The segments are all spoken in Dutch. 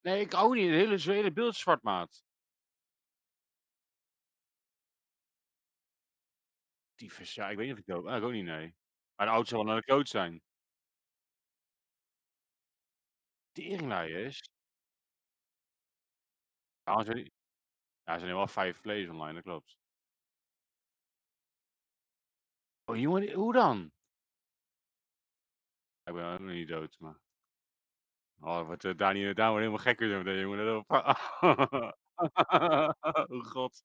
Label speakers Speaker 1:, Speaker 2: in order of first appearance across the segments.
Speaker 1: Nee, ik hou niet. Het hele beeld is zwart, maat. Tyfus, ja, ik weet niet of ik dood ik ook niet, nee. Maar de auto zal wel naar de kloot zijn. Teringleiers? Ja, zijn die ja, er zijn er wel 5 vlees online, dat klopt. Oh jongen, hoe dan? Ik ben ook nog niet dood, maar oh, wat, Dani daar wordt helemaal gekker zo meteen, jongen. Oh god.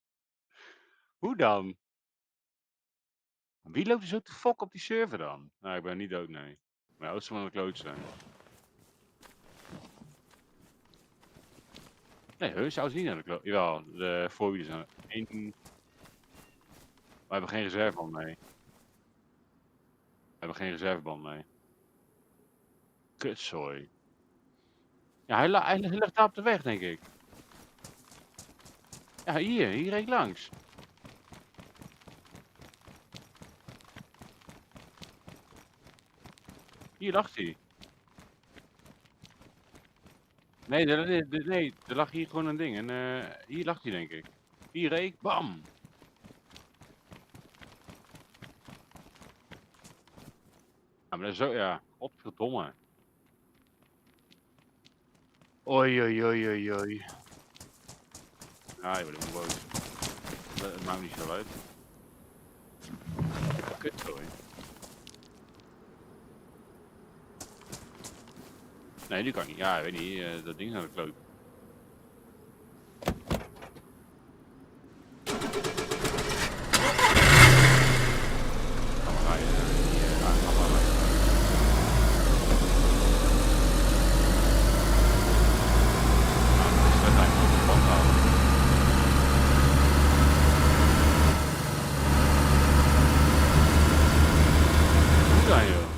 Speaker 1: Hoe dan? Wie loopt er zo te fokken op die server dan? Nou, ik ben niet dood, nee. Mijn auto zal naar de kloot zijn. Nee, hun zou ze niet naar de kloot. Jawel, de voorwielen zijn 1 we hebben geen reserveband mee. We hebben geen reserveband mee. Kutzooi. Ja, hij ligt daar op de weg, denk ik. Ja, hier reed ik langs. Hier lag hij. Nee, nee, er lag hier gewoon een ding. En hier lag hij, denk ik. Hier reed ik, bam! Ja, maar dat is zo, ja. Godverdomme. Oei, oei, oei, oei, oei. Ja, je wordt helemaal boos. Het maakt niet zo uit. Kutzooi. Nee, die kan niet. Ja, weet niet. Dat ding is naar de kloot. Ga je ga maar weg. Nou, dat is uiteindelijk op de band houden. Hoe dan, joh?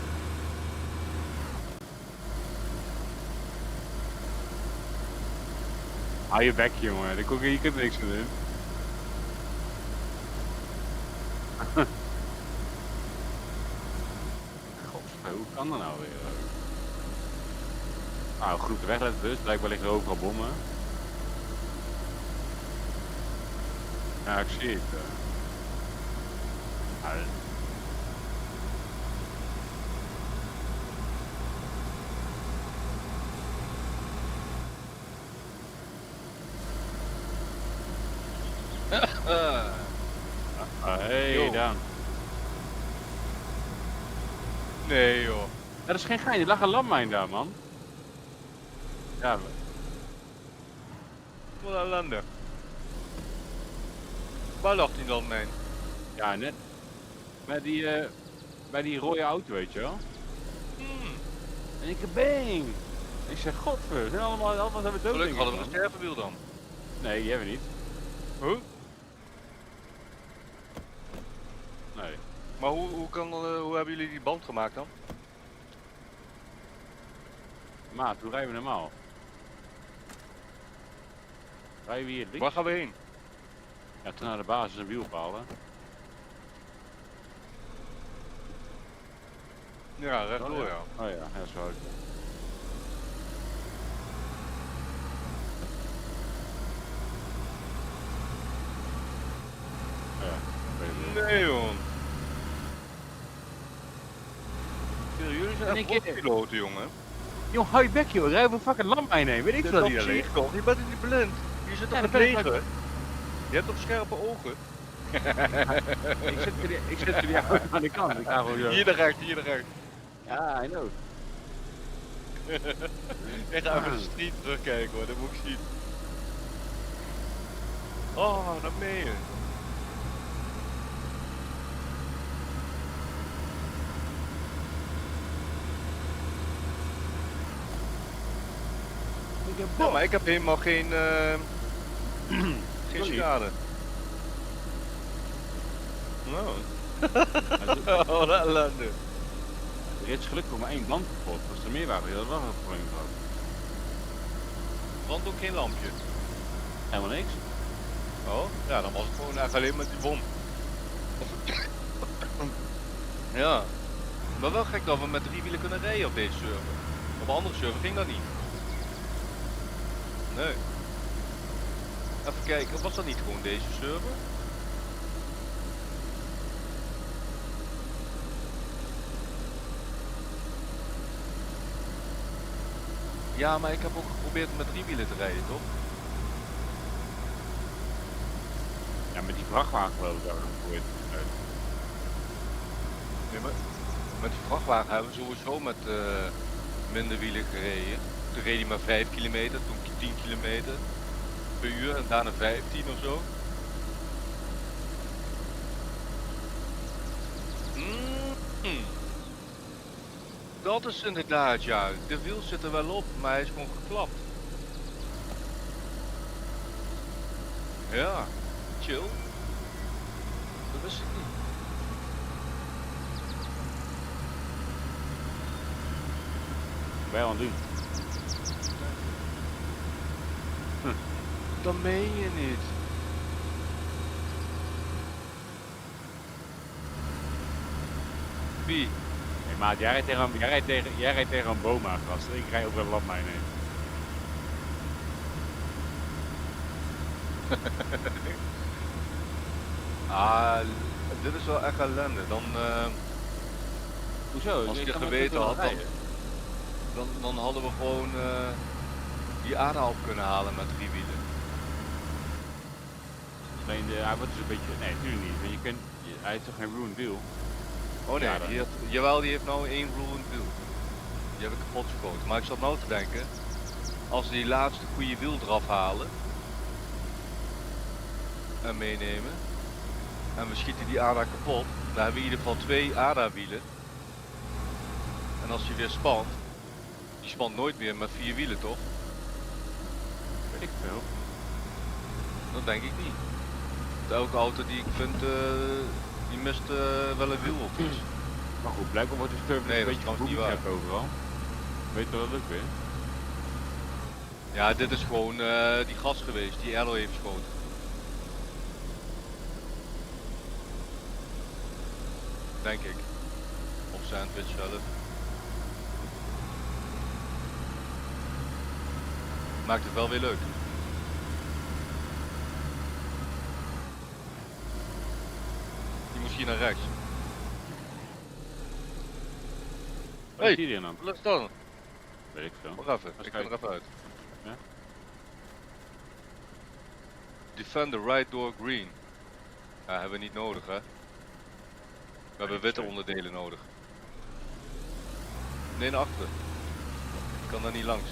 Speaker 1: Hou je bek, jongen. Je kunt er niks aan doen. Godver, hoe kan dat nou weer? Nou, groep wegletten dus. Blijkbaar liggen er overal bommen. Ja, ik zie het. Ja, hey,
Speaker 2: Yo.
Speaker 1: Daan.
Speaker 2: Nee joh.
Speaker 1: Ja, dat is geen gein. Er lag een landmijn daar, man. Ja,
Speaker 2: Wat een ellende. Waar lag die dan mee?
Speaker 1: ja net. Bij die rode auto, weet je wel. En ik bang! Ik zeg, godver, zijn allemaal zijn we dood.
Speaker 2: Gelukkig hadden we een stervenwiel dan.
Speaker 1: Nee, die hebben we niet.
Speaker 2: Huh?
Speaker 1: Nee.
Speaker 2: Maar hoe hebben jullie die band gemaakt dan?
Speaker 1: Maat, hoe rijden we normaal? Rijden we hier links?
Speaker 2: Waar gaan we heen?
Speaker 1: Ja, toen naar de basis een wiel ophalen.
Speaker 2: Ja, rechtdoor ja.
Speaker 1: Oh ja, dat is wel goed. Ja, weet je.
Speaker 2: Nee joh. Jullie zijn
Speaker 1: In
Speaker 2: echt
Speaker 1: één keer-
Speaker 2: piloten jongen.
Speaker 1: Joh, hou je bek joh, rijden we fucking landmijn heen, weet ik veel dat die daar
Speaker 2: zie ik
Speaker 1: ligt.
Speaker 2: toch? Je bent niet blind. Je zit
Speaker 1: Ja,
Speaker 2: op
Speaker 1: dat
Speaker 2: het
Speaker 1: ben ik
Speaker 2: leger. Je hebt toch scherpe ogen?
Speaker 1: Ik zit er ja, aan de kant, ik ga gewoon zo.
Speaker 2: Hier de recht, hier de recht.
Speaker 1: Ja, I know.
Speaker 2: Ik ga even de street terugkijken hoor, dat moet ik zien. Oh, dat meen je.
Speaker 1: Ik heb
Speaker 2: Ja, maar ik heb helemaal geen, geen
Speaker 1: Sorry.
Speaker 2: schade. Nou. Oh, dat ellende.
Speaker 1: Er is gelukkig maar 1 band kapot. Als er meer waren, had dat wel een probleem gehad.
Speaker 2: Brandt ook geen lampje.
Speaker 1: Helemaal niks.
Speaker 2: Oh, ja, dan was het gewoon echt alleen met die bom. Ja. Maar wel gek dat we met 3 wielen kunnen rijden op deze server. Op een andere server ging dat niet. Nee. Even kijken, was dat niet gewoon deze server? Ja, maar ik heb ook geprobeerd met 3 wielen te rijden, toch?
Speaker 1: Ja, met die vrachtwagen geloof ik daar een project uit.
Speaker 2: Nee, maar met die vrachtwagen hebben we sowieso met minder wielen gereden. Toen reed hij maar 5 kilometer, toen 10 kilometer per uur en daarna 15 of zo. Dat is inderdaad, ja. De wiel zit er wel op, maar hij is gewoon geklapt. Ja, chill. Dat wist ik niet.
Speaker 1: Ben je aan het doen?
Speaker 2: Dat meen je niet. Wie?
Speaker 1: Hey, maat, jij rijdt tegen een boom aan, gast. Ik rij over een landmijn heen.
Speaker 2: Dit is wel echt ellende. Dan,
Speaker 1: Hoezo?
Speaker 2: als
Speaker 1: Je
Speaker 2: ik het
Speaker 1: kan
Speaker 2: geweten
Speaker 1: wel
Speaker 2: had,
Speaker 1: rijden.
Speaker 2: dan hadden we gewoon die ADA op kunnen halen met 3 wielen.
Speaker 1: Alleen hij wordt dus een beetje... Nee, natuurlijk niet. Want hij heeft toch geen ruined wheel?
Speaker 2: Oh nee,
Speaker 1: Ja, dan-
Speaker 2: jawel, die heeft nou 1 ruined wiel. Die heb ik kapot geschoten. Maar ik zat nou te denken, als we die laatste goede wiel eraf halen en meenemen en we schieten die ADA kapot, dan hebben we in ieder geval 2 ADA wielen. En als die weer spant, die spant nooit meer met 4 wielen, toch?
Speaker 1: Weet ik veel.
Speaker 2: Dat denk ik niet. Want elke auto die ik vind, die mist wel een wiel of iets.
Speaker 1: Maar goed, blijkbaar wordt de server
Speaker 2: Nee,
Speaker 1: een
Speaker 2: dat
Speaker 1: beetje
Speaker 2: is trouwens niet
Speaker 1: geboomcapt overal. Weet je wat dat ook weer?
Speaker 2: Ja, dit is gewoon die gas geweest die Erlo heeft geschoten. Denk ik. Of sandwich zelf. Maakt het wel weer leuk. Die moest hier naar rechts.
Speaker 1: Wat is die dan?
Speaker 2: Wat is dat?
Speaker 1: Weet ik veel.
Speaker 2: Wacht even, ik ga er even uit.
Speaker 1: Ja?
Speaker 2: Defend the right door green. Ja, hebben we niet nodig, hè? We hebben witte onderdelen nodig. Nee, naar achter. Ik kan daar niet langs.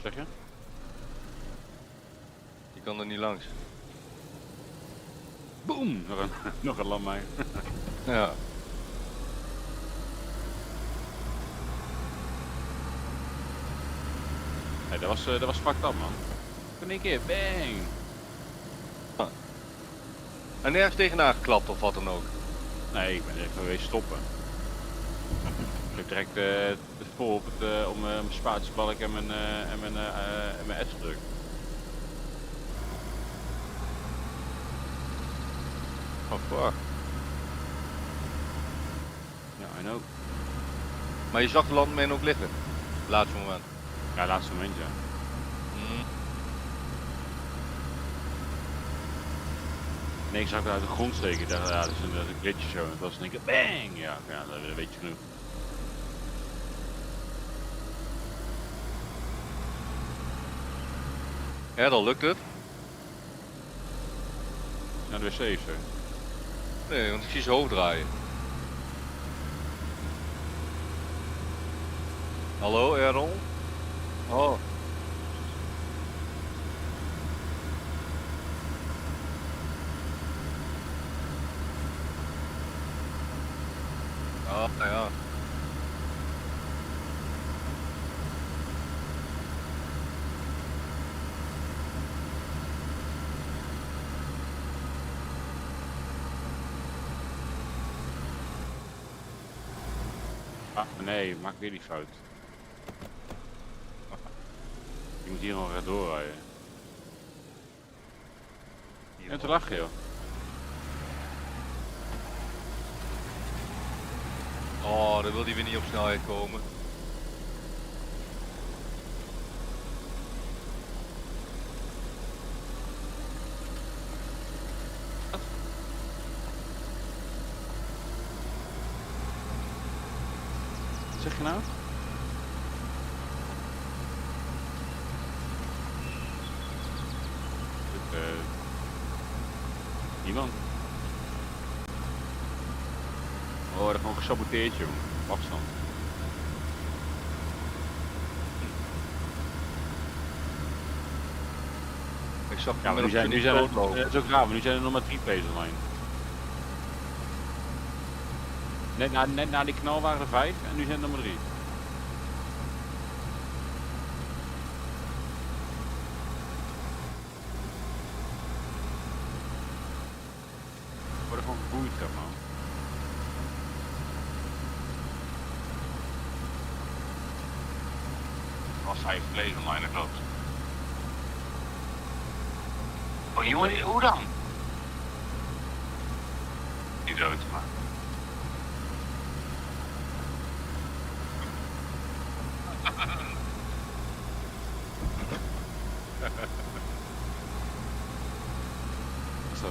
Speaker 1: Zeg je?
Speaker 2: Je kan er niet langs.
Speaker 1: Boom! Nog een landmijn.
Speaker 2: Ja.
Speaker 1: Nee, dat was fucked up, man. In één keer, bang!
Speaker 2: En nergens tegenaan geklapt of wat dan ook.
Speaker 1: Nee, ik ben even geweest stoppen. Ik heb direct vol op het, om mijn spaatjesbalk en mijn S gedrukt.
Speaker 2: Oh fuck.
Speaker 1: Ja, I know.
Speaker 2: Maar je zag de landmijn ook liggen. Laatste moment.
Speaker 1: Ja, laatste moment, ja. Nee, ik zag het uit de grond steken. Ik dacht, ja, dat is een glitch zo. En dat was in één keer bang! Ja, dat weet je genoeg.
Speaker 2: Ja, dan lukt het.
Speaker 1: Naar de wc of zo.
Speaker 2: Nee, want ik zie ze hoofd draaien. Hallo, Errol? Oh. Ah, ja.
Speaker 1: Ah, nee, maak weer die fout. Je moet hier nog rechtdoor rijden. En te lachen, joh.
Speaker 2: Oh, dan wil hij weer niet op snelheid komen.
Speaker 1: Wat zeg je nou? Niemand. We worden gewoon gesaboteerd, jongen. Op afstand.
Speaker 2: Ik zag
Speaker 1: Ja, maar nu zijn dat is ook raar, maar nu zijn er nog maar 3 players online. Net na die knal waren er 5 en nu zijn er nog maar 3. We worden gewoon geboeid, zeg man. Als 5 players online, dat klopt. Oh jongen, hoe dan? Die dood, maar. Wat is dat?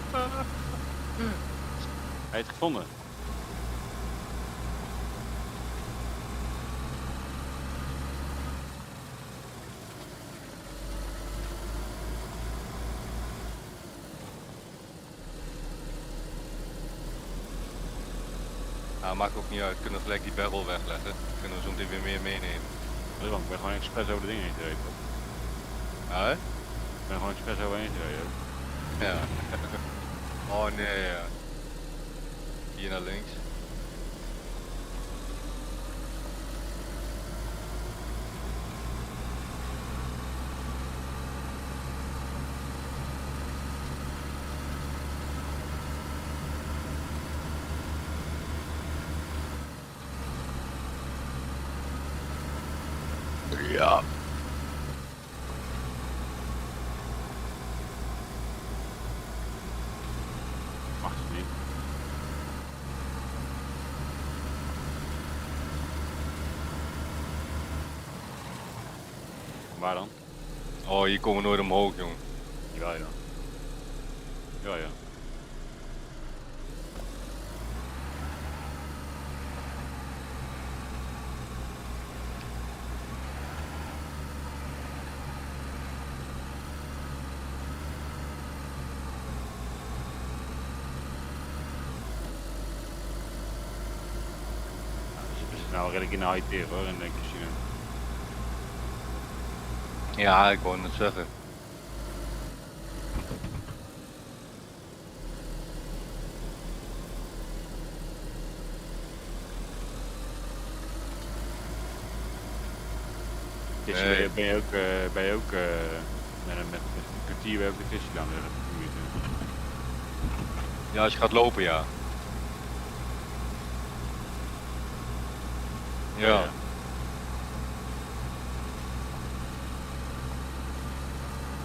Speaker 1: Hij heeft het gevonden.
Speaker 2: Nou, maakt ook niet uit. Kunnen we gelijk die barrel wegleggen. Kunnen we zo meteen weer meer meenemen.
Speaker 1: Ik ben gewoon expres over de dingen heen gereden.
Speaker 2: Ja, hè?
Speaker 1: Ik ben gewoon expres overheen gereden.
Speaker 2: Ja. Oh nee, ja. Hier naar links. Ja.
Speaker 1: Mag het niet. Waar dan?
Speaker 2: Oh, hier komen we nooit omhoog, jongen.
Speaker 1: Jawel, ja. Ja, ja. Nou, red ik in de high tier hoor, in de casino.
Speaker 2: Ja, ik wou net zeggen. Nee.
Speaker 1: Ben je ook met een kwartier bij ook de kistje gaan leggen?
Speaker 2: Ja, als je gaat lopen, ja. Ja.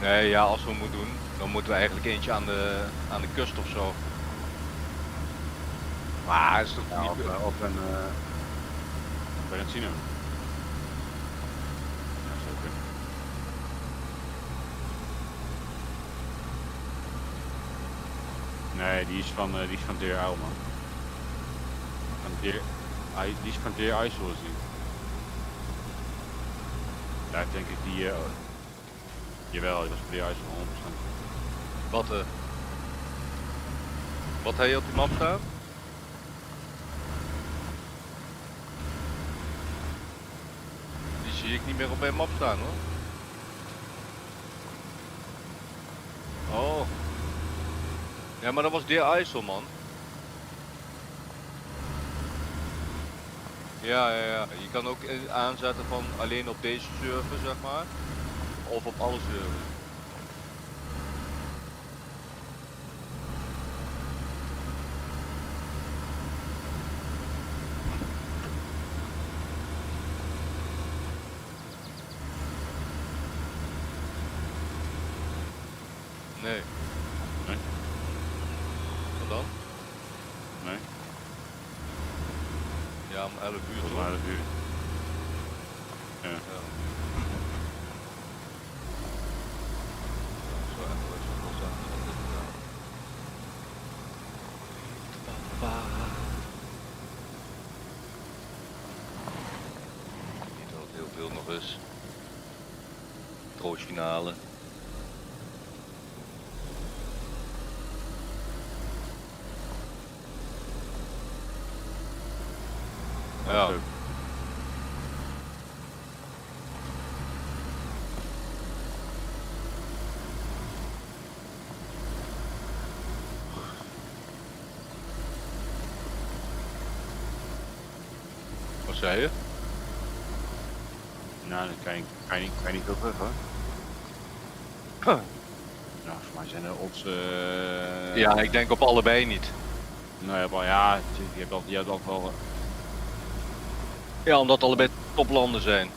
Speaker 2: Nee, ja, als we het moeten doen, dan moeten we eigenlijk eentje aan de kust of zo. Maar is toch
Speaker 1: Ja,
Speaker 2: niet...
Speaker 1: of een bij een casino. Ja, zo kunnen. Nee, die is van Deer Isle, man. Die is van Deer IJssel is die. Daar denk ik die... jawel, die was van Deer IJssel 100%.
Speaker 2: Wat heb je op die map staan? Die zie ik niet meer op mijn map staan, hoor. Oh. Ja, maar dat was Deer IJssel, man. Ja. Je kan ook aanzetten van alleen op deze server, zeg maar. Of op alle servers. Nee.
Speaker 1: Nee?
Speaker 2: Wat dan?
Speaker 1: Nee?
Speaker 2: Ja, om 11 uur
Speaker 1: Tot
Speaker 2: toch?
Speaker 1: maar 11 uur. Ja.
Speaker 2: Ja. Zo even wat zo los aan zetten. Niet dat het heel veel nog is. Troostfinale. Ja.
Speaker 1: Zo.
Speaker 2: Wat zei je?
Speaker 1: Nou, dan kan je niet veel terug hoor. Nou, voor mij zijn de odds...
Speaker 2: Ja, ik denk op allebei niet.
Speaker 1: Nou ja, maar ja, je hebt altijd wel...
Speaker 2: Ja, omdat allebei toplanden zijn.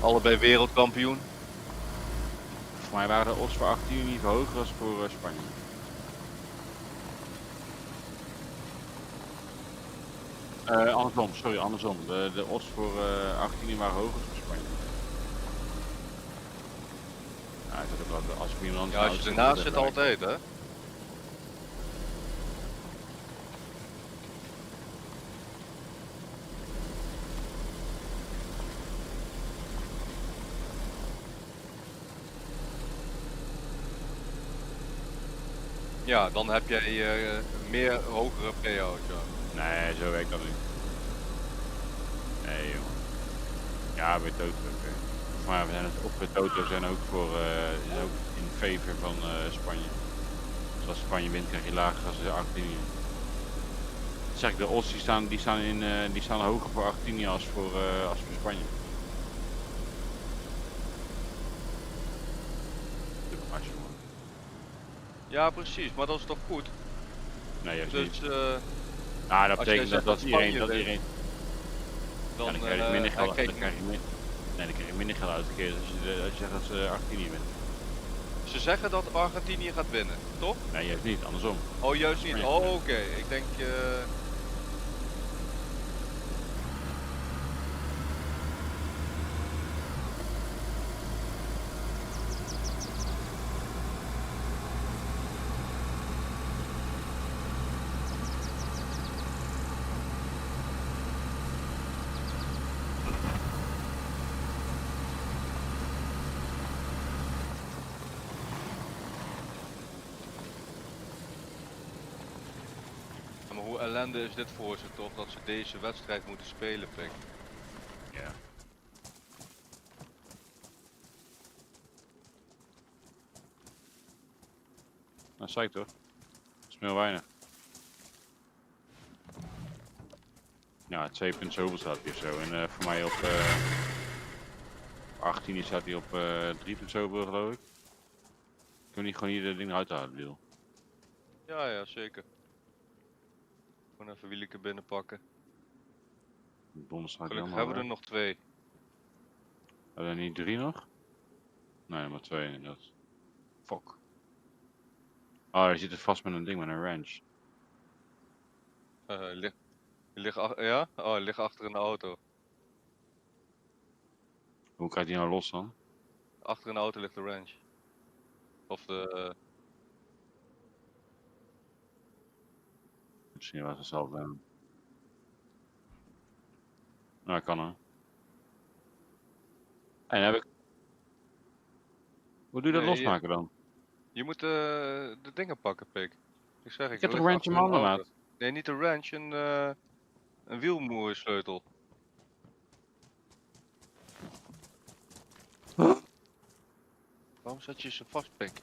Speaker 2: Allebei wereldkampioen.
Speaker 1: Voor mij waren de odds voor 18 niet hoger dan voor Spanje. Andersom, sorry, andersom. De odds voor 18 waren hoger dan voor Spanje. Ja, ik had ook wel, als ik iemand
Speaker 2: Ja, als je ernaast zit altijd, hè? Ja, dan heb jij meer hogere payout, ja.
Speaker 1: Nee, zo werkt dat niet. Nee, jongen. Ja, bij Toto oké. Maar we zijn het op bij Toto zijn ook voor zijn ook in favor van Spanje. Dus als Spanje wint krijg je lager als de 18. Zeg ik, de odds die staan hoger voor 18 als voor Spanje. Als je man.
Speaker 2: Ja, precies, maar dat is toch goed?
Speaker 1: Nee, juist
Speaker 2: Dus
Speaker 1: niet. Nou, dat
Speaker 2: als jij
Speaker 1: betekent
Speaker 2: zegt
Speaker 1: dat
Speaker 2: dat
Speaker 1: iedereen,
Speaker 2: Spanje
Speaker 1: dat
Speaker 2: wint,
Speaker 1: iedereen,
Speaker 2: dan,
Speaker 1: ja, dan krijg je minder
Speaker 2: hij
Speaker 1: geld,
Speaker 2: krijgt
Speaker 1: dan krijg je minder, nee, dan krijg je minder geld uitgekeerd als je zegt dat ze 18 wint.
Speaker 2: ze zeggen dat Argentinië gaat winnen, toch?
Speaker 1: Nee, juist niet, andersom.
Speaker 2: Oh, juist niet.
Speaker 1: Spanje.
Speaker 2: Oh, oké. Ik denk... Maar hoe ellende is dit voor ze toch, dat ze deze wedstrijd moeten spelen, Pik?
Speaker 1: Ja. Dat zei ik toch? Dat is heel weinig. Ja, 2 punt zoveel staat hij of zo. En voor mij op 18 staat hij op 3 punt zoveel geloof ik. Kun je niet gewoon hier de ding eruit halen, deal?
Speaker 2: Ja, ja, zeker. Gewoon even wieleke binnenpakken.
Speaker 1: Donderdag
Speaker 2: Gelukkig hebben we er nog 2.
Speaker 1: Hebben we er niet 3 nog? Nee, maar 2 inderdaad. Fuck. Oh, je zit er vast met een ding met een wrench.
Speaker 2: Ja? Oh, hij ligt achter in de auto.
Speaker 1: Hoe krijgt hij nou los dan?
Speaker 2: Achter in de auto ligt de wrench. Of de...
Speaker 1: Misschien was het zelf. Nou, kan hè. En heb ik. Hoe doe je dat
Speaker 2: Nee,
Speaker 1: losmaken dan?
Speaker 2: je moet de dingen pakken, Pik. Ik zeg,
Speaker 1: Ik
Speaker 2: ik
Speaker 1: heb toch
Speaker 2: lig
Speaker 1: een wrench in
Speaker 2: achter in
Speaker 1: mijn
Speaker 2: de
Speaker 1: handen,
Speaker 2: auto.
Speaker 1: maat?
Speaker 2: Nee, niet een wrench, een wielmoersleutel.
Speaker 1: Huh?
Speaker 2: Waarom zet je ze vast, Pik?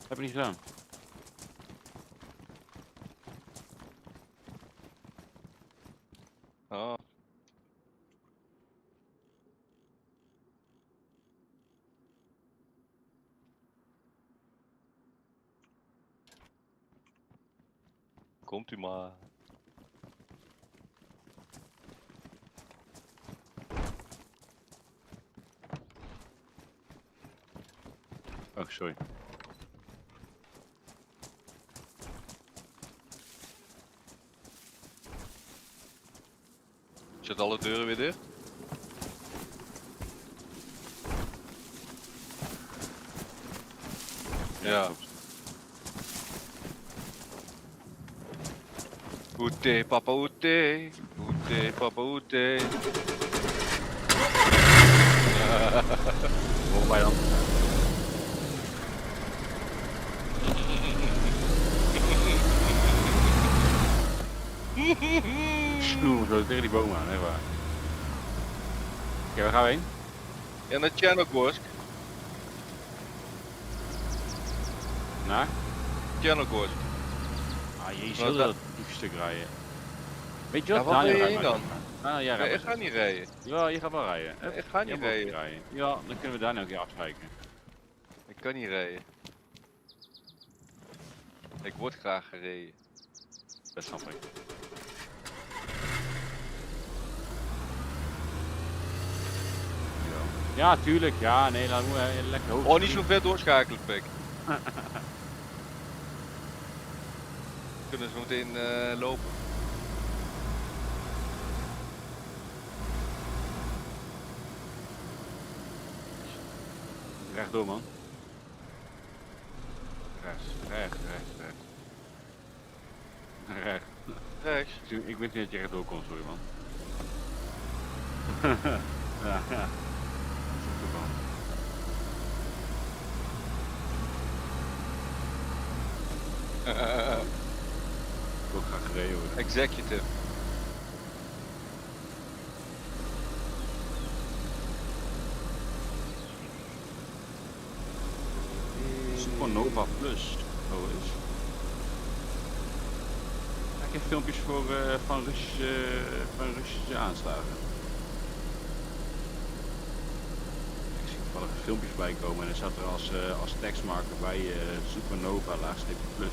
Speaker 1: Heb ik niet gedaan.
Speaker 2: Oh. Komt u maar.
Speaker 1: Oh, sorry.
Speaker 2: Zet alle deuren weer dicht. Ja.
Speaker 1: klopt.
Speaker 2: Oete, papa oete. Oete, papa oete.
Speaker 1: Volgens mij dan. Snoer zo tegen die bomen aan, hè waar. Oké, waar gaan we heen?
Speaker 2: Ja, naar Tjernogorsk.
Speaker 1: Naar?
Speaker 2: Tjernogorsk.
Speaker 1: Ah, jezus,
Speaker 2: Wat
Speaker 1: wil
Speaker 2: dan?
Speaker 1: dat stuk rijden. Weet je
Speaker 2: Ja,
Speaker 1: wat?
Speaker 2: wat wil je
Speaker 1: jij
Speaker 2: heen
Speaker 1: rijdt
Speaker 2: dan?
Speaker 1: maar. Ah, jij
Speaker 2: Nee,
Speaker 1: rijdt
Speaker 2: ik
Speaker 1: maar.
Speaker 2: ga niet rijden.
Speaker 1: Ja, je gaat wel rijden.
Speaker 2: Nee, ik ga niet
Speaker 1: Jij mag ook
Speaker 2: rijden.
Speaker 1: Ja, dan kunnen we daar nou een keer afspreken.
Speaker 2: Ik kan niet rijden. Ik word graag gereden.
Speaker 1: Dat snap ik. Ja, tuurlijk. Ja, nee, dan moet je lekker hoog.
Speaker 2: Oh, niet zo ver doorschakelen, pik. Kunnen ze meteen lopen.
Speaker 1: Rechtdoor, man. Rechts, rechts, rechts, rechts. Rechts.
Speaker 2: Rechts.
Speaker 1: Ik wist niet dat je rechtdoor kon, sorry man. Ja, ja. Super man. Ik wil graag gereden worden.
Speaker 2: Executive.
Speaker 1: Supernova Plus. Oh, is. Ik heb filmpjes voor, van Russische aanslagen. Ik zie toevallig een filmpje voorbij komen en er staat er als tekstmarker bij Supernova laagstreepje plus.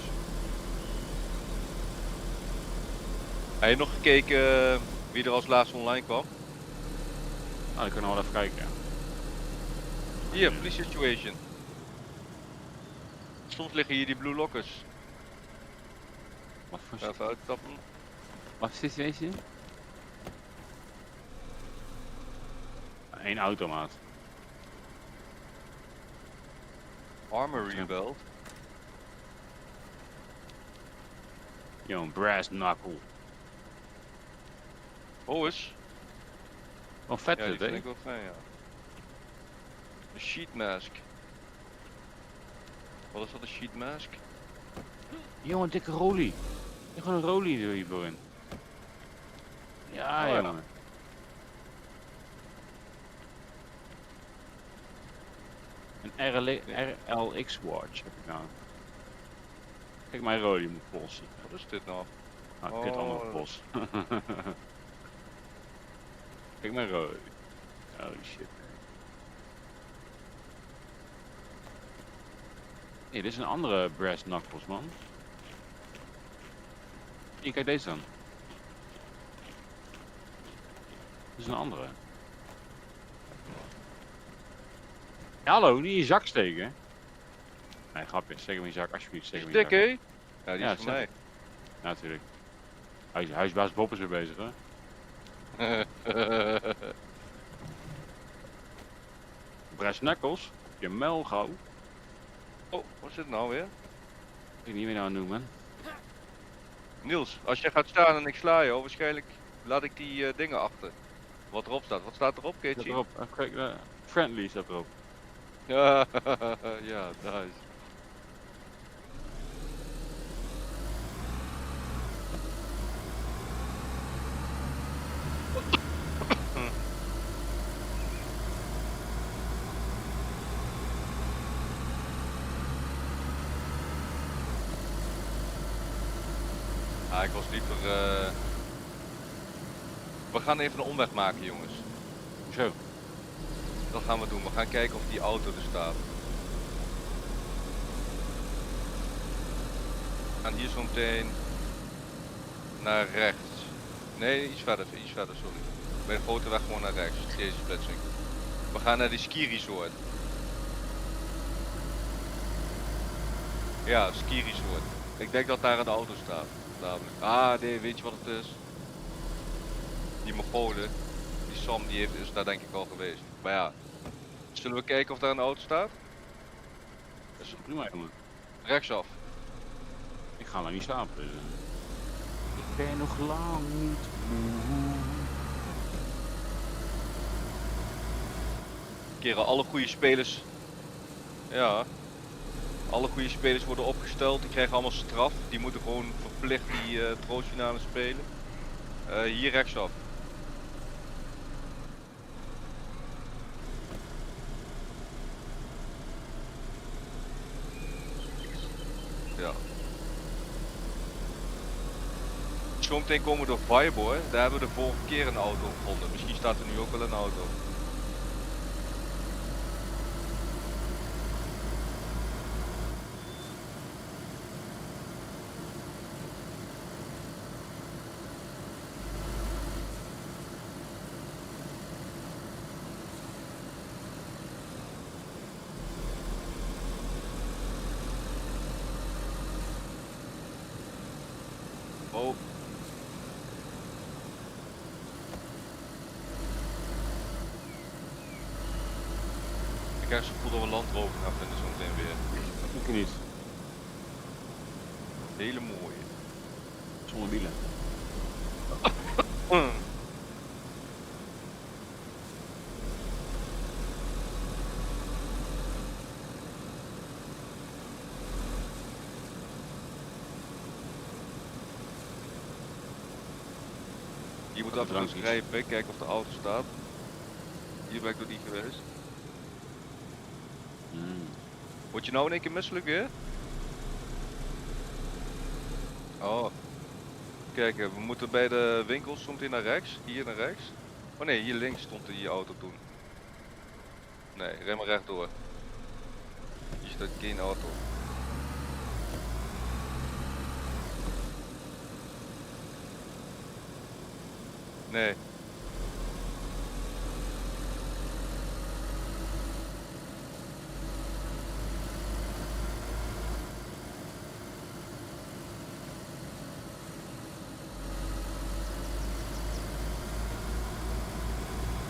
Speaker 2: Heb je nog gekeken wie er als laatste online kwam?
Speaker 1: Nou, dan kunnen we wel even kijken.
Speaker 2: Hier, police situation. Soms liggen hier die blue lockers.
Speaker 1: Wat voor
Speaker 2: Even uitstappen.
Speaker 1: Wat is situation? Eén automaat.
Speaker 2: Armory belt.
Speaker 1: Yo, een brass knuckle.
Speaker 2: Oh is.
Speaker 1: Wel vet
Speaker 2: Ja, die
Speaker 1: dit,
Speaker 2: vind
Speaker 1: hè?
Speaker 2: ik wel fijn, ja. Een sheet mask. Wat is dat, een sheet mask?
Speaker 1: Yo, een dikke rolie. Ik gewoon een rolie hiervoor in. Ja,
Speaker 2: Oh, ja.
Speaker 1: jongen. Een RLX watch heb ik nou. Kijk, mijn rolie moet polsen.
Speaker 2: Wat is dit nou?
Speaker 1: Ah, kut andere
Speaker 2: Oh.
Speaker 1: pols. Kijk, mijn rolie. Oh shit. Nee, dit is een andere brass knuckles, man. Hier, kijk deze dan. Dit is een andere. Ja, hallo, niet in je zak steken. Nee, grapje. Steek hem in je zak, alsjeblieft. Steek hem in je
Speaker 2: Dik,
Speaker 1: zak.
Speaker 2: hè? Ja, die
Speaker 1: Ja,
Speaker 2: is voor
Speaker 1: zeg.
Speaker 2: mij.
Speaker 1: Ja, natuurlijk. Huisbaas Bob is weer bezig, hè? Brass knuckles. Je mel gauw.
Speaker 2: Oh, wat is dit nou weer?
Speaker 1: Ik weet niet meer nou aan het noemen.
Speaker 2: Niels, als jij gaat staan en ik sla jou, waarschijnlijk laat ik die dingen achter. Wat erop staat. Wat staat erop,
Speaker 1: Zet
Speaker 2: Keetje?
Speaker 1: erop. Kijk, friendly staat erop.
Speaker 2: Ja, ja, nice. Ah, ik was liever. We gaan even een omweg maken, jongens.
Speaker 1: Zo.
Speaker 2: Dat gaan we doen. We gaan kijken of die auto er staat. We gaan hier zo meteen naar rechts. Nee, iets verder, sorry. Bij de grote weg gewoon naar rechts, deze splitsing. We gaan naar die ski resort. Ja, ski resort. Ik denk dat daar een auto staat. Namelijk. Ah nee, weet je wat het is? Die Mongolen, die Sam die is daar denk ik al geweest. Maar ja, zullen we kijken of daar een auto staat?
Speaker 1: Dat is prima, jongen.
Speaker 2: Rechtsaf.
Speaker 1: Ik ga lang niet slapen. Dus. Ik ben nog lang niet moe.
Speaker 2: Keren alle goede spelers. Ja. Alle goede spelers worden opgesteld. Die krijgen allemaal straf. Die moeten gewoon verplicht die troostfinale spelen. Hier rechtsaf. Ja. Zometeen komen we door Viborg. Daar hebben we de vorige keer een auto gevonden. Misschien staat er nu ook wel een auto. Oh. Ik krijg zo'n gevoel dat we landrover gaan vinden zo meteen weer.
Speaker 1: Ik niet.
Speaker 2: Hele mooie.
Speaker 1: Zonder wielen.
Speaker 2: Je moet even langs grijpen, kijken of de auto staat. Hier ben ik nog niet geweest. Word je nou in één keer misselijk weer? Oh. Kijk, we moeten bij de winkel, stond hij naar rechts, hier naar rechts. Oh nee, hier links stond die auto toen. Nee, ren maar rechtdoor. Hier staat geen auto. Nee.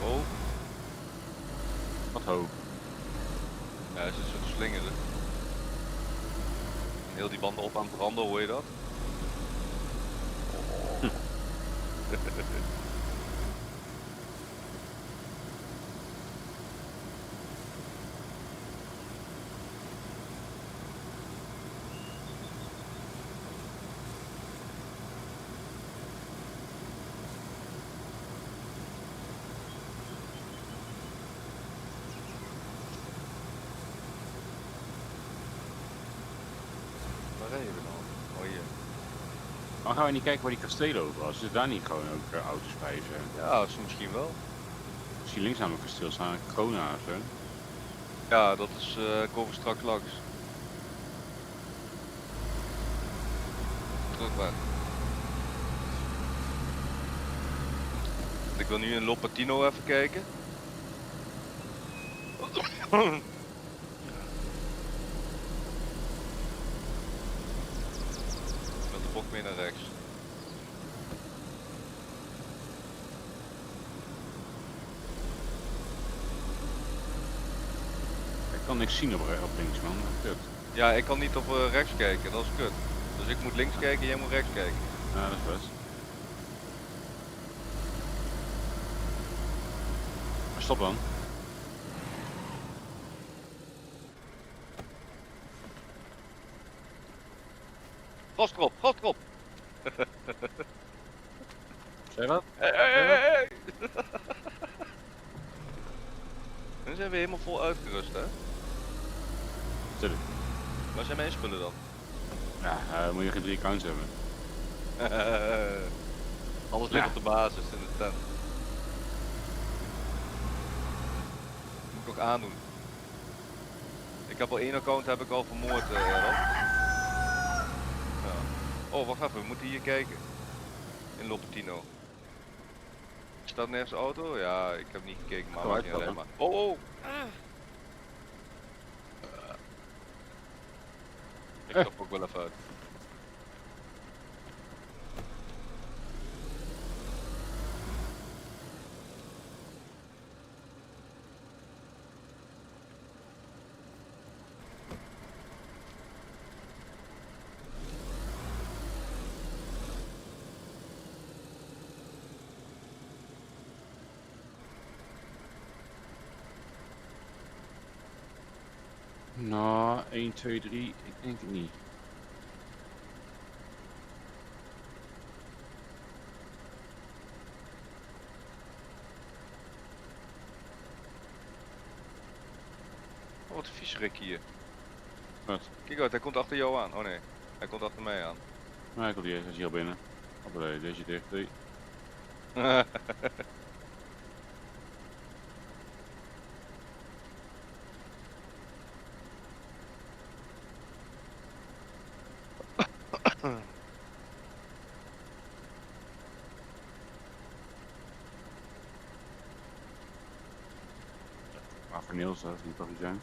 Speaker 2: Oh.
Speaker 1: Wat hoog.
Speaker 2: Ja, hij zit zo te slingeren. En heel die banden op aan het branden, hoor je dat? Oh. Waar rijden we nou? Oh hier.
Speaker 1: Maar gaan we niet kijken waar die kastelen over was? Is daar niet gewoon ook auto's bij zijn?
Speaker 2: Ja, dat is misschien wel.
Speaker 1: Ik zie links namelijk kasteel staan, Krona of zo.
Speaker 2: Ja, dat is, komen we straks langs. Terug maar. Ik wil nu in Lopatino even kijken. Met de bocht meer naar rechts.
Speaker 1: Ik kan niks zien op links, man. Kut.
Speaker 2: Ja, ik kan niet op rechts kijken, dat is kut. Dus ik moet links kijken, jij moet rechts kijken.
Speaker 1: Ja, dat is best. Maar stop dan.
Speaker 2: Gas erop, gas erop!
Speaker 1: Zeg je dat?
Speaker 2: Hey. Dan zijn we helemaal vol uitgerust, hè?
Speaker 1: Tuurlijk.
Speaker 2: Waar zijn mijn spullen dan?
Speaker 1: Ja, moet je geen 3 accounts hebben.
Speaker 2: Alles ligt
Speaker 1: Ja.
Speaker 2: op de basis in de tent. Moet ik ook aandoen. Ik heb al 1 account heb ik al vermoord, Rob. Ja. Oh, wacht even, we moeten hier kijken. In Lopatino. Staat nergens auto? Ja, ik heb niet gekeken, maar
Speaker 1: Oh,
Speaker 2: maakt niet
Speaker 1: uitvallen.
Speaker 2: uit. Maar... Oh, oh! Ik stap ook wel even uit.
Speaker 1: Nou, 1, 2, 3, ik denk het niet.
Speaker 2: Oh, wat een viezerik hier.
Speaker 1: Wat?
Speaker 2: Kijk uit, hij komt achter jou aan. Oh nee, hij komt achter mij aan.
Speaker 1: Nou, ik wil die eerst hier binnen. Hoppatee, deze dicht. Doei. Maar voor Niels, dat moet toch iets zijn?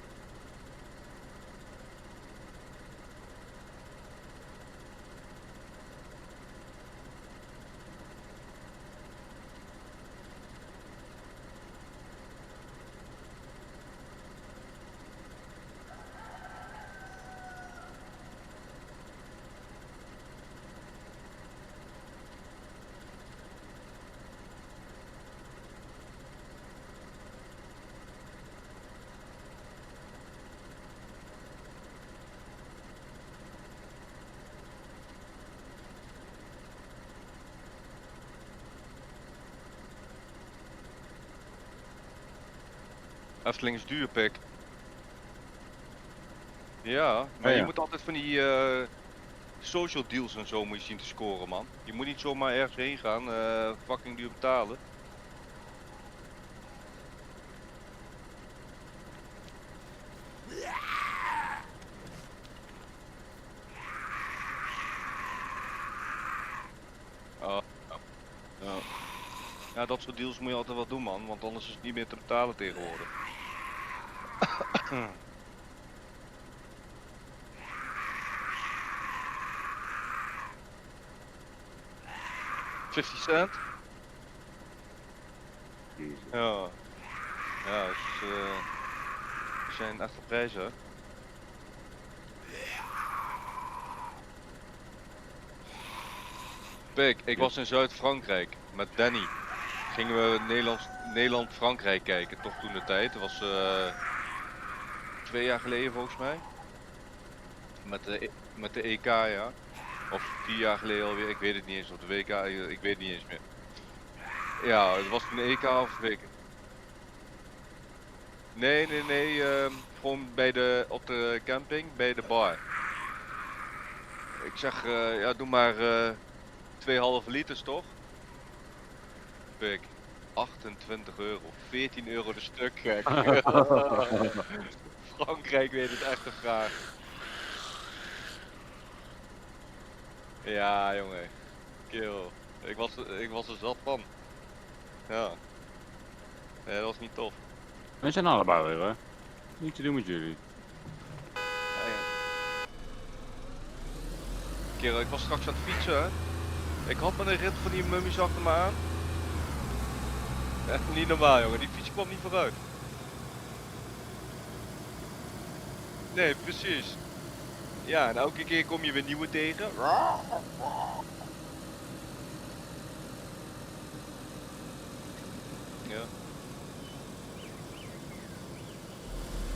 Speaker 2: Efteling is duur, pik. Ja, maar
Speaker 1: Ja,
Speaker 2: je
Speaker 1: ja.
Speaker 2: moet altijd van die social deals en zo moet je zien te scoren, man. Je moet niet zomaar ergens heen gaan, fucking duur betalen. Oh, ja. Ja, dat soort deals moet je altijd wel doen, man, want anders is het niet meer te betalen tegenwoordig. 50 cent?
Speaker 1: Jezus.
Speaker 2: Ja. Ja, dus, zijn echte prijzen. Pik, ik was in Zuid-Frankrijk met Danny. Gingen we Nederland-Frankrijk kijken, toch toen de tijd. Dat was 2 jaar geleden volgens mij. Met de EK, ja. Of 4 jaar geleden alweer, ik weet het niet eens. Of de WK, ik weet het niet eens meer. Ja, het was toen EK of week. Nee, gewoon op de camping, bij de bar. Ik zeg, ja doe maar 2,5 liters toch? Pik, 28 euro, 14 euro de stuk. Gek. Frankrijk weet het echt te graag. Ja jongen, kill. Ik was er zat van. Ja. Nee, dat was niet tof.
Speaker 1: We zijn allebei weer, hè? Niet te doen met jullie.
Speaker 2: Kerel, ik was straks aan het fietsen, hè. Ik had maar een rit van die mummies achter me aan. Echt niet normaal, jongen. Die fiets kwam niet vooruit. Nee, precies. Ja, en elke keer kom je weer nieuwe tegen. Ja.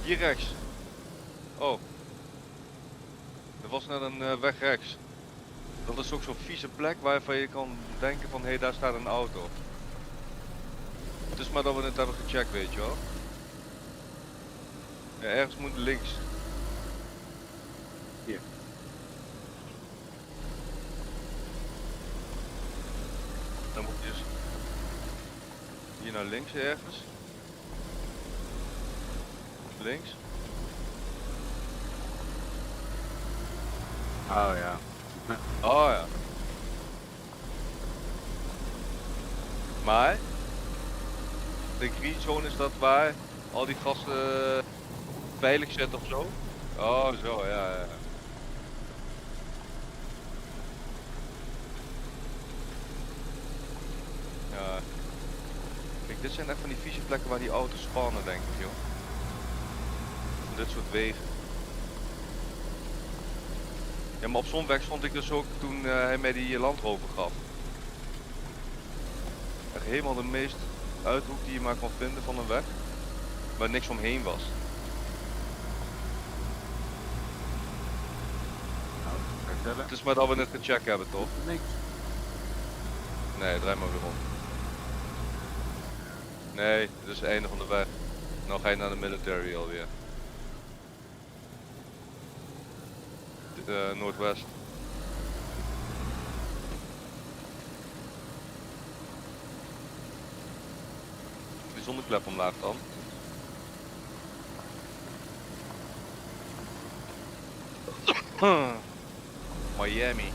Speaker 2: Hier rechts. Oh. Er was net een weg rechts. Dat is ook zo'n vieze plek waarvan je kan denken van, hé, daar staat een auto. Het is maar dat we het hebben gecheckt, weet je wel. Ja, ergens moet links.
Speaker 1: Hier.
Speaker 2: Dan moet je dus hier naar links ergens. Links.
Speaker 1: Oh ja.
Speaker 2: Oh ja. Maar de green zone is dat waar al die gasten veilig zitten of zo? Oh zo, ja. Ja. Kijk, dit zijn echt van die vieze plekken waar die auto's spannen, denk ik, joh. Van dit soort wegen. Ja, maar op zo'n weg stond ik dus ook toen hij mij die Land Rover gaf. Echt helemaal de meest uithoek die je maar kon vinden van een weg. Waar niks omheen was.
Speaker 1: vertellen?
Speaker 2: Het is maar dat we net gecheckt hebben, toch?
Speaker 1: Niks.
Speaker 2: Nee, draai maar weer om. Nee, dit is het einde van de weg. Nou ga je naar de military alweer. Noordwest. Die zonneklep omlaag dan. Miami.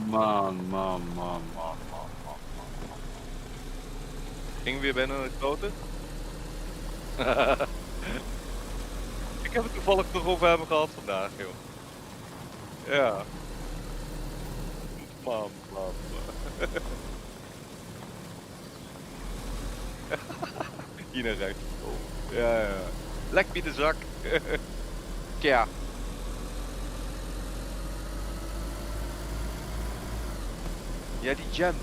Speaker 1: Man.
Speaker 2: Ging weer binnen het grote? Ik heb het toevallig nog over hem gehad vandaag, joh. Ja. Man. Hier naar rechts. Oh. Ja. Lek me de zak. Tja. Ja, die jam.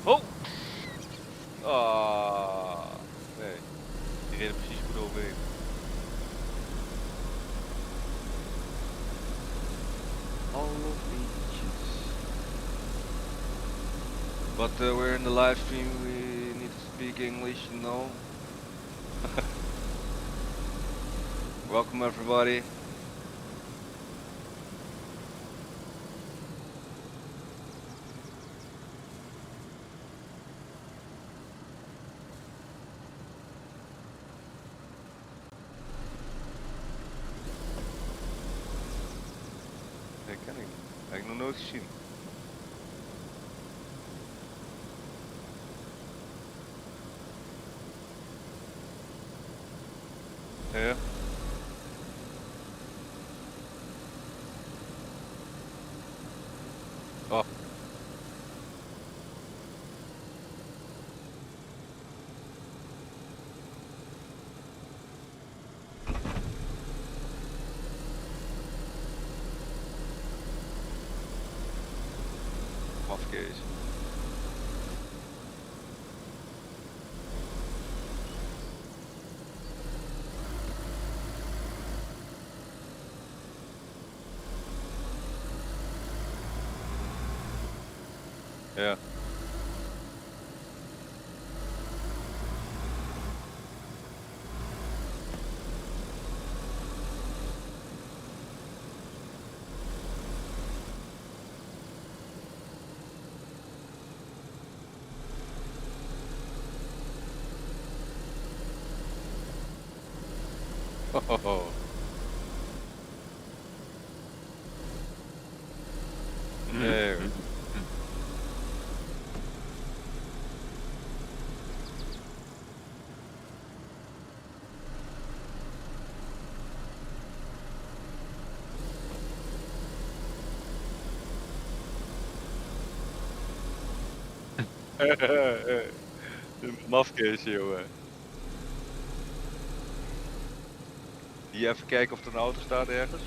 Speaker 2: Oh! Ah, nee. Die reden precies goed overheen. Alle vriendjes. But we're in the live stream, we need to speak English, you know. Welcome everybody. Nee, ken ik niet. Heb ik nog nooit gezien. Ja. Oh. Mafkees. Ja. Oh. Nee. Mafkees, jongen. Hier even kijken of er een auto staat ergens.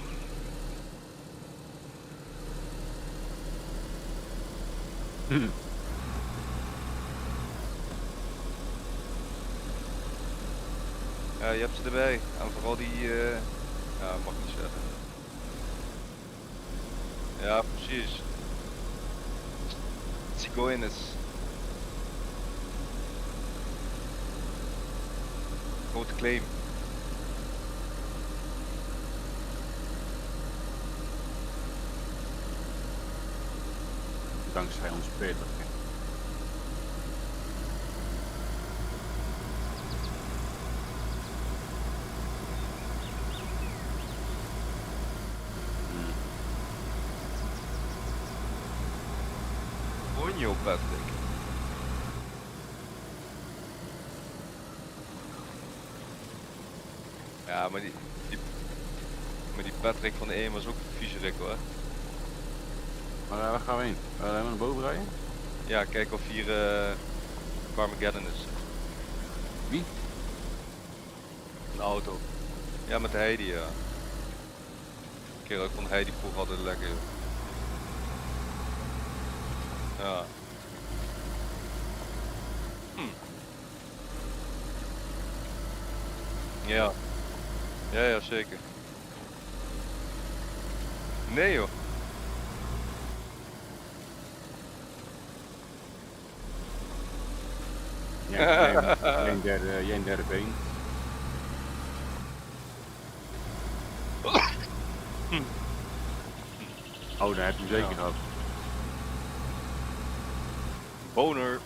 Speaker 2: Ja, je hebt ze erbij. En vooral die, ja, mag niet zeggen. Ja, precies. Zigeuners. Grote claim.
Speaker 1: Dankzij ons Peter.
Speaker 2: Bonjo, Patrick. Ja, maar die Patrick van de 1 was ook een viezerik hoor.
Speaker 1: Maar waar gaan we heen? Alleen maar naar boven rijden?
Speaker 2: Ja, kijk of hier Carmageddon is.
Speaker 1: Wie?
Speaker 2: Een auto. Ja, met Heidi, ja. Ik keer ook van Heidi vroeg altijd lekker. Joh. Ja. Ja. Ja, zeker. Nee joh.
Speaker 1: Ja, jij een derde been. Oh, daar heb je hem zeker
Speaker 2: Ja.
Speaker 1: gehad.
Speaker 2: Boner.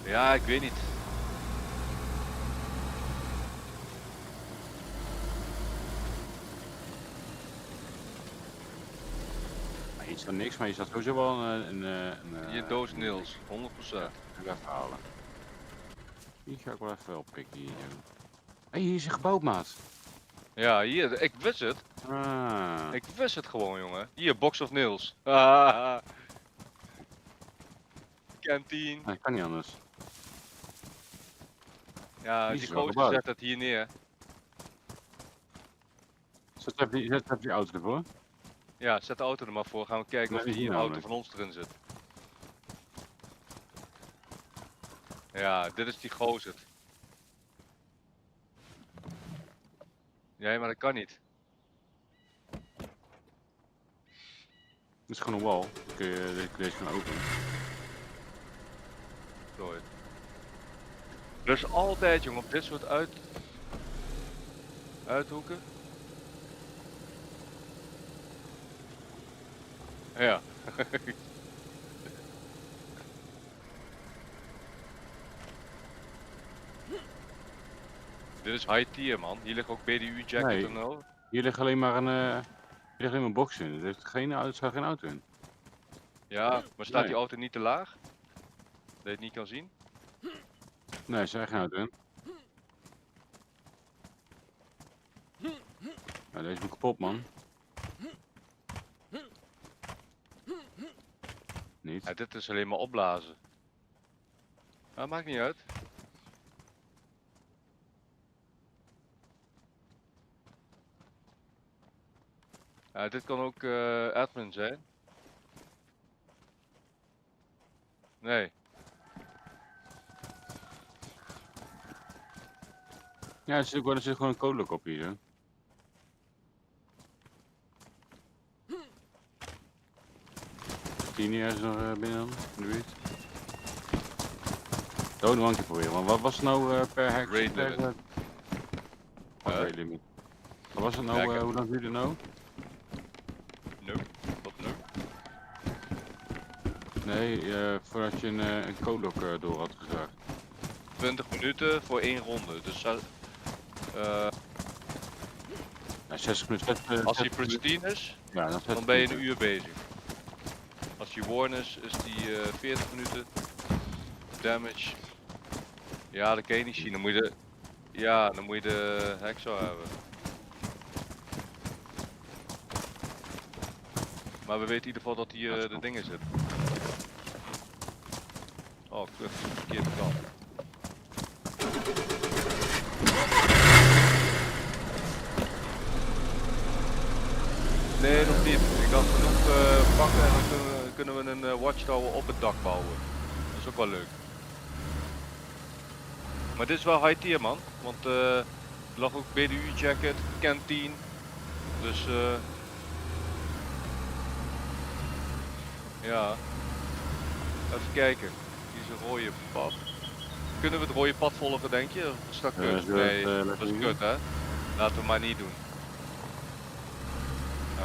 Speaker 2: Ja, ik weet niet.
Speaker 1: Je staat niks, maar je staat sowieso wel
Speaker 2: Hier doos Niels, 100%.
Speaker 1: Ik ga even halen. Die ga ik wel even oppikken hier. Hé, hier is een gebouw, maat.
Speaker 2: Ja, hier, ik wist het.
Speaker 1: Ah.
Speaker 2: Ik wist het gewoon, jongen. Hier, Box of Niels. Ah. Kantine.
Speaker 1: Dat kan niet anders.
Speaker 2: Ja,
Speaker 1: Die
Speaker 2: die
Speaker 1: is wel
Speaker 2: gozer
Speaker 1: gebouwd.
Speaker 2: zet het hier neer.
Speaker 1: Zet even die auto ervoor.
Speaker 2: Ja, zet de auto er maar voor. Gaan we kijken
Speaker 1: Nee,
Speaker 2: of er
Speaker 1: die
Speaker 2: hier een
Speaker 1: nou
Speaker 2: auto
Speaker 1: niet.
Speaker 2: van ons erin zit. Ja, dit is die gozer. Ja, maar dat kan niet.
Speaker 1: Het is gewoon een wal. Dan kun je deze gaan openen.
Speaker 2: Nooit. Dus altijd, jongen, op dit soort uithoeken. Ja. Dit is high tier, man. Hier ligt ook BDU jacket
Speaker 1: Nee.
Speaker 2: en al.
Speaker 1: Hier ligt alleen maar een box in. Er staat geen auto in.
Speaker 2: Ja, maar staat die
Speaker 1: Nee.
Speaker 2: auto niet te laag? Dat je het niet kan zien?
Speaker 1: Nee, er staat geen auto in. Ja, deze is kapot, man. Niet.
Speaker 2: Ja, dit is alleen maar opblazen. Ja, maakt niet uit. Ja, dit kan ook admin zijn. Nee.
Speaker 1: Ja, er zit gewoon een codelijk op hier. Hè. Zie je niet ergens nog binnen dan, in de buurt? Oh, nog een keer proberen. Want wat was het nou per hek?
Speaker 2: Rate
Speaker 1: per,
Speaker 2: limit.
Speaker 1: Wat rate limit? Wat was het nou?
Speaker 2: Ja, ik heb-
Speaker 1: Hoe lang duurde het nou?
Speaker 2: Nope. Wat nu?
Speaker 1: Nee, voordat je een codelijk door had gezaagd.
Speaker 2: 20 minuten voor 1 ronde. Dus
Speaker 1: Ja, 60 minuten.
Speaker 2: als hij pristine is,
Speaker 1: Ja, dan,
Speaker 2: dan ben je een uur bezig. Als hij worn is die 40 minuten. Damage. Ja, dat kan je niet zien. Dan moet je de hexo hebben. Maar we weten in ieder geval dat hier de dingen zitten. Oh, kut, verkeerde kant. Nee, nog niet. Ik had genoeg pakken en dan kunnen we een watchtower op het dak bouwen. Dat is ook wel leuk. Maar dit is wel high tier, man. Want er lag ook BDU jacket, kantine. Dus ja. Even kijken. Hier is een rode pad. Kunnen we het rode pad volgen, denk je? Of is dat kut? Nee, dat is kut, hè? Laten we maar niet doen. Ja.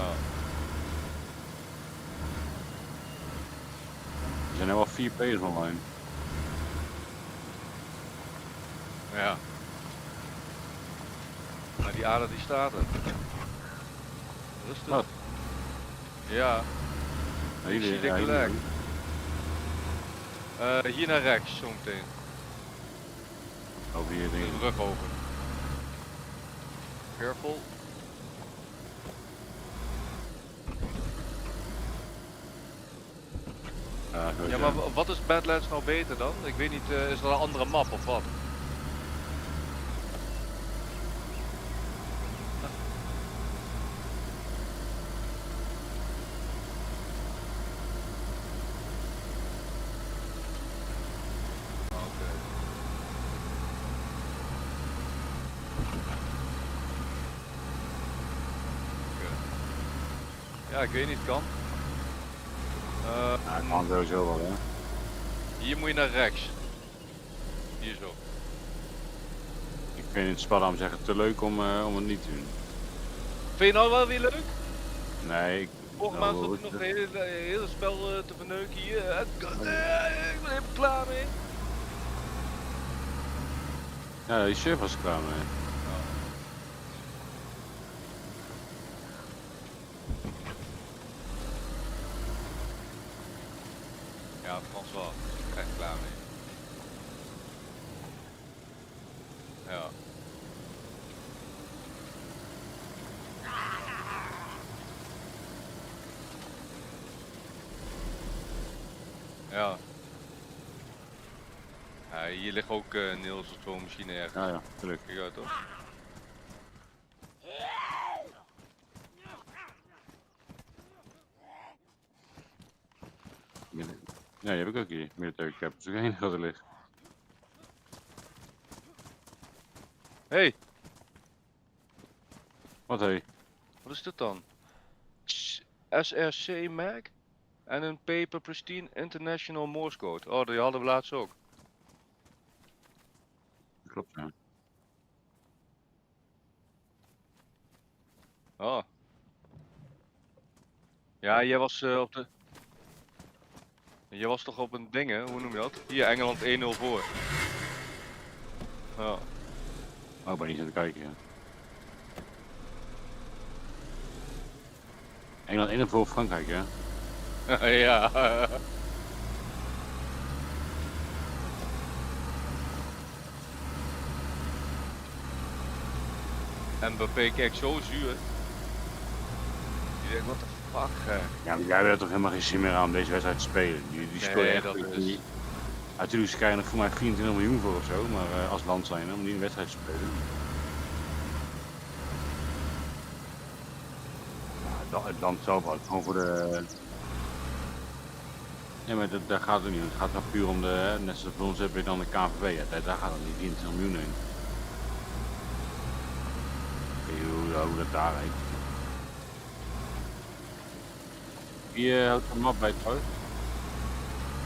Speaker 1: Er zijn nu al 4 players online.
Speaker 2: Ja. Maar die aarde die staat er. Rustig.
Speaker 1: Wat?
Speaker 2: Ja.
Speaker 1: Nee,
Speaker 2: Ik zie
Speaker 1: ja,
Speaker 2: dikke lek. Hier naar rechts, zometeen.
Speaker 1: Over hier
Speaker 2: De
Speaker 1: dingen.
Speaker 2: brug over. Careful.
Speaker 1: Ja, zo
Speaker 2: Ja,
Speaker 1: is
Speaker 2: maar
Speaker 1: het.
Speaker 2: wat is Badlands nou beter dan? Ik weet niet, is dat een andere map of wat? Oké. Oké. Ja, ik weet niet, kan.
Speaker 1: Ja, ik kan sowieso wel, hè.
Speaker 2: Hier moet je naar rechts. Hier zo.
Speaker 1: Ik vind het spel zeggen te leuk om het niet te doen.
Speaker 2: Vind je nou wel weer leuk?
Speaker 1: Nee,
Speaker 2: Vorige maand stond ik nog het hele spel te verneuken hier. Ik ben even klaar mee.
Speaker 1: Ja, die server was klaar mee.
Speaker 2: Ja, François. Echt klaar mee. Ja. Ja. Ja, hier ligt ook Niels of zo'n machine ergens.
Speaker 1: Ja, ja, tuurlijk.
Speaker 2: Kijk uit toch?
Speaker 1: Ja, die heb ik ook hier. Military cap. Dat is ook de enige wat er ligt.
Speaker 2: Hey,
Speaker 1: Wat hé?
Speaker 2: wat is dit dan? SRC Mag en een Paper Pristine International Morse Code. Oh, die hadden we laatst ook.
Speaker 1: Klopt, ja.
Speaker 2: Oh. Ja, jij was op de... Je was toch op een ding, hè? Hoe noem je dat? Hier, Engeland 1-0 voor. Ja.
Speaker 1: Oh, ik ben niet aan het kijken, ja. Engeland 1 voor Frankrijk, hè?
Speaker 2: Ja. Mbappé kijkt zo zuur. Je denkt, what the fuck, hè?
Speaker 1: Ja, maar jij hebt er toch helemaal geen zin meer aan om deze wedstrijd te spelen. Die spelen echt
Speaker 2: dat
Speaker 1: goed.
Speaker 2: is...
Speaker 1: Natuurlijk, ze krijgen er voor mij 24 miljoen voor of zo, maar als land zijn om die een wedstrijd te spelen. Ja, het land zelf had gewoon voor de... Nee, maar daar gaat het niet om. Het gaat dan puur om de, net zoals bij ons heb je dan de KNVB. Ja, daar gaat het niet 24 miljoen heen. Ik weet niet hoe dat daar heet. Wie houdt de map bij trouwens?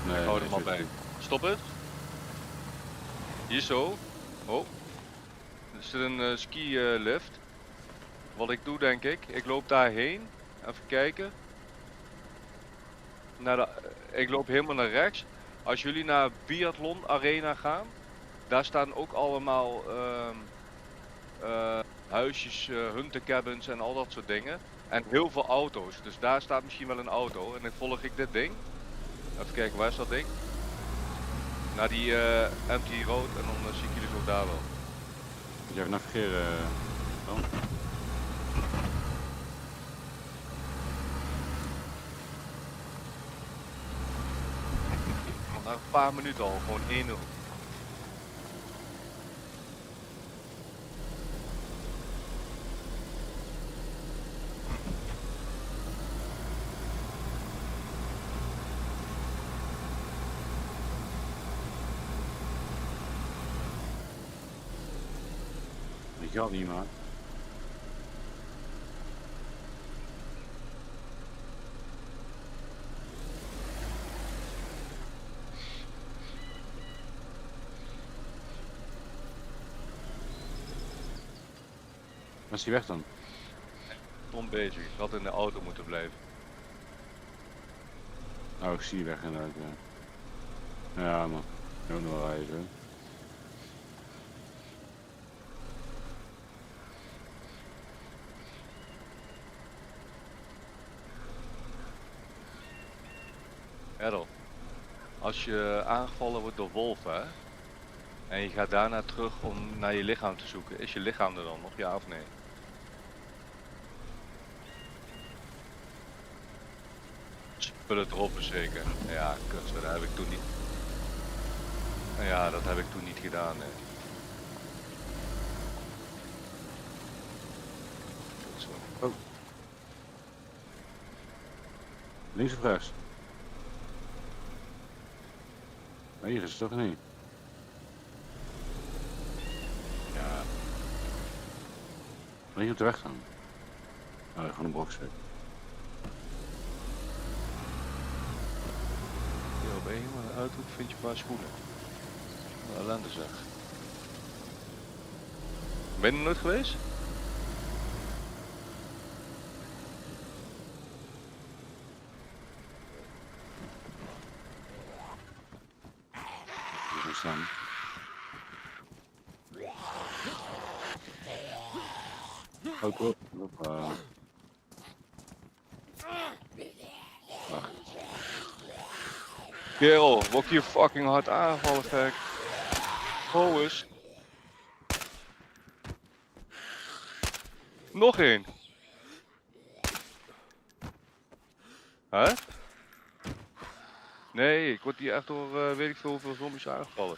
Speaker 1: Nee,
Speaker 2: Ik hou er
Speaker 1: nee,
Speaker 2: maar
Speaker 1: zit
Speaker 2: bij.
Speaker 1: goed.
Speaker 2: Stop het. Hier zo. Oh. Er zit een ski lift. Wat ik doe denk ik loop daarheen. Even kijken. Ik loop helemaal naar rechts. Als jullie naar Biathlon Arena gaan, daar staan ook allemaal huisjes, huntencabins en al dat soort dingen. En heel veel auto's. Dus daar staat misschien wel een auto. En dan volg ik dit ding. Even kijken, waar is dat ding? Naar die empty road en dan zie ik jullie zo daar wel.
Speaker 1: Moet je even navigeren dan?
Speaker 2: Na een paar minuten al, gewoon 1-0.
Speaker 1: Dat geldt niet, maar. Waar is die weg dan?
Speaker 2: Tom bezig, ik had in de auto moeten blijven.
Speaker 1: Oh, ik zie die weg inderdaad, ja. Ja, man. Ik ook nog wel rijden, zo.
Speaker 2: Errol, als je aangevallen wordt door wolven, hè, en je gaat daarna terug om naar je lichaam te zoeken, is je lichaam er dan nog, ja of nee? spullen erop zeker. Ja, kut, dat heb ik toen niet. Ja, dat heb ik toen niet gedaan. Nee. Kut, zo.
Speaker 1: Oh. Links of rechts? Maar hier is het toch niet?
Speaker 2: Ja,
Speaker 1: Hier op de weg dan. Oh, gewoon een box zetten.
Speaker 2: hier op één, maar de uithoek vind je een paar schoenen. Wat een ellende zeg. Ben je er nooit geweest?
Speaker 1: Hier gaan staan. Auto. Hoppa. Wacht.
Speaker 2: Kerel, word ik hier fucking hard aangevallen, gek. Ho eens. Nog één. Hè? Nee, ik word hier echt door weet ik veel hoeveel zombies aangevallen.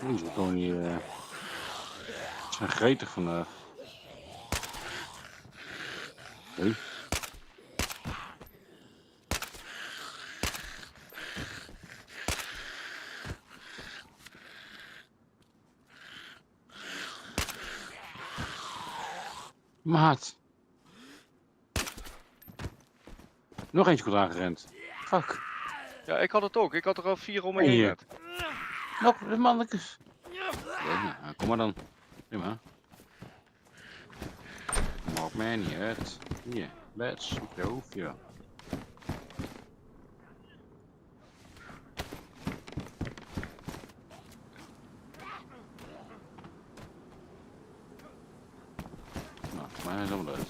Speaker 1: Die zijn gewoon hier. Ze zijn gretig vandaag. Hey. Maat. Nog eentje goed aangerend. Fuck.
Speaker 2: Ja, ik had het ook. Ik had er al 4 om me
Speaker 1: En
Speaker 2: heen
Speaker 1: hier.
Speaker 2: net.
Speaker 1: Nog de mannetjes. Ja, nou, kom maar dan. Prima. Maakt mij niet uit. Hier, bets op je hoofdje. Nou, voor mij is het allemaal uit.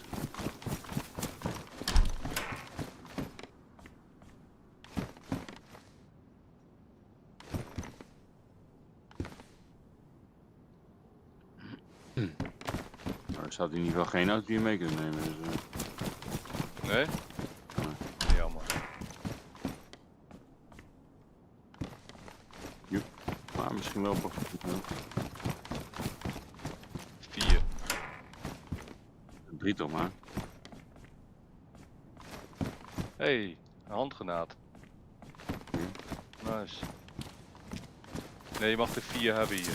Speaker 1: Nou, er staat in ieder geval geen auto die je mee kunt nemen. Dus,
Speaker 2: Nee? Jammer.
Speaker 1: maar misschien wel.
Speaker 2: 4.
Speaker 1: 3 toch maar.
Speaker 2: Hey, een handgranaat. Nice. Nee, je mag er 4 hebben hier.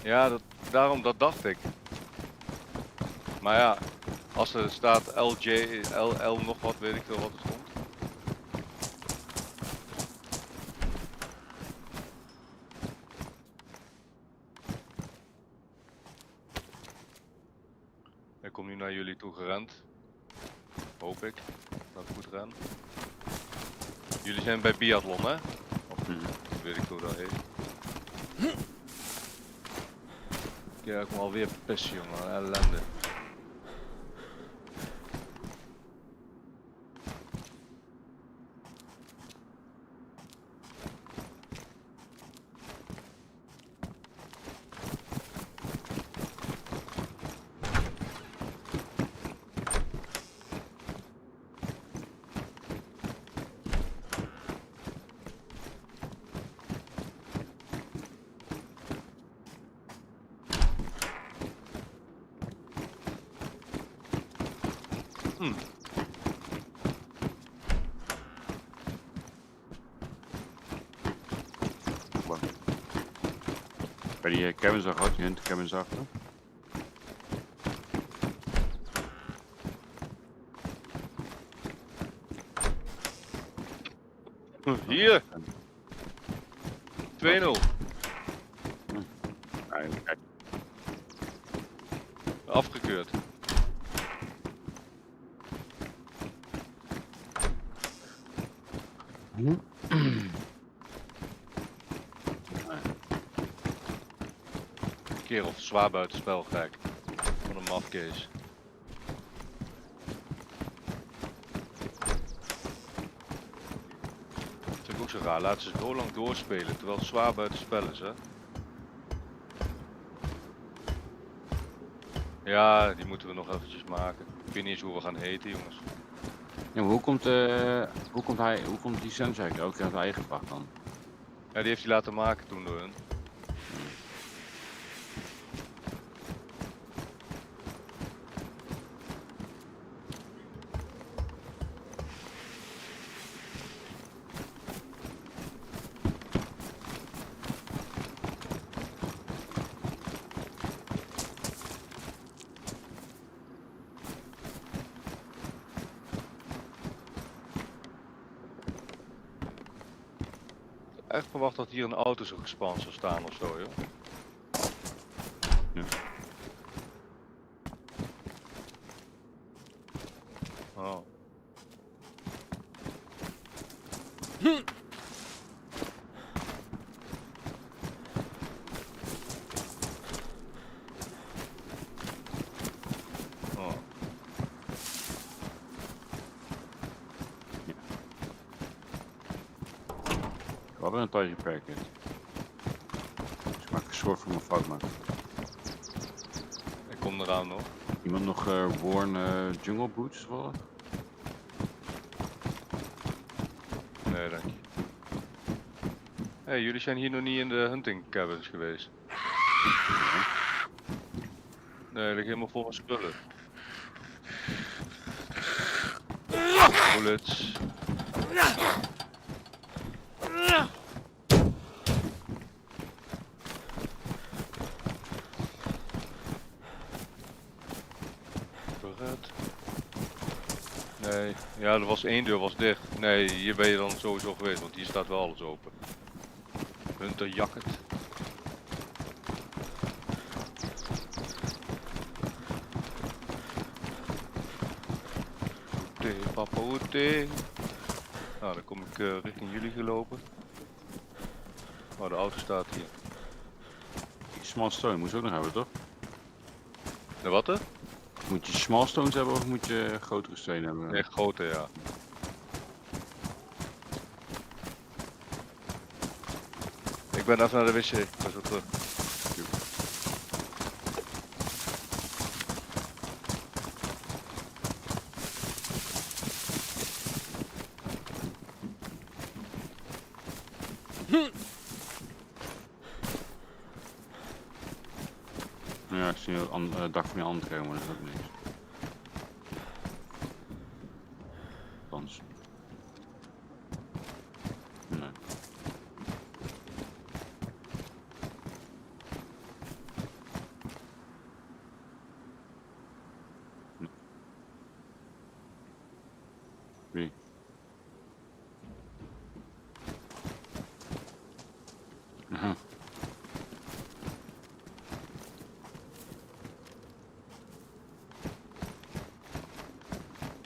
Speaker 2: Ja, daarom dat dacht ik. Maar ja, als er staat LJ, LL nog wat, weet ik veel wat er stond. Ik kom nu naar jullie toe gerend. Hoop ik dat ik goed ren. Jullie zijn bij biathlon, hè? Of weet ik hoe dat heet. Ja, ik kom alweer pissen, jongen. Ellende.
Speaker 1: Bij die cabins al gehad, die hunt cabins achter.
Speaker 2: Hier! 2-0.
Speaker 1: Kijk.
Speaker 2: Afgekeurd. Kerel, zwaar buitenspel gek. Van een mafkees. zo raar. Laten ze zo lang doorspelen terwijl het zwaar buiten spel is, hè? Ja, die moeten we nog eventjes maken. Ik weet niet eens hoe we gaan heten, jongens.
Speaker 1: Ja, maar hoe komt die Sunshine ook aan zijn eigen vraag dan?
Speaker 2: Ja, die heeft hij laten maken toen door hun. Echt verwacht dat hier een auto zo gespannen zou staan of zo, joh.
Speaker 1: Ja.
Speaker 2: Oh. Oh.
Speaker 1: We hadden een tijdje perken. Dus ik maak een soort van mijn fout maken.
Speaker 2: Ik kom eraan nog.
Speaker 1: Iemand nog worn jungle boots toevallig?
Speaker 2: Nee, dank je. Hey, jullie zijn hier nog niet in de hunting cabins geweest. Nee, ligt helemaal vol met spullen. Bullets. Bered. Nee, ja, er was één deur was dicht. Nee, hier ben je dan sowieso geweest, want hier staat wel alles open. Hunter jacket. Papa Oete. Nou, dan kom ik richting jullie gelopen. Oh, de auto staat hier.
Speaker 1: Die small stone moet je ook nog hebben, toch?
Speaker 2: De wat er?
Speaker 1: Moet je small stones hebben of moet je grotere stenen hebben?
Speaker 2: Nee, grote, ja. Ik ben even naar de wc. Ik ben zo terug.
Speaker 1: Ja, ik zie het dak van je hand komen, maar dat is ook niks. Althans. Nee. Wie? Aha.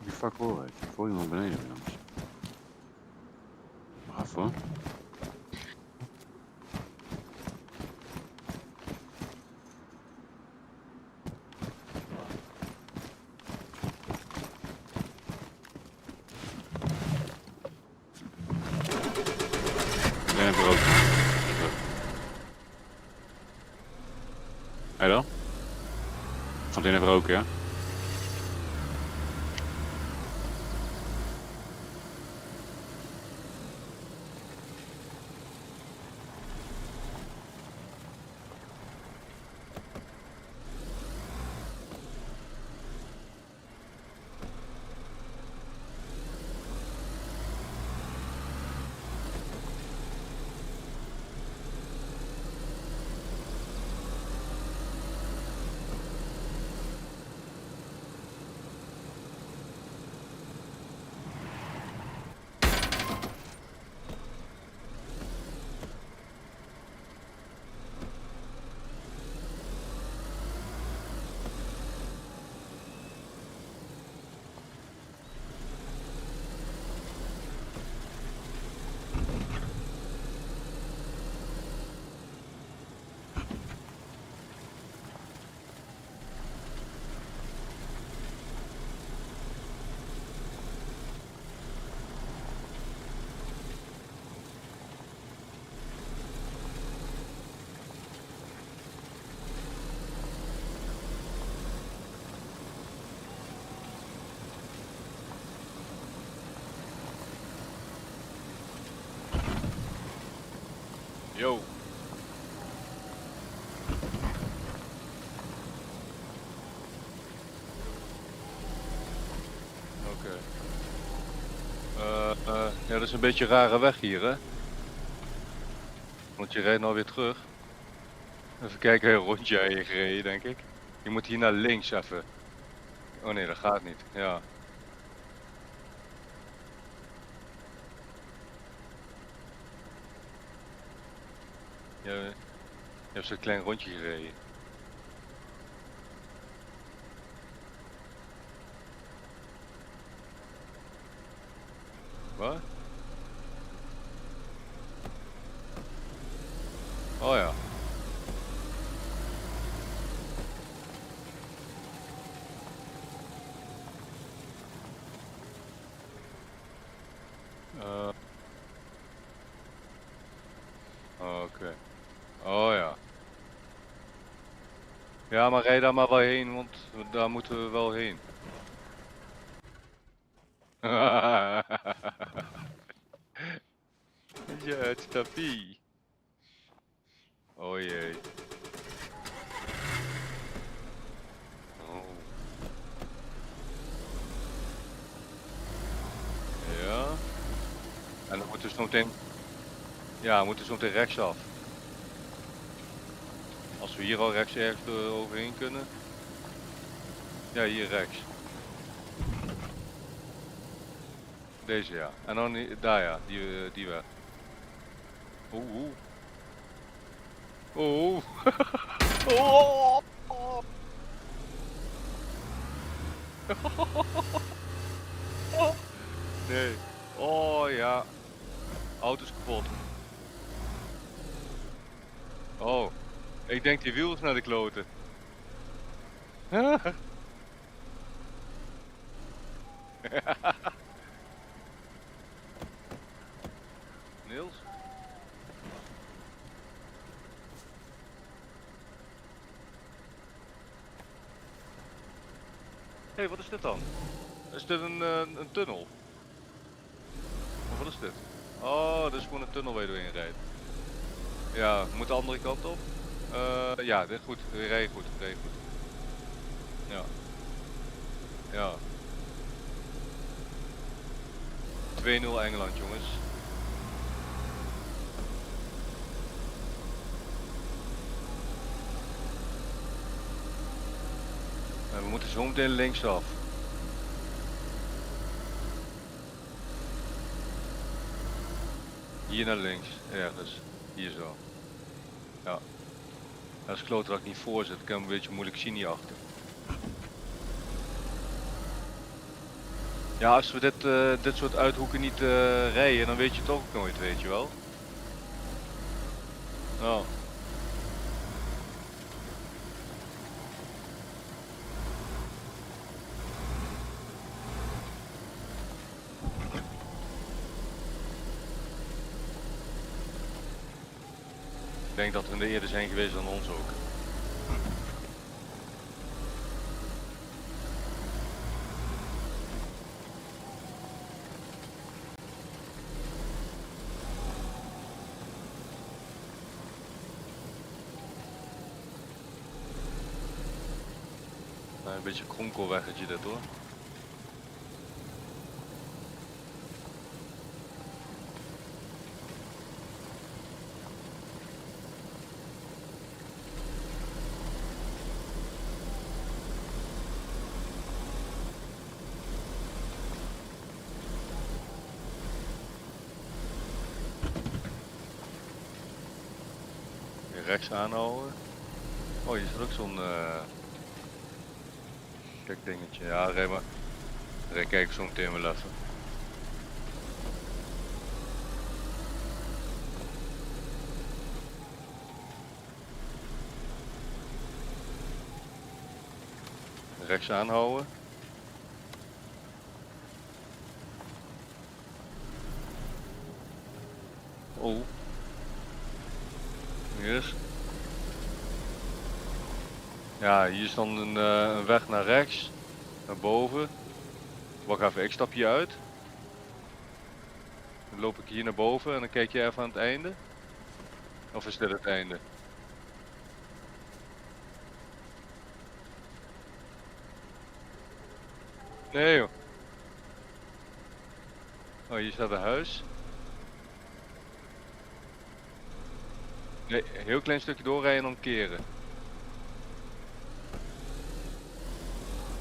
Speaker 1: Die fuck hoor ik. Ik voel iemand beneden bij ons. Wacht hoor. Ik ben even roken. Hé dan? Gaat in even roken, ja?
Speaker 2: Oké. Ja, dat is een beetje een rare weg hier, hè? Want je rijdt nou weer terug. Even kijken, een rondje heen gereden, denk ik. Je moet hier naar links even. Oh nee, dat gaat niet. Ja. Je hebt zo'n klein rondje gereden. Wat? Oh ja. Oké. Oh ja. Ja, maar rij daar maar wel heen, want daar moeten we wel heen. Ja, het tapie. Oh jee. Oh. Ja. En dan moeten we zo meteen... Ja, we moeten zo meteen rechtsaf. Als we hier al rechts ergens overheen kunnen. Ja, hier rechts. Deze ja. En dan daar ja, die weg. Oeh. Oeh. Oh. Nee. Oh ja. Auto is kapot. Oh. Ik denk die wiel is naar de kloten. Niels? Hé, hey, wat is dit dan? Is dit een tunnel? Of wat is dit? Oh, dit is gewoon een tunnel waar je doorheen rijdt. Ja, we moeten de andere kant op. Ja, dit goed. Rij goed. Ja. Ja. 2-0 Engeland, jongens. En we moeten zo meteen linksaf. Hier naar links, ergens. Hier zo. Ja. Dat is klote dat ik niet voor zit. Ik kan een beetje moeilijk zien hierachter. Ja, als we dit soort uithoeken niet rijden, dan weet je het ook nooit, weet je wel. Oh. Ik denk dat we er eerder zijn geweest dan ons ook. Een beetje een kronkelweggetje dit hoor. Weer rechts aanhouden. Oh, hier is ook zo'n kijk dingetje. Ja, rij maar. Kijk zo meteen wel even. Rechts aanhouden. Oh. Hier. Ja, hier is dan een weg naar rechts. Naar boven. Wacht even, ik stap hier uit. Dan loop ik hier naar boven en dan kijk je even aan het einde. Of is dit het einde? Nee joh. Oh, hier staat een huis. Nee, een heel klein stukje doorrijden en dan keren.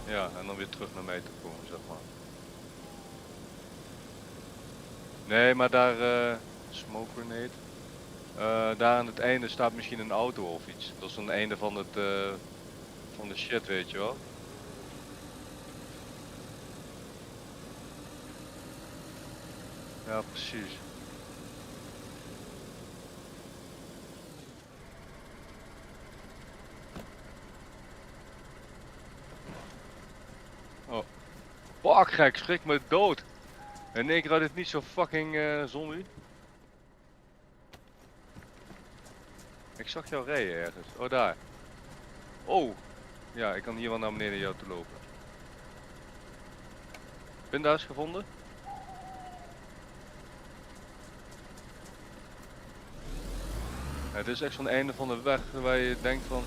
Speaker 2: Ja, en dan weer terug naar mij toe komen, zeg maar. Nee, maar daar, smoke grenade. Daar aan het einde staat misschien een auto of iets. Dat is aan het einde van het, van de shit, weet je wel. Ja, precies. Oh. Fuck, gek, schrik me dood. En ik had het niet zo fucking zombie. Ik zag jou rijden ergens. Oh, daar. Oh. Ja, ik kan hier wel naar beneden jou toe lopen. Pinda's gevonden? Ja, dit is echt zo'n einde van de weg waar je denkt van...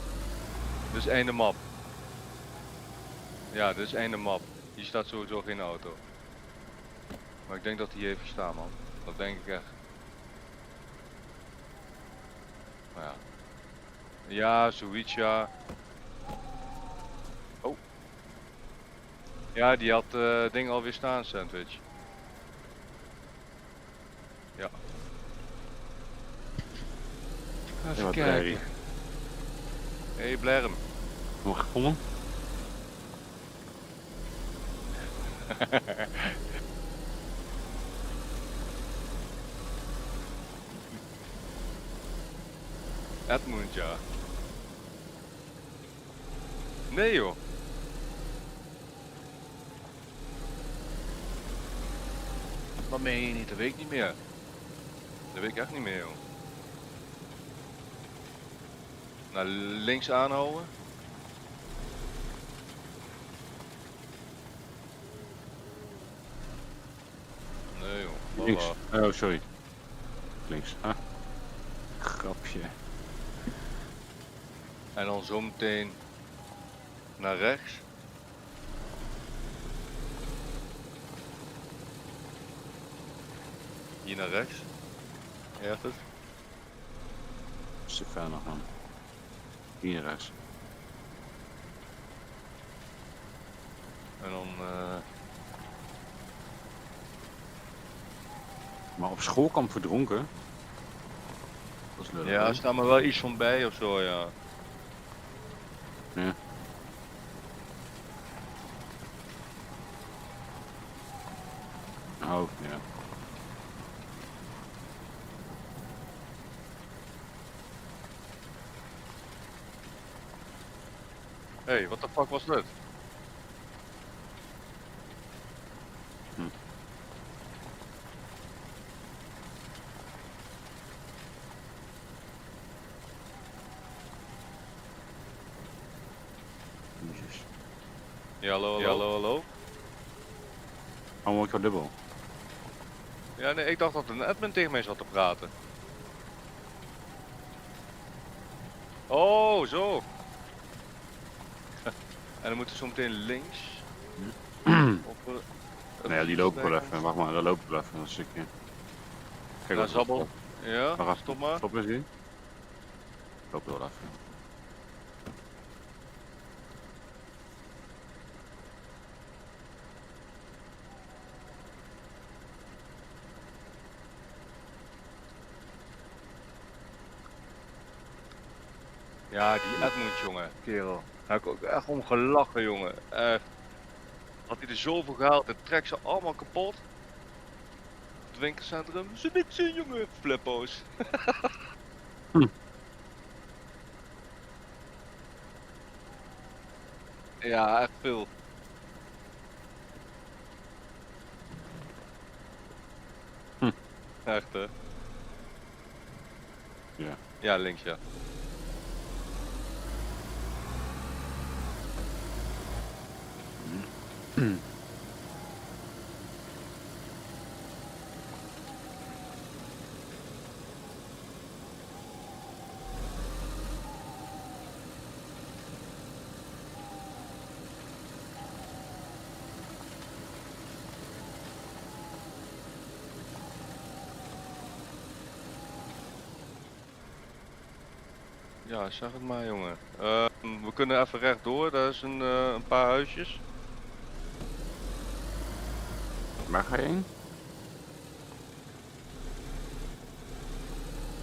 Speaker 2: Dit is einde map. Ja, dit is einde map. Hier staat sowieso geen auto. Maar ik denk dat hij heeft gestaan, man. Dat denk ik echt. Maar ja. Ja, zoiets, ja. Oh. Ja, die had ding alweer staan, sandwich. Ja. Even
Speaker 1: wat
Speaker 2: kijken.
Speaker 1: blij.
Speaker 2: Hey, Blerm.
Speaker 1: Nog gevonden?
Speaker 2: Edmund, ja. Nee, joh. Dat meen je niet, dat weet ik niet meer. Dat weet ik echt niet meer, joh. Naar links aanhouden. Nee, joh.
Speaker 1: Links.
Speaker 2: Baba.
Speaker 1: Oh, sorry. Links. Ah. Grapje.
Speaker 2: En dan zo meteen naar rechts. Hier naar rechts. Ergens.
Speaker 1: Een stuk verder nog, man. Hier rechts.
Speaker 2: En dan
Speaker 1: Maar op schoolkamp verdronken? Dat is lullig.
Speaker 2: ja,
Speaker 1: hè?
Speaker 2: er staat me wel iets van bij of zo, ja.
Speaker 1: Ja. Oh, ja.
Speaker 2: Hey, what the fuck was dit?
Speaker 1: Jezus.
Speaker 2: Ja, hallo, hallo, hallo, hallo.
Speaker 1: Oh, ik wel dubbel.
Speaker 2: Ja, nee, ik dacht dat een admin tegen mij zat te praten. Oh, zo. En dan moeten we zo meteen links. Of,
Speaker 1: Nee, die lopen wel even. Wacht maar, daar lopen we wel even een stukje. Kijk
Speaker 2: Naar
Speaker 1: wat
Speaker 2: Zabbel. Ja,
Speaker 1: Wacht,
Speaker 2: stop maar.
Speaker 1: Stop eens hier. Lopen we wel even.
Speaker 2: Ja, die Edmund, jongen. Kerel. Daar heb ik ook echt om gelachen, jongen. Echt. Had hij er zoveel gehaald, het trekt ze allemaal kapot. Het winkelcentrum, ze niks zien, jongen. Flippo's. Ja, echt veel. Echt, hè?
Speaker 1: Ja.
Speaker 2: Ja, links, ja. Ja, zeg het maar jongen. We kunnen even rechtdoor, daar is een paar huisjes.
Speaker 1: Waar ga je heen?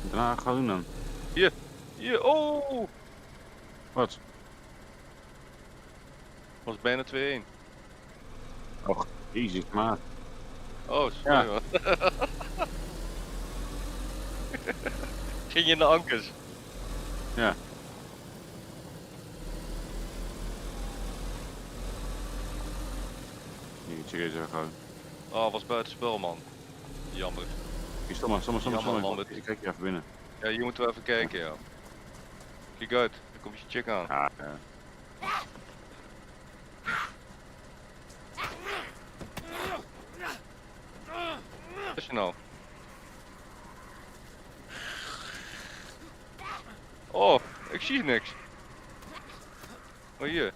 Speaker 1: Daarna gaan we doen dan.
Speaker 2: Hier, oh!
Speaker 1: Wat?
Speaker 2: Was bijna 2-1.
Speaker 1: Och, jezus, maar.
Speaker 2: Oh, sorry man. Ging je in de ankers?
Speaker 1: Ja. Hier, check eens even gewoon.
Speaker 2: Oh, was buiten spel man. Jammer.
Speaker 1: Hier, stom maar.
Speaker 2: Jammer, man,
Speaker 1: Ik kijk je even binnen.
Speaker 2: Ja, hier moeten we even kijken ja. Kijk uit, er komt je chick aan.
Speaker 1: Ja, ja.
Speaker 2: Wat is je nou? Oh, ik zie niks. Oh hier.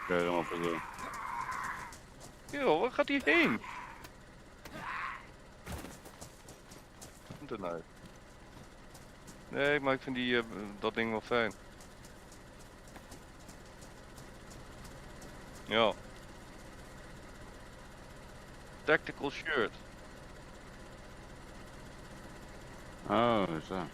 Speaker 1: Ik hem op het doen.
Speaker 2: Yo, waar gaat hij heen? Komt er nou? Nee, maar ik vind dat ding wel fijn. Ja. Tactical shirt.
Speaker 1: Oh, zo.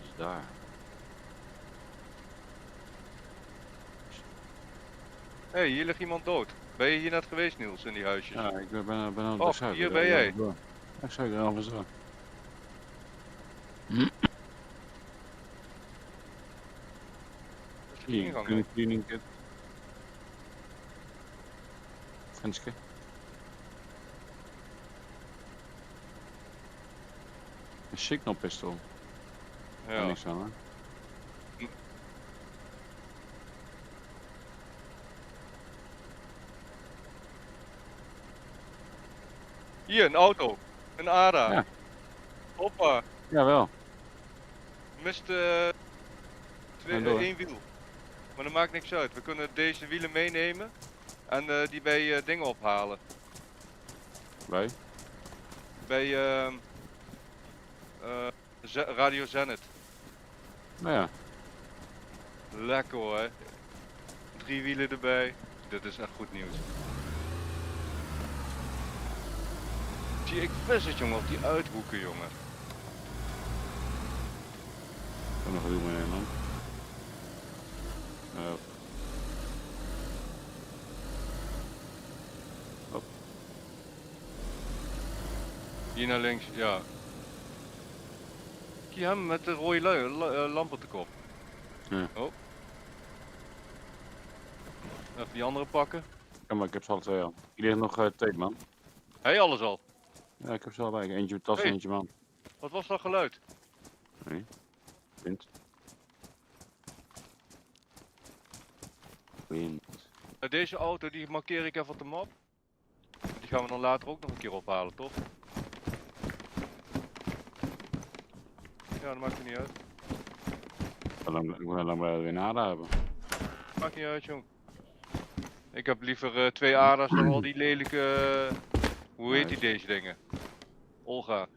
Speaker 1: Dus daar.
Speaker 2: Hé, hier ligt iemand dood. Ben je hier net geweest Niels, in die huisjes?
Speaker 1: Ja, ik ben aan
Speaker 2: Oh,
Speaker 1: de zuiden.
Speaker 2: hier ben jij.
Speaker 1: Ik zou er al zo.
Speaker 2: Dat is de ingang.
Speaker 1: Hier, cleaning kit. Franske. Een signal pistool. Ja.
Speaker 2: Ja.
Speaker 1: Niks aan, hè?
Speaker 2: Hier, een auto. Een ADA.
Speaker 1: Ja.
Speaker 2: Hoppa.
Speaker 1: Jawel.
Speaker 2: Mist
Speaker 1: Ga door.
Speaker 2: 1 wiel. Maar dat maakt niks uit. We kunnen deze wielen meenemen. En die bij dingen ophalen.
Speaker 1: Bij?
Speaker 2: Bij Radio Zenit.
Speaker 1: Nou ja.
Speaker 2: Lekker hoor. 3 wielen erbij. Dit is echt goed nieuws. Zie ik vis het jongen op die uithoeken jongen.
Speaker 1: Ik kan nog een doen meenemen, man.
Speaker 2: Hier naar links, ja. Zie je hem met de rode lamp op de kop.
Speaker 1: Ja.
Speaker 2: Oh. Even die andere pakken.
Speaker 1: Ja, maar ik heb ze alle twee al. Hier ligt nog tape, man.
Speaker 2: Hé, alles al.
Speaker 1: Ja, ik heb ze allebei. Eentje met tas,
Speaker 2: Hey.
Speaker 1: eentje man.
Speaker 2: Wat was dat geluid?
Speaker 1: Nee. Wind. Wind.
Speaker 2: Deze auto die markeer ik even op de map. Die gaan we dan later ook nog een keer ophalen, toch? Ja, dat maakt er niet uit.
Speaker 1: Ik wil lang weer een ADA hebben.
Speaker 2: Maakt niet uit, jong. Ik heb liever 2 ADA's dan al die lelijke... hoe heet die deze dingen? Olga.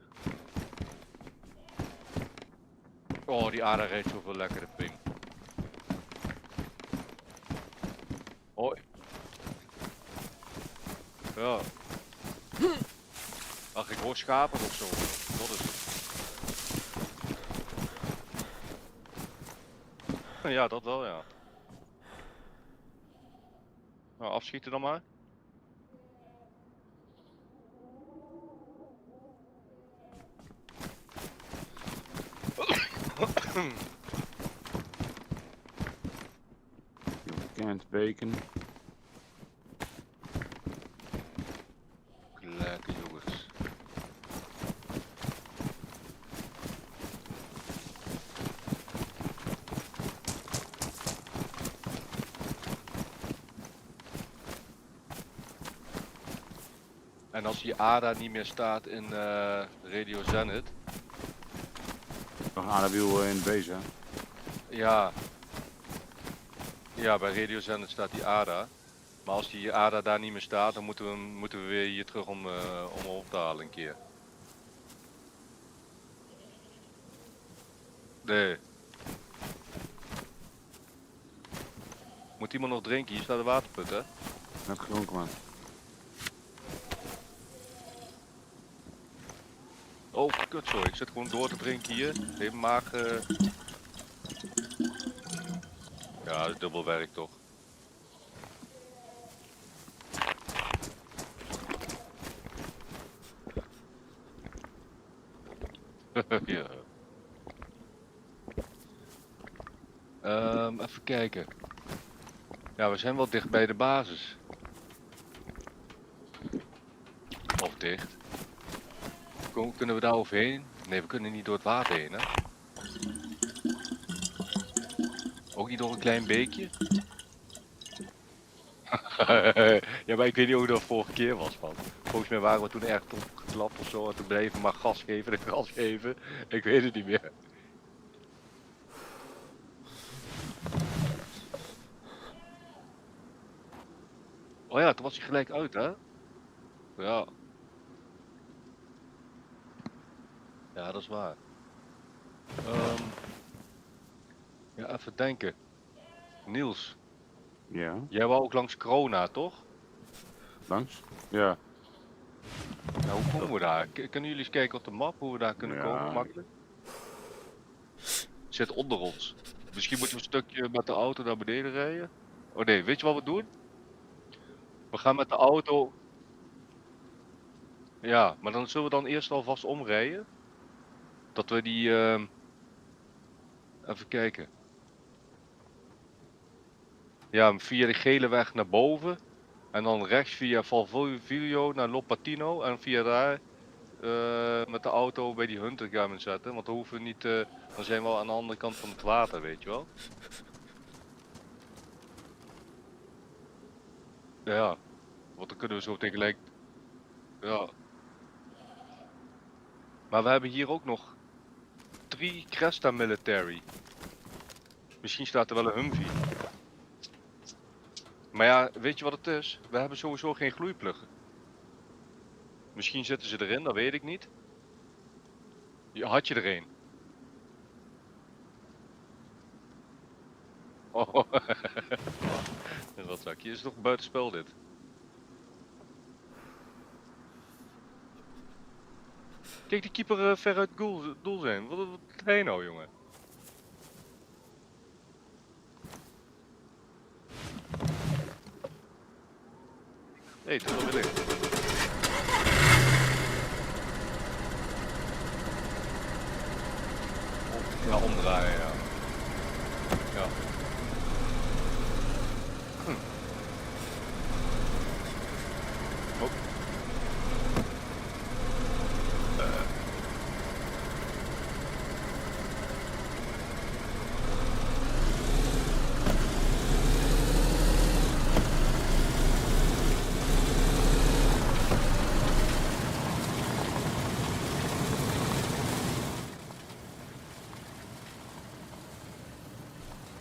Speaker 2: Oh, die ADA rijdt zoveel lekker, de ping. Hoi. Ja. Ach, ik hoor schapen of zo. Dat is het. Ja, dat wel, ja. Nou, afschieten dan maar.
Speaker 1: Canned bacon.
Speaker 2: Lekker jongens. En als die ADA niet meer staat in Radio Zenit,
Speaker 1: Toch aan de wiel in de bezen.
Speaker 2: Ja. Ja, bij radiozender staat die ADA. Maar als die ADA daar niet meer staat, dan moeten we weer hier terug om op te halen een keer. Nee. Moet iemand nog drinken? Hier staat de waterput, hè?
Speaker 1: Net gedronken, man.
Speaker 2: Oh, kut, sorry. Ik zit gewoon door te drinken hier. Even maag... Ja, dubbel werk toch. Ja. Even kijken. Ja, we zijn wel dicht bij de basis. Of dicht. Kunnen we daar overheen? Nee, we kunnen niet door het water heen, hè? Ook niet door een klein beekje? Ja, maar ik weet niet hoe dat vorige keer was, man. Volgens mij waren we toen erg opgeklapt of zo. En toen bleven maar gas geven en gas geven. Ik weet het niet meer. Oh ja, toen was hij gelijk uit, hè? Ja. Ja, dat is waar. Ja, even denken. Niels,
Speaker 1: Ja.
Speaker 2: jij wou ook langs Corona, toch?
Speaker 1: Langs? Ja.
Speaker 2: Nou, hoe komen we daar? Kunnen jullie eens kijken op de map hoe we daar kunnen
Speaker 1: Ja.
Speaker 2: komen, makkelijk? Het zit onder ons. Misschien moeten we een stukje met de auto naar beneden rijden. Oh nee, weet je wat we doen? We gaan met de auto... Ja, maar dan zullen we dan eerst alvast omrijden. Dat we die... Even kijken. Ja, via de gele weg naar boven. En dan rechts via Valvilio naar Lopatino. En via daar met de auto bij die Hunter gaan zetten. Want dan hoeven we niet... dan zijn we al aan de andere kant van het water, weet je wel. Ja, want dan kunnen we zo tegelijk... Ja. Maar we hebben hier ook nog 3 Cresta Military. Misschien staat er wel een Humvee. Maar ja, weet je wat het is? We hebben sowieso geen gloeipluggen. Misschien zitten ze erin, dat weet ik niet. Had je er een? Oh, wat zakje. Is toch buitenspel dit? Kijk, die keeper ver uit het doel zijn. Wat doet hij nou, jongen? Hé, het is wel weer licht. Ja, omdraaien, ja. Ja. Oh.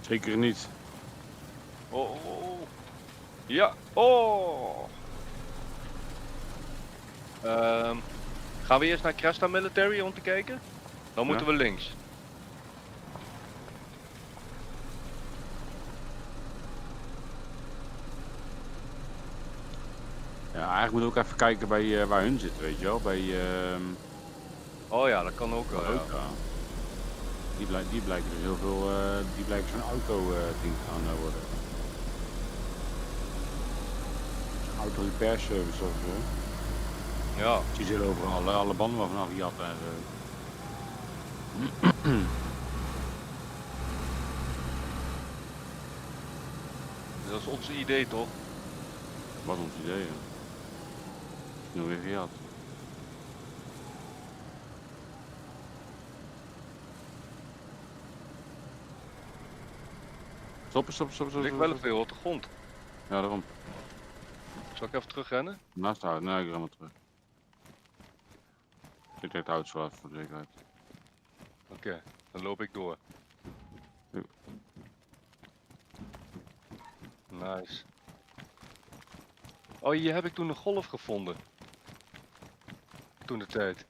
Speaker 1: Zeker niet.
Speaker 2: Oh, oh, oh. Ja, oh! Gaan we eerst naar Cresta Military om te kijken? Dan moeten we links.
Speaker 1: Ja, eigenlijk moeten we ook even kijken bij waar hun zitten, weet je wel. Bij
Speaker 2: Oh ja, dat kan ook wel, ja.
Speaker 1: Roda. Die blijken dus heel veel, die blijken zo'n auto ding gaan worden. Zo'n auto repair service of zo.
Speaker 2: Ja.
Speaker 1: Die zullen overal alle banden wel vanaf jatten en zo.
Speaker 2: Dat is ons idee toch?
Speaker 1: Wat ons idee, ja. Nu weer gejat. Stop.
Speaker 2: Er ligt wel veel op de grond.
Speaker 1: Ja, daarom.
Speaker 2: Zal ik even terugrennen?
Speaker 1: Naast de auto, nee, ik ren maar terug. Ik trek de auto zo af voor de zekerheid.
Speaker 2: Oké. Dan loop ik door.
Speaker 1: Ja.
Speaker 2: Nice. Oh, hier heb ik toen een golf gevonden. Toen de tijd.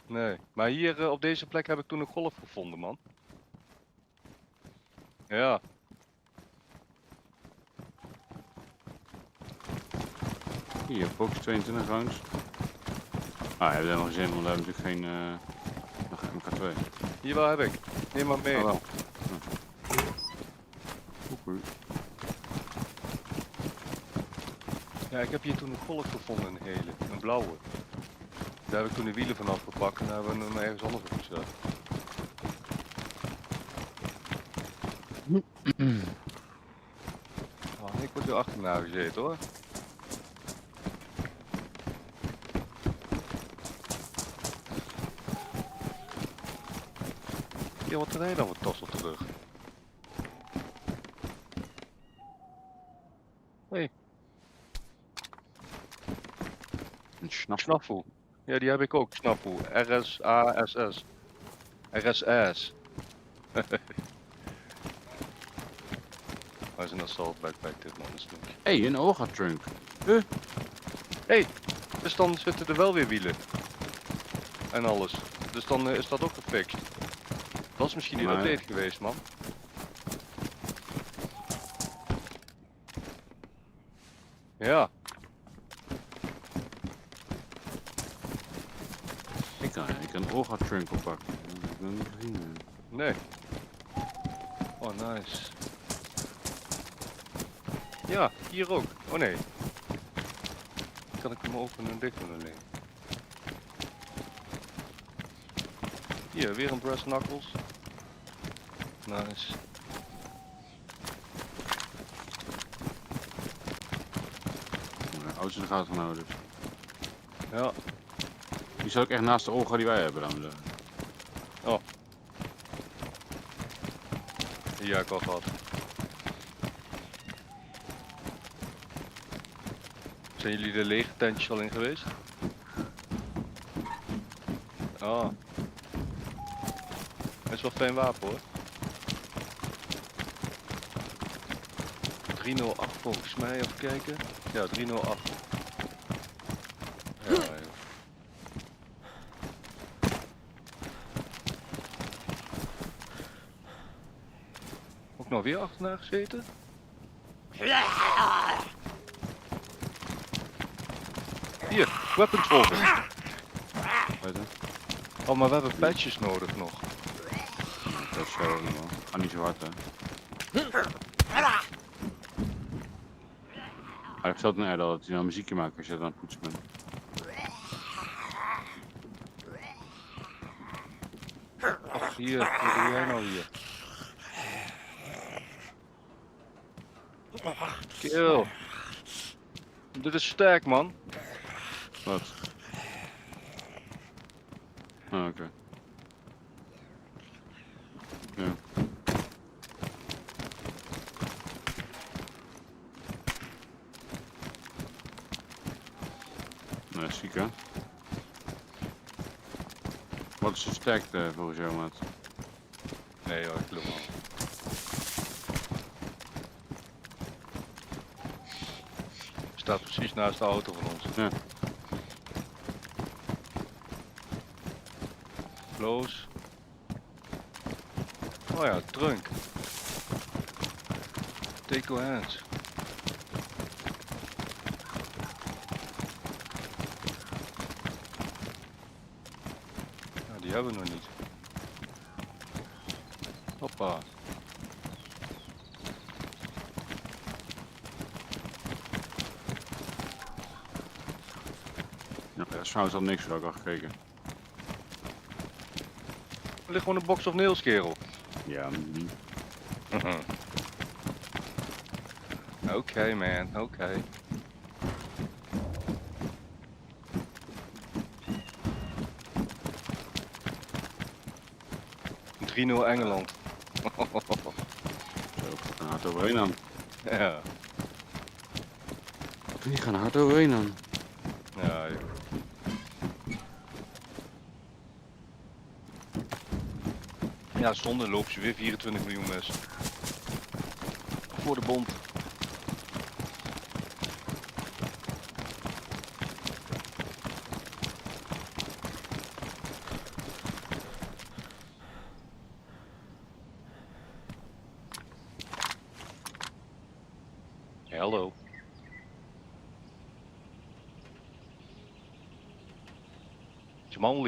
Speaker 2: Nee, maar hier op deze plek heb ik toen een golf gevonden, man. Ja.
Speaker 1: Hier, box 22 rounds. Ah, je hebt helemaal geen zin, want we hebben natuurlijk geen nog MK2.
Speaker 2: Hier wel heb ik. Neem maar mee.
Speaker 1: Oh, wel. Oké.
Speaker 2: Ja, ik heb hier toen een golf gevonden, een hele. Een blauwe. Daar heb ik toen de wielen van afgepakt en daar hebben we hem ergens anders op gezet. Oh, ik word er achterna gezeten hoor. Ja, wat rij je dan met tas op de rug? Hé,
Speaker 1: Een snap.
Speaker 2: Snafu. Ja, die heb ik ook, Snafu. RSASS. RSS. Waar is een assault backpack dit man, is leuk.
Speaker 1: Hé, een Olga trunk.
Speaker 2: Dus dan zitten er wel weer wielen. En alles. Dus dan is dat ook gefixt. Dat is misschien die
Speaker 1: Maar-
Speaker 2: update geweest, man. Ja,
Speaker 1: Ik kan een Olga trunk oppakken. Dat heb ik nog niet gezien.
Speaker 2: nee. Oh, nice. Ja, hier ook. Oh nee. Kan ik hem open en dicht doen alleen? Hier, weer een brass knuckles. Nice.
Speaker 1: Oudste in de gaten van houden dus.
Speaker 2: Ja,
Speaker 1: Die zou ik echt naast de Olga die wij hebben dan.
Speaker 2: die heb ik al gehad. Zijn jullie de lege tentjes al in geweest? Ah. Dat is wel een fijn wapen hoor. 308 volgens mij, even kijken. Ja, 308. Ja, joh. Ook nog weer achterna gezeten? Hier, weapons volgen.
Speaker 1: Weet je?
Speaker 2: Oh, maar we hebben patches nodig nog.
Speaker 1: Dat is zo wel. Gaat niet zo hard hè. Hij vertelt me eerder dat hij nou muziekje maakt als je dat aan het poetsen bent.
Speaker 2: Ach, hier, wat doe jij nou hier? Kill. Dit is sterk, man.
Speaker 1: Wat? Ah, oké. Ja. Nee, ziek hè? Wat is de sterkte volgens jou, maat?
Speaker 2: Nee hoor, ik geloof wel. Staat precies naast de auto van ons.
Speaker 1: Ja.
Speaker 2: Close. Oh ja, trunk. Take your hands. Ja, die hebben we nog niet. Hoppa.
Speaker 1: Ja, dat is trouwens al niks wat ik al gekeken.
Speaker 2: Er ligt gewoon een box of nails, kerel.
Speaker 1: Ja,
Speaker 2: Oké, man, oké. Een 3-0 Engeland.
Speaker 1: zo, dan gaat het overheen aan.
Speaker 2: Ja.
Speaker 1: Die gaan er hard overheen dan.
Speaker 2: Ja, joh. Ja, zonde loop je weer 24 miljoen mis. Voor de bond. Hallo. Jamal. Oh,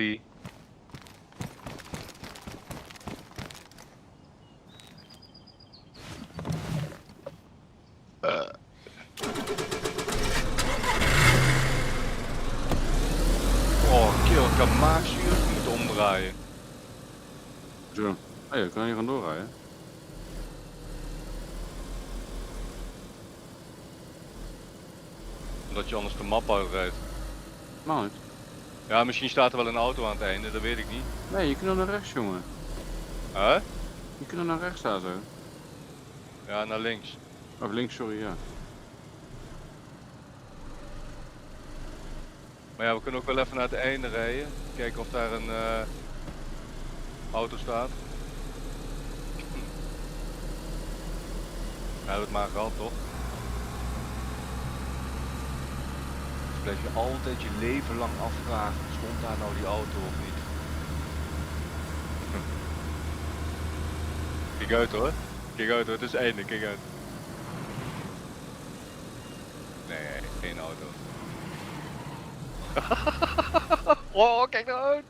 Speaker 2: kill, ik kan maagzuur moeten omdraaien.
Speaker 1: Zo. Oh ja, dan kan je gaan doorrijden.
Speaker 2: Omdat je anders de map uitrijdt.
Speaker 1: Nou niet.
Speaker 2: Ja, misschien staat er wel een auto aan het einde, dat weet ik niet.
Speaker 1: Nee, je kunt er naar rechts, jongen.
Speaker 2: Huh?
Speaker 1: Je kunt er naar rechts staan zo.
Speaker 2: Ja, naar links.
Speaker 1: Of links, sorry, ja.
Speaker 2: Maar ja, we kunnen ook wel even naar het einde rijden. Kijken of daar een auto staat. We hebben het maar gehad, toch? Dus blijf je altijd je leven lang afvragen, stond daar nou die auto of niet? Kijk uit hoor. Kijk uit hoor, het is het einde, kijk uit. Nee, geen auto. Oh, kijk nou uit!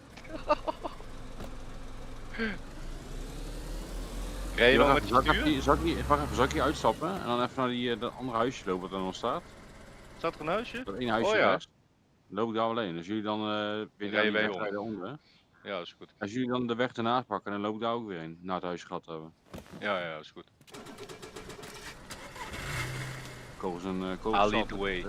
Speaker 2: Rij je wel met je stuur?
Speaker 1: Zal ik hier uitstappen en dan even naar dat andere huisje lopen wat er nog staat?
Speaker 2: Staat er een huisje?
Speaker 1: Dat ene huisje
Speaker 2: Oh ja.
Speaker 1: rechts. Dan loop ik daar alleen. Als jullie dan weer
Speaker 2: Rijden
Speaker 1: naar
Speaker 2: wij
Speaker 1: die
Speaker 2: om.
Speaker 1: rijden onder.
Speaker 2: Ja, dat is goed.
Speaker 1: Als jullie dan de weg ernaast pakken, dan loop ik daar ook weer heen. Naar het huisje gehad hebben.
Speaker 2: Ja, dat is goed.
Speaker 1: Kogels en
Speaker 2: I'll
Speaker 1: kogels.
Speaker 2: lead the way.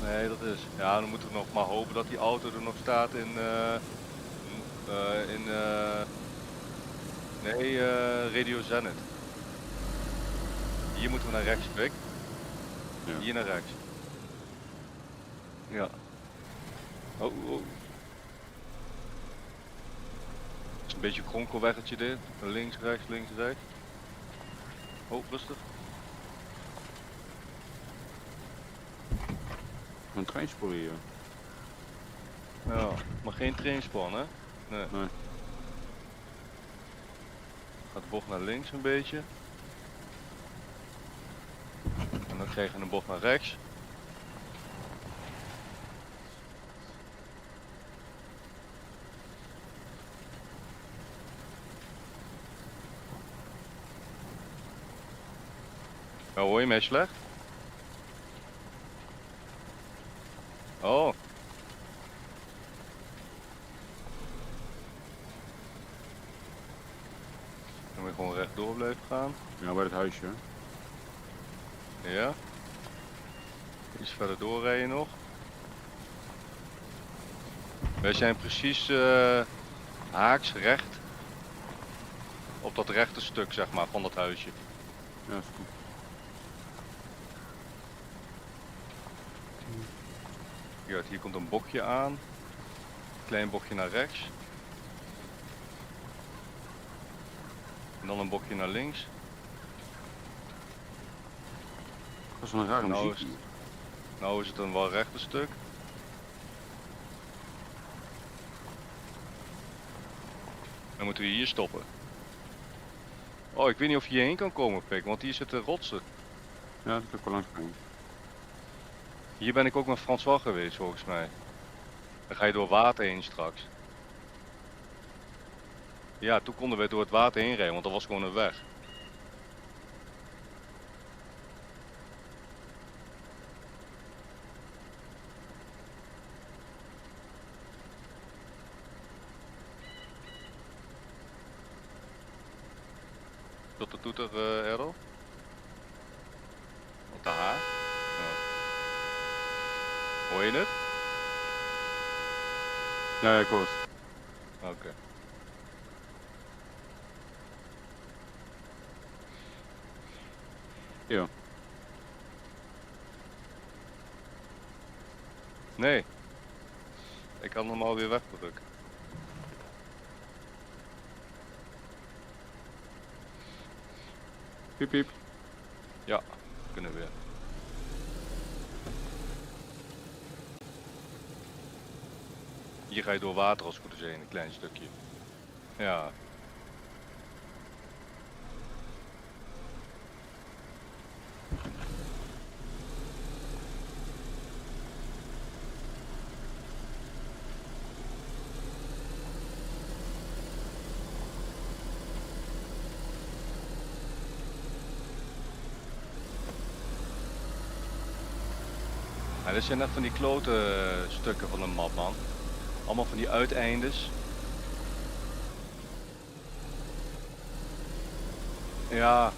Speaker 2: Nee, dat is. Ja, dan moeten we nog maar hopen dat die auto er nog staat in. Radio Zenit. Hier moeten we naar rechts, Pik.
Speaker 1: Ja.
Speaker 2: Hier naar rechts. Ja. Oh, oh. Het is een beetje een kronkelweggetje dit. Links, rechts, links, rechts. Oh, rustig.
Speaker 1: Een treinspoor hier.
Speaker 2: Ja, maar geen trainspan, hè? Nee.
Speaker 1: Nee.
Speaker 2: Gaat de bocht naar links een beetje. En dan krijgen we een bocht naar rechts. Nou, hoor je mij slecht? Oh. Dan moet je gewoon rechtdoor blijven gaan.
Speaker 1: Ja, bij het huisje.
Speaker 2: Ja. Iets verder doorrijden nog. Wij zijn precies haaks recht op dat rechte stuk, zeg maar, van dat huisje.
Speaker 1: Ja, is goed.
Speaker 2: Ja, hier komt een bochtje aan. Klein bochtje naar rechts. En dan een bochtje naar links.
Speaker 1: Dat is wel een rare
Speaker 2: Nou
Speaker 1: muziek.
Speaker 2: Nou is het een wel rechte stuk. Dan moeten we hier stoppen. Oh, ik weet niet of je hierheen kan komen, Pik, want hier zitten rotsen.
Speaker 1: Ja, dat kan ik wel langs gaan.
Speaker 2: Hier ben ik ook met François geweest, volgens mij. Dan ga je door water heen straks. Ja, toen konden we door het water heen rijden, want dat was gewoon een weg. Tot de toeter, Errol? Op de H? Oh. Hoor je het?
Speaker 1: Ja, ik hoor het.
Speaker 2: Oké.
Speaker 1: Ja.
Speaker 2: Nee. Ik kan hem alweer wegdrukken.
Speaker 1: Piep piep.
Speaker 2: Ja, kunnen we weer. Hier ga je door water als het goed is heen, een klein stukje. Ja. Ja, dit zijn net van die klote stukken van de map, man. Allemaal van die uiteindes. Ja.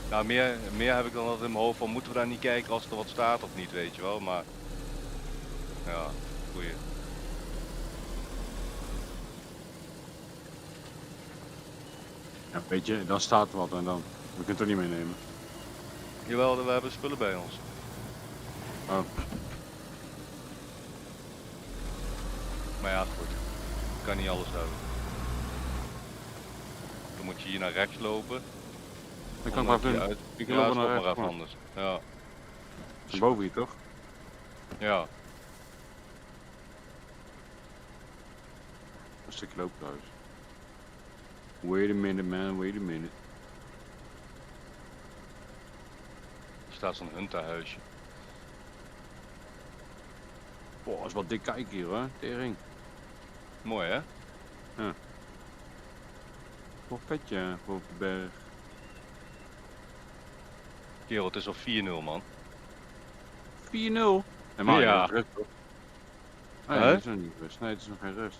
Speaker 2: Nou, meer heb ik dan altijd in mijn hoofd van, moeten we daar niet kijken als er wat staat of niet, weet je wel. Maar, ja, goeie.
Speaker 1: Ja, weet je, dan staat er wat en dan. We kunnen het er niet meenemen.
Speaker 2: Jawel, we hebben spullen bij ons.
Speaker 1: Oh.
Speaker 2: Maar ja, goed. Ik kan niet alles houden. Dan moet je hier naar rechts lopen.
Speaker 1: Dan kan ik maar
Speaker 2: Omdat je
Speaker 1: even. Ik
Speaker 2: Ja,
Speaker 1: loop
Speaker 2: stop
Speaker 1: naar
Speaker 2: maar
Speaker 1: rechts.
Speaker 2: even
Speaker 1: Maar.
Speaker 2: anders. Ja.
Speaker 1: Boven hier toch?
Speaker 2: Ja.
Speaker 1: Een stukje lopen trouwens. Wait a minute man, wait a minute.
Speaker 2: Er staat zo'n hunterhuisje.
Speaker 1: Boah, dat is wat dik kijken hier hoor, tering.
Speaker 2: Mooi hè?
Speaker 1: Wat vetje voor op de berg.
Speaker 2: Kerel, het is al 4-0 man.
Speaker 1: 4-0. Helemaal
Speaker 2: Ja.
Speaker 1: ja. Rust toch? Nee,
Speaker 2: Hè?
Speaker 1: het is nog niet rust. Nee, het is nog geen rust.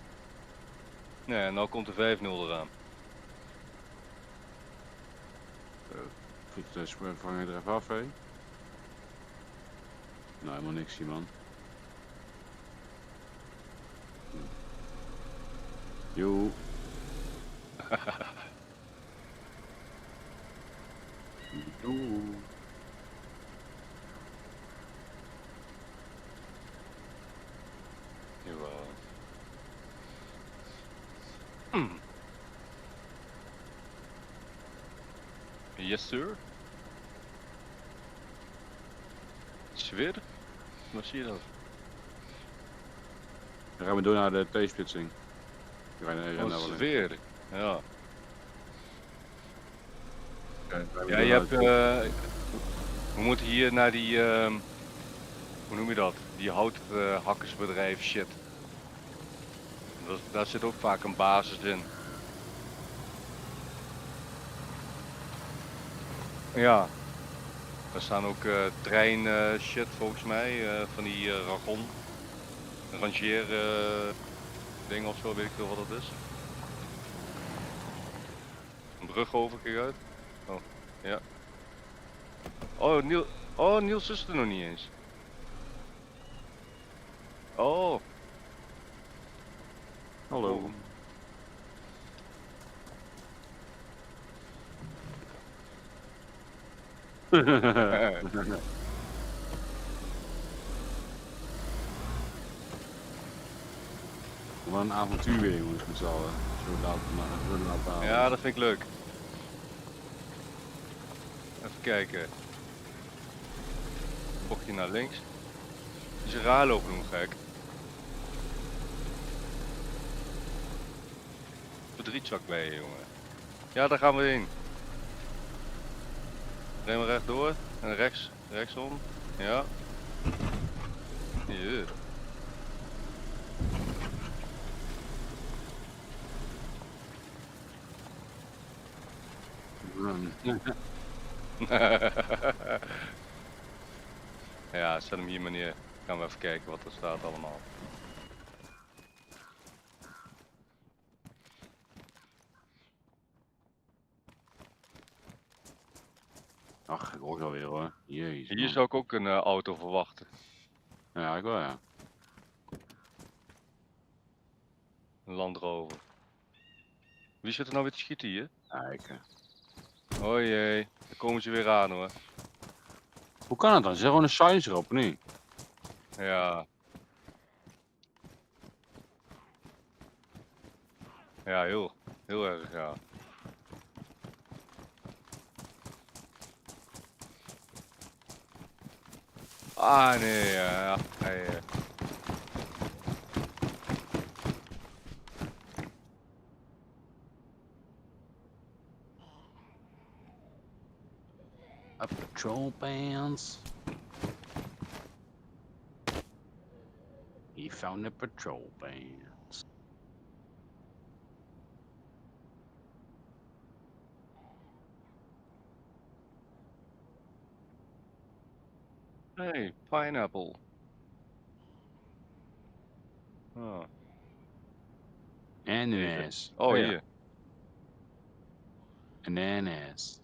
Speaker 2: Nee, en nou komt de 5-0 eraan.
Speaker 1: Goed, vang je er even af hé. Nou, helemaal niks hier man. Joe. Joe.
Speaker 2: Jawel. Yes sir. Zweer? Waar zie je dat?
Speaker 1: Dan gaan we door naar de T-splitsing. We gaan er
Speaker 2: Oh,
Speaker 1: nou wel in.
Speaker 2: zweer. Ja.
Speaker 1: Ja,
Speaker 2: Ja, je hebt... we moeten hier naar die... hoe noem je dat? Die houthakkersbedrijf shit. Daar zit ook vaak een basis in. Ja. Er staan ook trein shit volgens mij. Van die ragon. Rangeer ding of zo, weet ik veel wat dat is. Een brug over, kijk uit. Oh, ja. Oh, Niels is er nog niet eens. Oh.
Speaker 1: Hallo.
Speaker 2: Oh.
Speaker 1: Wat een avontuur weer jongens met z'n allen. Zo laat
Speaker 2: Ja, dat vind ik leuk. Even kijken. Bochtje naar links. Die is raar lopen doen, gek. Verdrietzak bij je, jongen. Ja, daar gaan we heen. Rij maar rechtdoor. En rechtsom. Ja. Yeah. Ja, zet hem hier maar neer. Gaan we even kijken wat er staat allemaal.
Speaker 1: Ach, ik hoor alweer hoor. Jezus.
Speaker 2: Hier
Speaker 1: Man.
Speaker 2: zou ik ook een auto verwachten.
Speaker 1: Ja, ik wel ja.
Speaker 2: Een Land Rover. Wie zit er nou weer te schieten hier?
Speaker 1: Kijken.
Speaker 2: Oh jee, daar komen ze weer aan hoor.
Speaker 1: Hoe kan het dan? Is er gewoon een silencer op, nee?
Speaker 2: Ja. Ja, heel erg ja. Ah nee, ja. Nee,
Speaker 1: A patrol pants. He found a patrol pants.
Speaker 2: Hey, pineapple. Oh,
Speaker 1: Ananas.
Speaker 2: oh
Speaker 1: ja.
Speaker 2: hier.
Speaker 1: Ananas.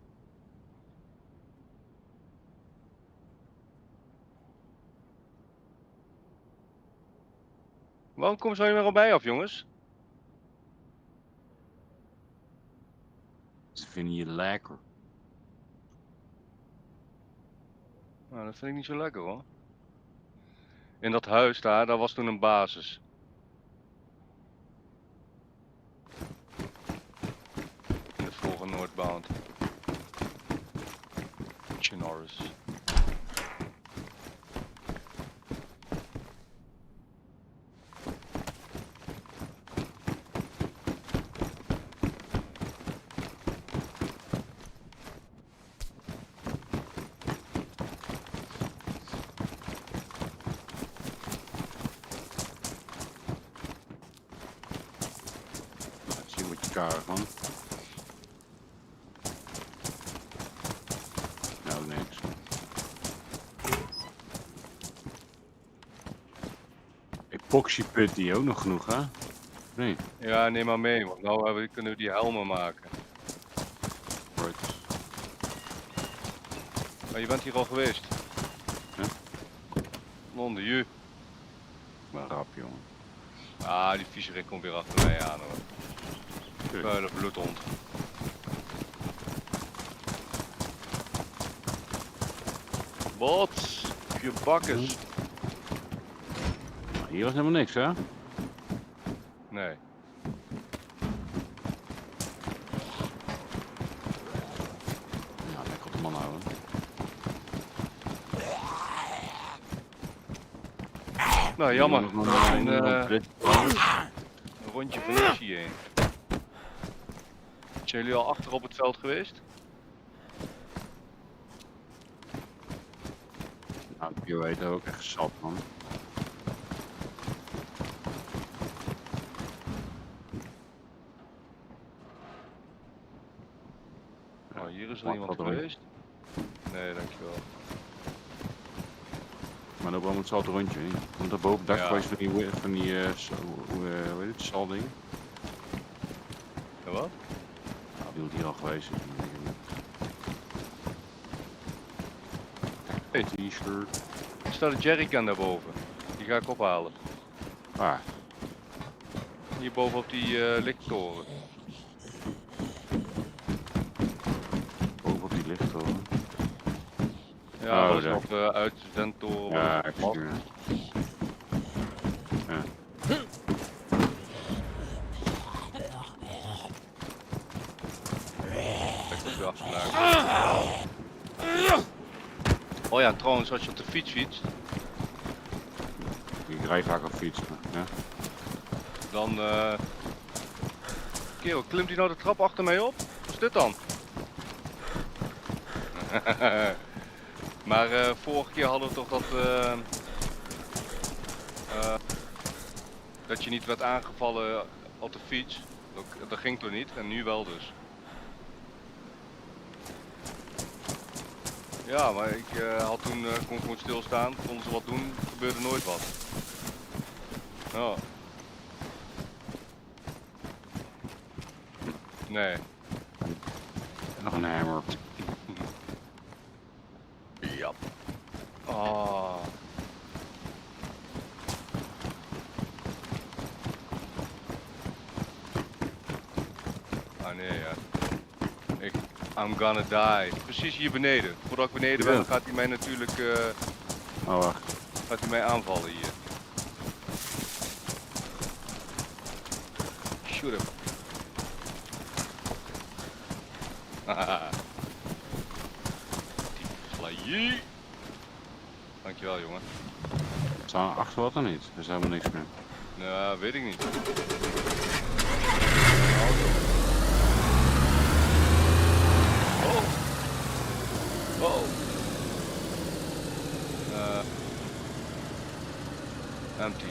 Speaker 2: Waarom komen ze niet meer op mij af, jongens?
Speaker 1: Ze vinden je lekker.
Speaker 2: Nou, dat vind ik niet zo lekker hoor. In dat huis daar was toen een basis. In het vorige Noordbound. Chinoris.
Speaker 1: Zie wat je krijgt, man. Nou, niks. Epoxy putty ook nog genoeg, hè? Nee.
Speaker 2: Ja, neem maar mee, want nou kunnen we die helmen maken.
Speaker 1: Right.
Speaker 2: Maar je bent hier al geweest.
Speaker 1: Ja.
Speaker 2: Monde je.
Speaker 1: Maar rap, jongen.
Speaker 2: Ah, die viezerik komt weer achter mij aan hoor.
Speaker 1: Kut.
Speaker 2: Vuile bloedhond. Bots, je bakkes.
Speaker 1: Nou, hier was helemaal niks, hè?
Speaker 2: Nee.
Speaker 1: Ja, lekker op de man houden.
Speaker 2: Nou, jammer.
Speaker 1: Nog
Speaker 2: Dat was
Speaker 1: een
Speaker 2: een rondje van niks hierheen. Zijn jullie al achter op het veld geweest?
Speaker 1: Nou, je weet ook echt zat, man.
Speaker 2: Nou, hier is er
Speaker 1: Maak
Speaker 2: iemand
Speaker 1: wat erin.
Speaker 2: geweest. Nee, dankjewel.
Speaker 1: Maar dan moet het altijd rondje heen. Want daar boven het dak
Speaker 2: Ja.
Speaker 1: geweest van die hoe heet het, saldingen.
Speaker 2: En wat?
Speaker 1: Nou, die moet hier al geweest zijn.
Speaker 2: Hey.
Speaker 1: T-shirt.
Speaker 2: Er staat een jerrycan daarboven. Die ga ik ophalen.
Speaker 1: Ah,
Speaker 2: Hier boven op die lichttoren.
Speaker 1: boven op die licht hoor.
Speaker 2: Ja,
Speaker 1: Oh,
Speaker 2: dat is
Speaker 1: daar.
Speaker 2: nog uit de zendtoren.
Speaker 1: Ja,
Speaker 2: wat
Speaker 1: ik
Speaker 2: mag.
Speaker 1: zie het. Ja.
Speaker 2: Ik heb weer afgelaten. Oh ja, trouwens, als je op de fiets fietst,
Speaker 1: Ik rij vaak op fiets. Ja.
Speaker 2: dan... Kerel, klimt hij nou de trap achter mij op? Wat is dit dan? Maar vorige keer hadden we toch dat je niet werd aangevallen op de fiets. Dat ging toen niet en nu wel dus. Ja, maar ik had toen kon gewoon stilstaan, konden ze wat doen, gebeurde nooit wat. Oh. Nee.
Speaker 1: Nog een hammer.
Speaker 2: Ja. Oh. I'm gonna die. Precies hier beneden. Voordat ik beneden ben,
Speaker 1: Ja.
Speaker 2: dan gaat hij mij natuurlijk
Speaker 1: Oh, wacht.
Speaker 2: gaat hij mij aanvallen hier. Shoot hem. Haha. Tyfuslayie. Dankjewel, jongen.
Speaker 1: Staan we achter wat dan niet? Er is helemaal niks meer.
Speaker 2: Nou, weet ik niet. Oh. Oh. Empty.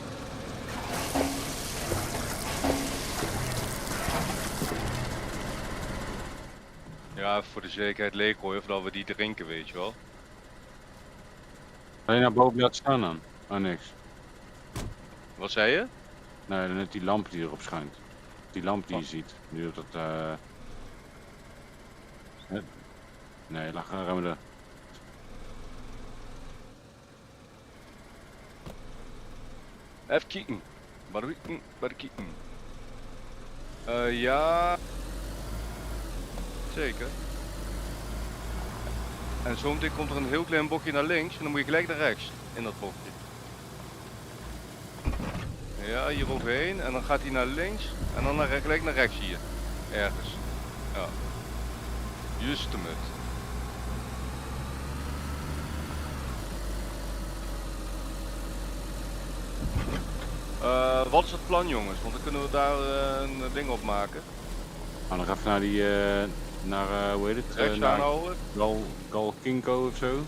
Speaker 2: Ja, voor de zekerheid leeggooien voordat we die drinken, weet je wel.
Speaker 1: Kan je naar boven laten staan dan? Oh, niks.
Speaker 2: Wat zei je?
Speaker 1: Nee, net die lamp die erop schijnt. Die lamp die je ziet. Nu op dat nee, laat gaan remmen.
Speaker 2: Even kijken. Waar kijken. Ja. Zeker. En zometeen komt er een heel klein bochtje naar links en dan moet je gelijk naar rechts in dat bochtje. Ja, hier overheen en dan gaat hij naar links en dan gelijk naar rechts hier. Ergens. Ja. Juist de mut. Wat is het plan, jongens? Want dan kunnen we daar een ding op maken.
Speaker 1: Ga nog even naar die, hoe heet het?
Speaker 2: Rechts
Speaker 1: Naar
Speaker 2: aanhouden.
Speaker 1: Galkinko of zo.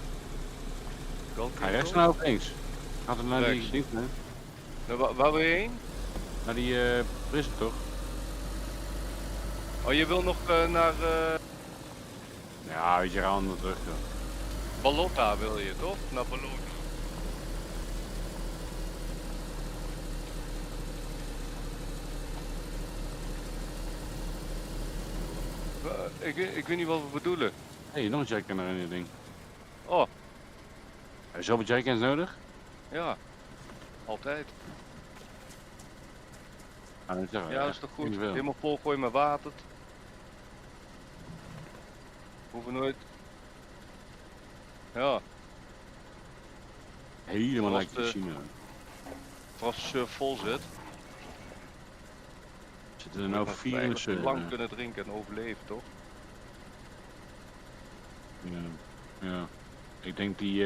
Speaker 1: Ga je rechts nou of links? Gaat het naar
Speaker 2: Rechts.
Speaker 1: die ding, hè?
Speaker 2: Waar wil je heen?
Speaker 1: Naar die prism toch?
Speaker 2: Oh, je wil nog naar
Speaker 1: Ja, weet je, gaan we terug. Joh.
Speaker 2: Ballotta wil je, toch? Naar Ballotta. Ik weet niet wat we bedoelen.
Speaker 1: Hé, nog een jackcan in dit ding.
Speaker 2: Oh,
Speaker 1: Heb je zoveel jackcans nodig?
Speaker 2: ja. Altijd.
Speaker 1: Dat
Speaker 2: Ja, dat is toch goed.
Speaker 1: Niet veel.
Speaker 2: Helemaal vol gooien met water. Hoeven nooit. Ja,
Speaker 1: Helemaal
Speaker 2: Zoals
Speaker 1: lijkt de China.
Speaker 2: voor als de surf vol zit.
Speaker 1: Zitten er nou
Speaker 2: dan
Speaker 1: 4 in de
Speaker 2: eigenlijk
Speaker 1: server?
Speaker 2: lang kunnen drinken en overleven, toch?
Speaker 1: Ja. Ja. Ik denk die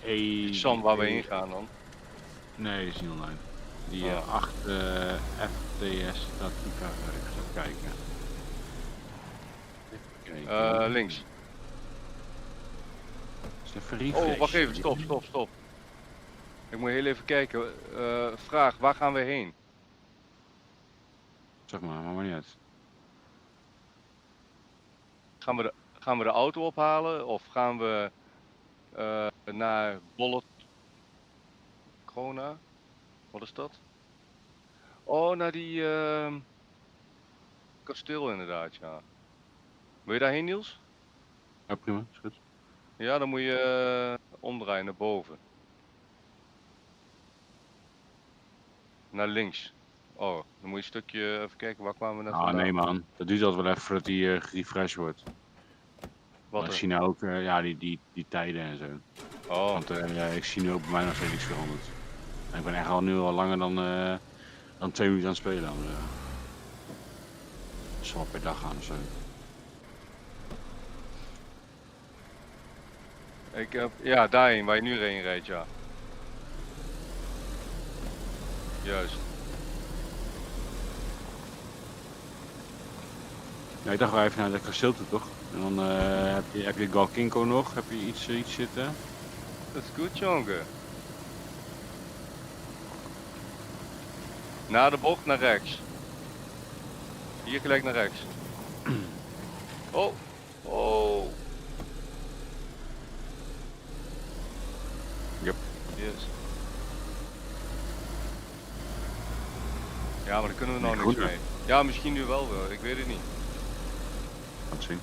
Speaker 1: E...
Speaker 2: Sam, waar we heen gaan dan.
Speaker 1: Nee, is niet online. Die
Speaker 2: Oh.
Speaker 1: 8 FTS Statica, ik ga kijken. Even kijken.
Speaker 2: Links.
Speaker 1: Is even refresh.
Speaker 2: Oh, wacht even, stop. Ik moet heel even kijken. Vraag, waar gaan we heen?
Speaker 1: Zeg maar niet uit.
Speaker 2: Gaan we de auto ophalen of gaan we naar Bollet Krona? Wat is dat? Oh, naar die kasteel inderdaad, ja. Wil je daarheen, Niels?
Speaker 1: Ja, prima, is goed.
Speaker 2: Ja, dan moet je omdraaien naar boven. Naar links. Oh, dan moet je een stukje even kijken, waar kwamen we net
Speaker 1: Ah,
Speaker 2: vandaan?
Speaker 1: nee man, dat duurt altijd wel even voordat die refresh wordt.
Speaker 2: Wat
Speaker 1: Ik
Speaker 2: er?
Speaker 1: zie nou ook ja, die tijden en zo.
Speaker 2: Oh,
Speaker 1: Want ik zie nu ook bij mij nog steeds niks veranderd. En ik ben echt nu al langer dan 2 minuten aan het spelen. Dan, zal wel per dag gaan of zo.
Speaker 2: ik heb, ja, daarheen, waar je nu heen rijdt, ja. Juist.
Speaker 1: Ja, ik dacht wel even naar het kasteel toe toch? En dan heb je Galkinko nog, heb je iets zitten.
Speaker 2: Dat is goed, jongen. Na de bocht naar rechts. Hier gelijk naar rechts. Oh, oh.
Speaker 1: Yep.
Speaker 2: Yes. Ja, maar daar kunnen we nou
Speaker 1: Nee,
Speaker 2: niks
Speaker 1: goed,
Speaker 2: mee. Ja, misschien nu wel, ik weet het niet.
Speaker 1: Laat zien.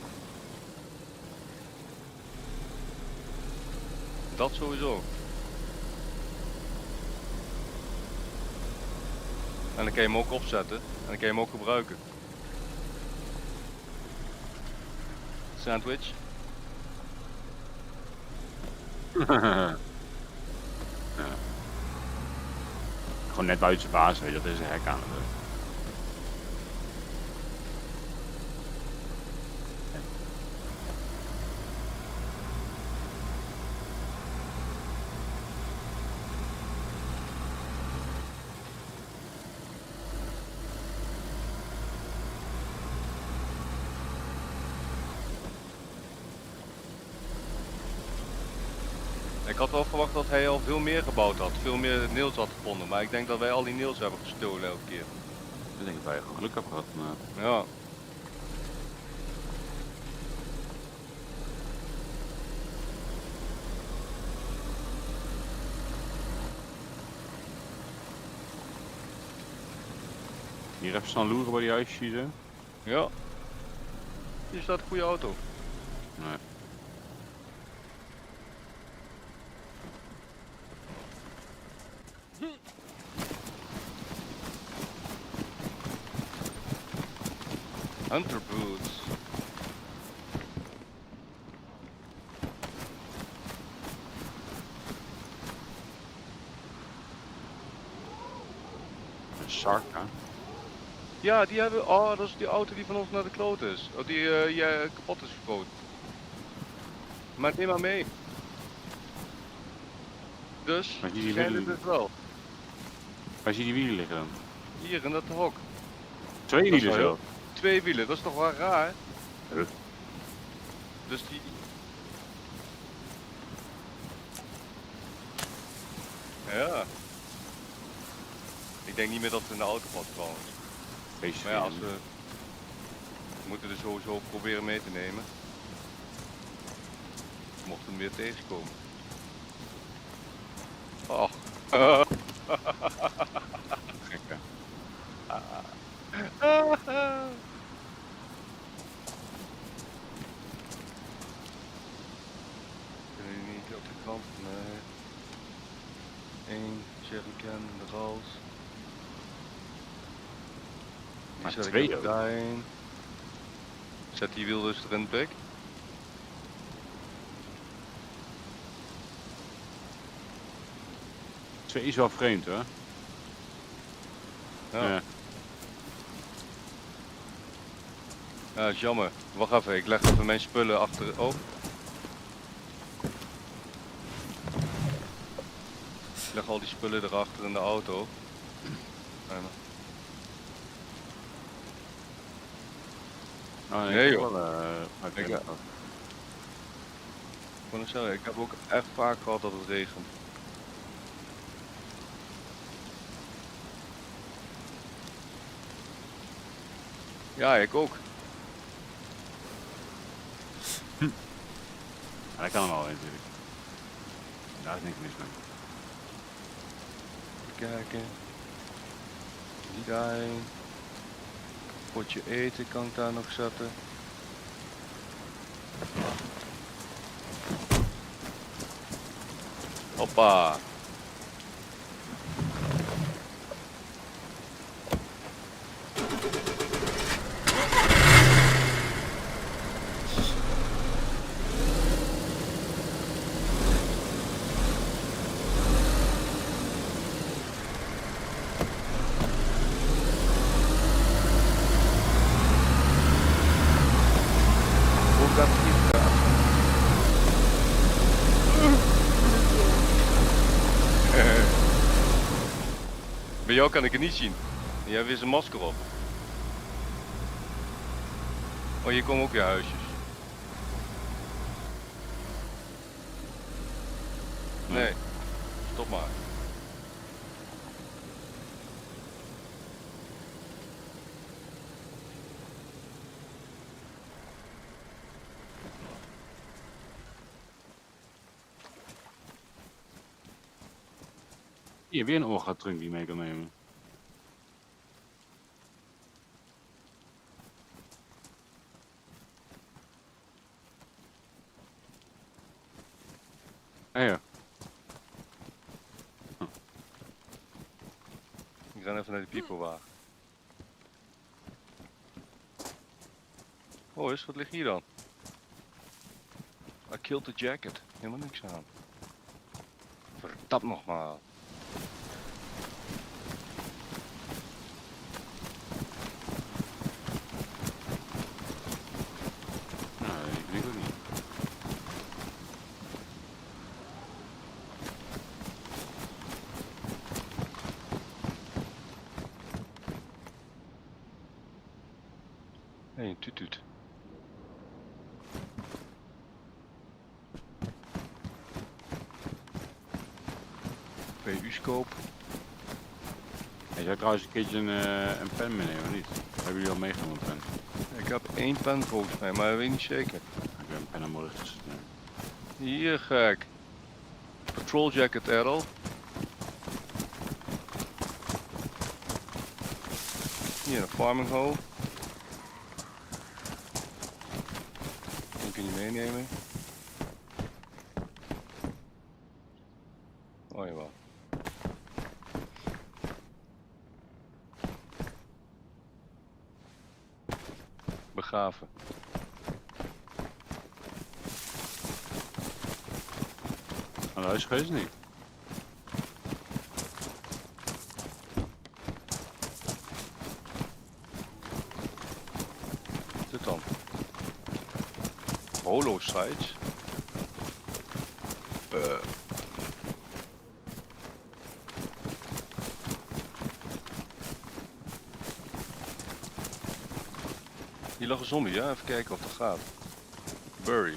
Speaker 2: Dat sowieso. En dan kan je hem ook opzetten en dan kan je hem ook gebruiken. Sandwich.
Speaker 1: Ja. Gewoon net buiten zijn baas, weet je, dat is een hek aan het.
Speaker 2: Ik had wel verwacht dat hij al veel meer gebouwd had, veel meer nails had gevonden, maar ik denk dat wij al die nails hebben gestolen elke keer.
Speaker 1: Ik denk dat wij gewoon geluk hebben gehad. Maar...
Speaker 2: Ja.
Speaker 1: Hier even staan loeren bij die huisjes, hè?
Speaker 2: Ja. Hier staat een goede auto.
Speaker 1: Nee.
Speaker 2: Hunter boots.
Speaker 1: Een Sark, hè?
Speaker 2: Ja, die hebben. Oh, dat is die auto die van ons naar de kloot is. Oh, die kapot is verkocht. Maar neem maar mee. Dus,
Speaker 1: Maar die
Speaker 2: zijn
Speaker 1: wielen-
Speaker 2: het dus wel.
Speaker 1: Waar zie je die wielen liggen dan?
Speaker 2: Hier in dat hok.
Speaker 1: 2
Speaker 2: Dat is
Speaker 1: wielen
Speaker 2: wel
Speaker 1: zo.
Speaker 2: 2 wielen, dat is toch wel raar?
Speaker 1: Ja.
Speaker 2: Dus die. Ja. Ik denk niet meer dat het in de auto valt trouwens.
Speaker 1: Feestje.
Speaker 2: Maar ja, als we moeten er sowieso proberen mee te nemen. Mocht hem weer tegenkomen. Och.
Speaker 1: Gek, hè?
Speaker 2: Kunnen jullie niet op de kant? Nee. 1 jerrycan in de roos. Die
Speaker 1: Maar
Speaker 2: zet ik
Speaker 1: 2
Speaker 2: even
Speaker 1: ook.
Speaker 2: daarin. Zet die wiel dus erin, Pik.
Speaker 1: Twee is wel vreemd, hoor.
Speaker 2: Ja.
Speaker 1: Ja.
Speaker 2: Ja, dat is jammer. Wacht even, ik leg even mijn spullen achter. Oh. Ik leg al die spullen erachter in de auto.
Speaker 1: Oh,
Speaker 2: Nee,
Speaker 1: ik
Speaker 2: joh.
Speaker 1: heb wel,
Speaker 2: Ik kan het zeggen, ik heb ook echt vaak gehad dat het regent. Ja, ik ook.
Speaker 1: Ja, dat kan wel natuurlijk. Daar is niks mis mee.
Speaker 2: Even kijken. Die daarin. Potje eten kan ik daar nog zetten. Hoppa. Hoe gaat het hier gaan? Bij jou kan ik het niet zien. Je hebt weer zijn masker op. Oh, hier komen ook weer huisjes. Nee, stop maar.
Speaker 1: Hier, weer een orga-trunk die je mee kan nemen. Ah ja.
Speaker 2: Ik ren even naar die piepelwagen. Oh, wat ligt hier dan? I killed the jacket. Helemaal niks aan. Verdammt nogmaals.
Speaker 1: Nou, ik denk ook niet.
Speaker 2: Hé, een tuut. PU-scoop.
Speaker 1: Je zou trouwens een keertje een pen meenemen, of niet? Hebben jullie al meegenomen een pen?
Speaker 2: Ik heb 1 pen volgens mij, maar dat weet ik niet zeker.
Speaker 1: Ik heb een pen aan mijn rug tussen.
Speaker 2: Hier gek. Patrol jacket Errol. Hier een farming hoe. Die kun je meenemen. Oh jawel. Begraven.
Speaker 1: Aan huis geweest niet?
Speaker 2: Wat is dit dan? Holo sites. Hier lag een zombie, ja? Even kijken of dat gaat. Bury.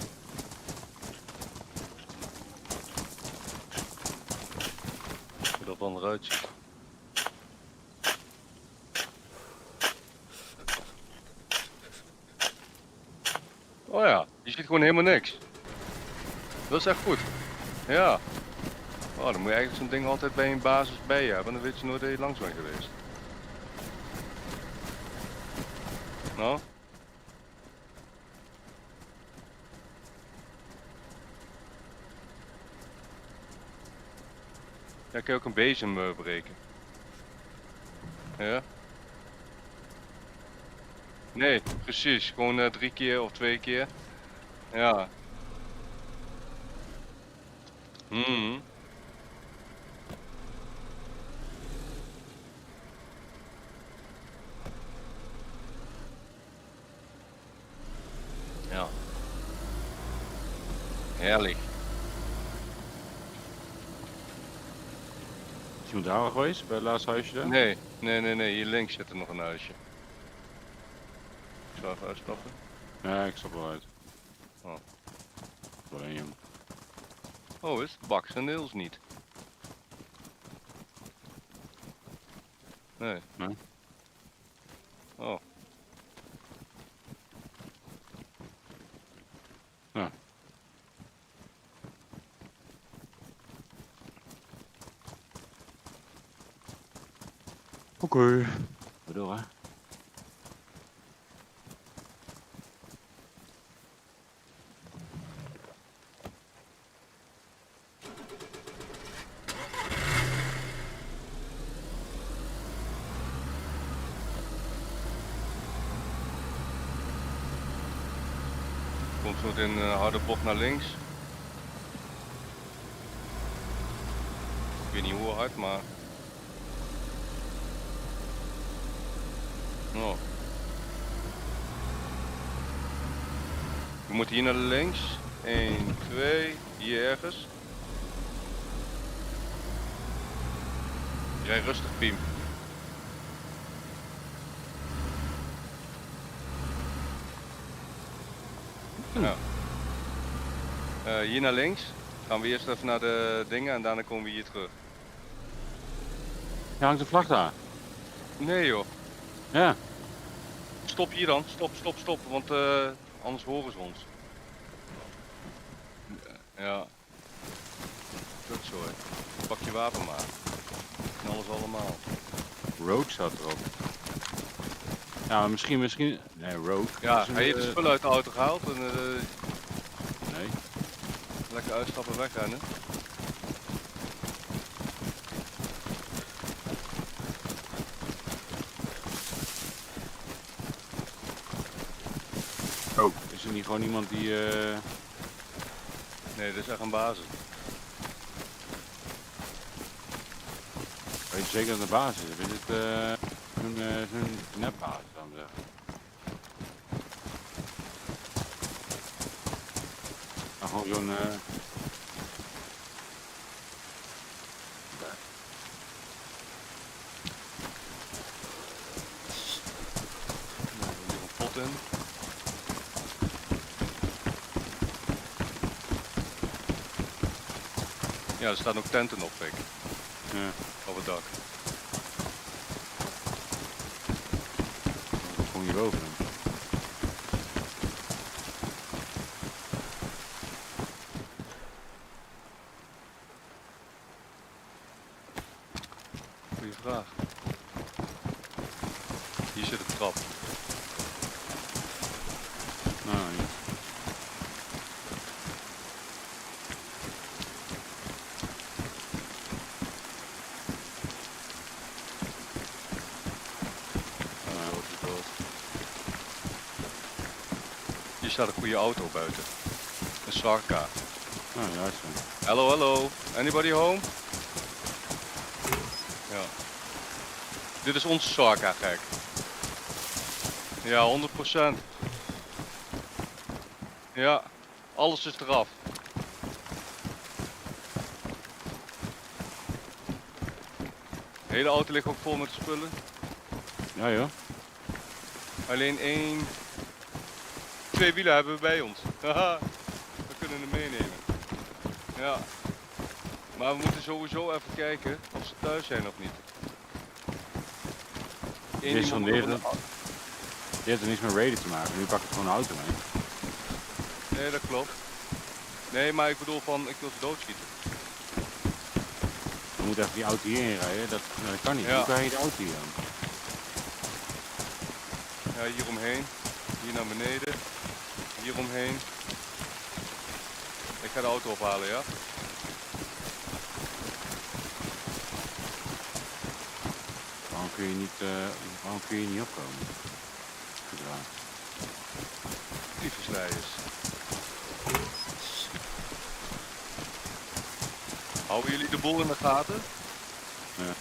Speaker 2: Hoe dat dan eruit ziet. Oh ja, je ziet gewoon helemaal niks. Dat is echt goed. Ja. Oh, dan moet je eigenlijk zo'n ding altijd bij een basis bij je hebben, dan weet je nooit dat je langs bent geweest. Nou? Ja, kan je ook een bezem breken. Ja? Nee, precies. Gewoon 3 keer of 2 keer. Ja. Mhm. Ja. Heerlijk.
Speaker 1: Is iemand daar al geweest, bij het laatste huisje daar?
Speaker 2: Nee, nee. Hier links zit er nog een huisje. Ik zal even uitstappen.
Speaker 1: Ja, ik stap wel uit.
Speaker 2: Oh.
Speaker 1: Alleen jong.
Speaker 2: Oh, is het Baks en Niels niet? Nee.
Speaker 1: Nee?
Speaker 2: Oh.
Speaker 1: Ja. Oké. Bedoel hè?
Speaker 2: Komt zo in een harde bocht naar links. Ik weet niet hoe hard, maar... Oh. We moeten hier naar links. 1, 2, hier ergens. Rij rustig, Piem. Ja. Hier naar links. Gaan we eerst even naar de dingen en daarna komen we hier terug.
Speaker 1: Ja, hangt de vlag daar.
Speaker 2: Nee joh.
Speaker 1: Ja.
Speaker 2: Stop hier dan. Stop. Want anders horen ze ons. Ja. Goed zo hè. Pak je wapen maar. En alles allemaal.
Speaker 1: Rogue staat erop. Ja, maar misschien... Nee, Rogue.
Speaker 2: Ja,
Speaker 1: Misschien,
Speaker 2: hij heeft de spullen uit de auto gehaald en
Speaker 1: Nee.
Speaker 2: lekker uitstappen wegrennen.
Speaker 1: Oh. Is er niet gewoon iemand die...
Speaker 2: Nee, dit is echt een basis.
Speaker 1: Weet je zeker dat het de basis is? Of is het zo'n nepbasis, zou ik zeggen? Nou, gewoon zo'n...
Speaker 2: Nou, hier een pot in. Ja, er staan ook tenten op, Pik.
Speaker 1: Ja,
Speaker 2: Op het dak.
Speaker 1: dan kom je boven.
Speaker 2: Goeie vraag. Hier zit een trap.
Speaker 1: Nou, ja.
Speaker 2: Hier staat een goede auto buiten. Een Sarka.
Speaker 1: Nou, juist.
Speaker 2: Hallo, hallo. Anybody home? Ja. Dit is onze Sarka, gek. Ja, 100%. Ja, alles is eraf. De hele auto ligt ook vol met spullen.
Speaker 1: Ja, joh.
Speaker 2: Alleen twee wielen hebben we bij ons. Haha, we kunnen hem meenemen. Ja. Maar we moeten sowieso even kijken of ze thuis zijn of niet. Eén
Speaker 1: Dit is
Speaker 2: iemand
Speaker 1: van
Speaker 2: moet
Speaker 1: dit.
Speaker 2: nog
Speaker 1: Die heeft er niets met raiden te maken. Nu pak ik gewoon een auto mee.
Speaker 2: Nee, dat klopt. Nee, maar ik bedoel van, ik wil ze doodschieten.
Speaker 1: We moeten even die auto hierheen rijden. Dat kan niet.
Speaker 2: Ja.
Speaker 1: Hoe kan je de auto hier aan?
Speaker 2: Ja, hier omheen. Hier naar beneden. Hier omheen. Ik ga de auto ophalen, ja?
Speaker 1: Waarom kun je niet opkomen? Goed raar.
Speaker 2: Tyfusleiders. Houden jullie de boel in de gaten?
Speaker 1: Ja.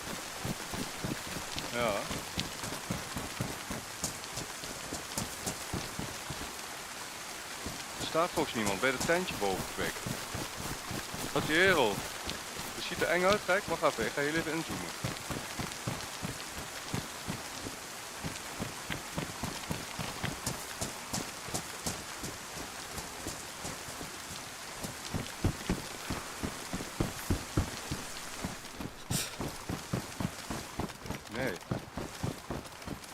Speaker 2: Ja. Er staat volgens niemand bij het tentje boven, Kwik. Wat kerel. Het ziet er eng uit, kijk. Wacht even, ik ga hier even inzoomen. Nee.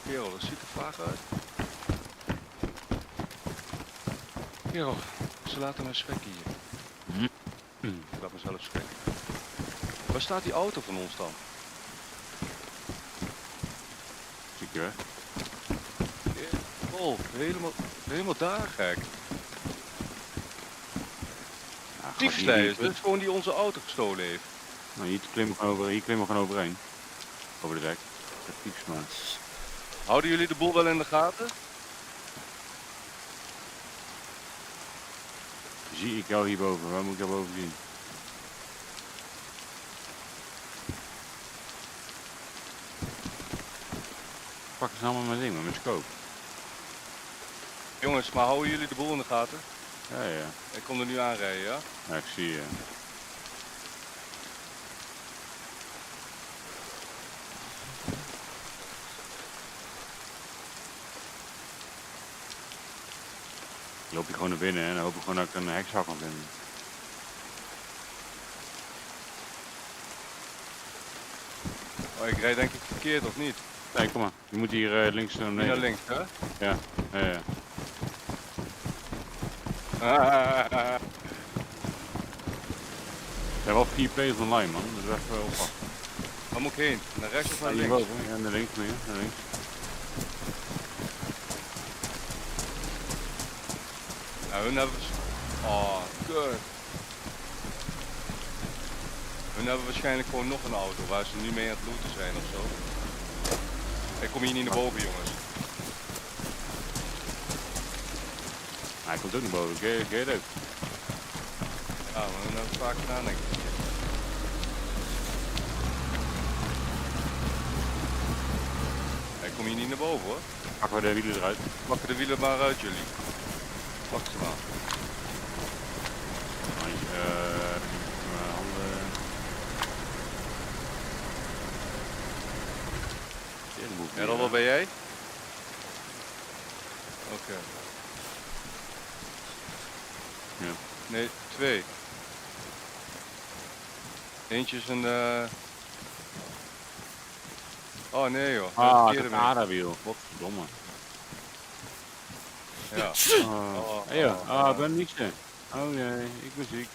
Speaker 2: Kerel, dat ziet er vaag uit. Kerel, ze laten mij schrikken hier. Ik laat mezelf schrikken. Waar staat die auto van ons dan?
Speaker 1: Zie ik je weg.
Speaker 2: Oh, helemaal daar, gek.
Speaker 1: Ja,
Speaker 2: Diefsleiders, dit is gewoon die onze auto gestolen heeft.
Speaker 1: Nou, hier klimmen we gewoon overheen. Over de dek. Dat typisch maar.
Speaker 2: Houden jullie de boel wel in de gaten?
Speaker 1: Zie ik jou hierboven? Waar moet ik jou boven zien? Pak eens allemaal mijn ding, met mijn scope.
Speaker 2: Jongens, maar houden jullie de boel in de gaten?
Speaker 1: Ja, ja.
Speaker 2: Ik kom er nu aanrijden, ja?
Speaker 1: Ja, ik zie je. Loop je gewoon naar binnen en dan hoop ik gewoon dat ik een hekshak kan vinden.
Speaker 2: Oh, ik rijd denk ik verkeerd, of niet?
Speaker 1: Nee, kom maar. Je moet hier links naar
Speaker 2: Niet
Speaker 1: beneden.
Speaker 2: naar links, hè?
Speaker 1: Ja, ja, ja. Er zijn wel 4 players online, man. Dus even oppassen.
Speaker 2: Waar moet ik heen? Naar rechts of naar links?
Speaker 1: Hierboven. Ja, naar links meer. Naar links.
Speaker 2: Ja, hun hebben... Oh, kut. Hun hebben waarschijnlijk gewoon nog een auto waar ze nu mee aan het looten zijn of zo. Ik kom hier niet naar boven, jongens.
Speaker 1: Hij komt ook naar boven. Keer het ook.
Speaker 2: Ja, we moeten ook vaak nadenken. Ik kom hier niet naar boven hoor.
Speaker 1: Pakken we de wielen eruit.
Speaker 2: Pakken de wielen maar uit jullie. Pak ze maar.
Speaker 1: Mijn handen.
Speaker 2: En wat ben jij? Oké.
Speaker 1: Ja.
Speaker 2: Nee, 2. Eentje is een Oh nee joh,
Speaker 1: Het aardawiel. Wat verdomme.
Speaker 2: Ja.
Speaker 1: Hey joh, ik ben niet ziek. Oh nee, ik ben ziek.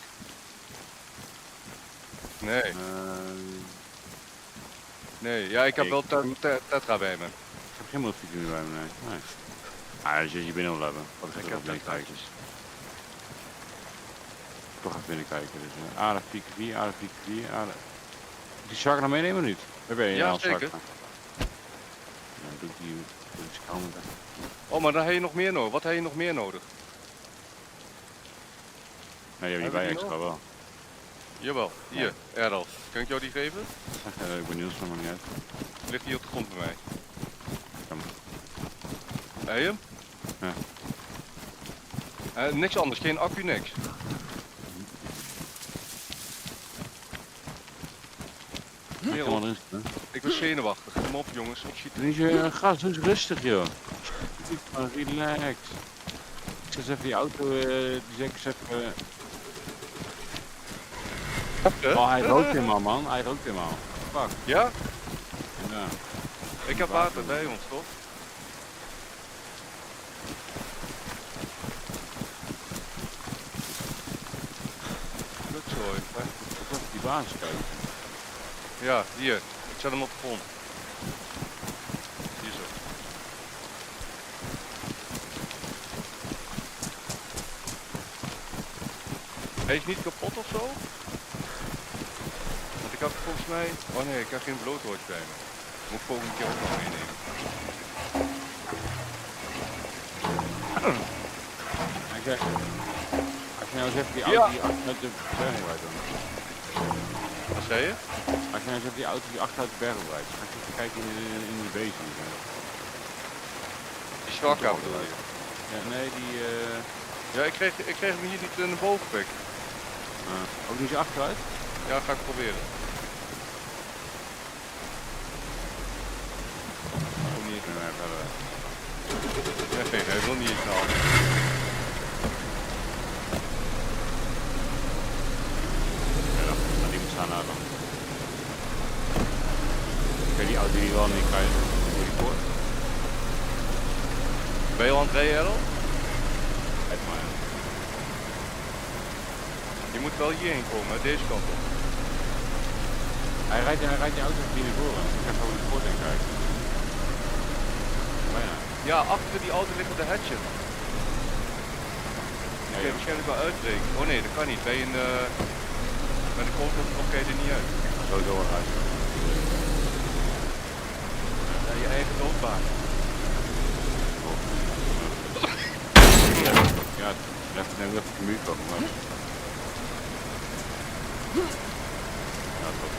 Speaker 2: Nee. Nee, ja ik heb wel tetra bij me.
Speaker 1: Ik heb geen multifiets meer bij me, nee. Als je binnen wil hebben, wat
Speaker 2: Ik heb tetraatjes.
Speaker 1: Toch even binnenkijken. Dus, aardig piek 4, aardig. Die zak nog meenemen of niet? Waar ben je?
Speaker 2: Ja, zeker.
Speaker 1: Ja, doe ik die schaal.
Speaker 2: Oh, maar dan heb je nog meer nodig. Wat heb je nog meer nodig?
Speaker 1: Nee, je hebt niet bij extra wel.
Speaker 2: Jawel, hier, Errol. Kan ik jou die geven?
Speaker 1: Ik ben Niels, maar niet uit.
Speaker 2: Ligt hier op de grond bij mij.
Speaker 1: Kom.
Speaker 2: Heb je hem?
Speaker 1: Ja.
Speaker 2: Niks anders, geen accu, niks. Wereld. Ik was zenuwachtig. Kom op jongens, ik schiet
Speaker 1: Niet je gas, doe eens rustig joh. Relax. Ik zet even die auto, die zeg eens even... Oh, hij rookt helemaal man, hij rookt helemaal. Fuck.
Speaker 2: Ja?
Speaker 1: Ja.
Speaker 2: Ik heb water bij ons, toch? Kutzooi.
Speaker 1: Ik was op die baas kijken.
Speaker 2: Ja, hier. Ik zet hem op de grond. Hier zo. Hij is niet kapot of zo? Want ik had volgens mij... Oh nee, ik heb geen blootwoordje bij me. Moet ik volgende keer ook nog meenemen.
Speaker 1: Als je nou eens even die auto die achteruit de berg rijdt dan.
Speaker 2: Wat zei je?
Speaker 1: Als je nou eens even die auto die achteruit de berg rijdt, ga ik even kijken in de bezem.
Speaker 2: Die zwakka bedoel je?
Speaker 1: Ja, nee, die...
Speaker 2: Ja, ik kreeg hem hier niet in de bovenpik.
Speaker 1: Ook niet zo achteruit?
Speaker 2: Ja, ga ik proberen.
Speaker 1: Ook niet. Nee, verder.
Speaker 2: Nee, hij wil niet knallen.
Speaker 1: Ja, die moet staan nou dan. Kijk, die auto die wel niet krijgen. Hoe die voor?
Speaker 2: Ben je al aan het rijden, Errol?
Speaker 1: Kijk maar.
Speaker 2: Je moet wel hierheen komen, deze kant op.
Speaker 1: Hij rijdt die auto hier naar voren. Ik ga gewoon de voort in kijken. Bijna.
Speaker 2: Ja, achter die auto ligt de hatchet. Die kun je waarschijnlijk wel uitbreken. Oh nee, dat kan niet. Bij een koolstofknop kan je er niet uit.
Speaker 1: Zo doorrijden.
Speaker 2: Ja, je eigen doodbaan.
Speaker 1: Ja, even net even de muur komen. Maar... Ja, top.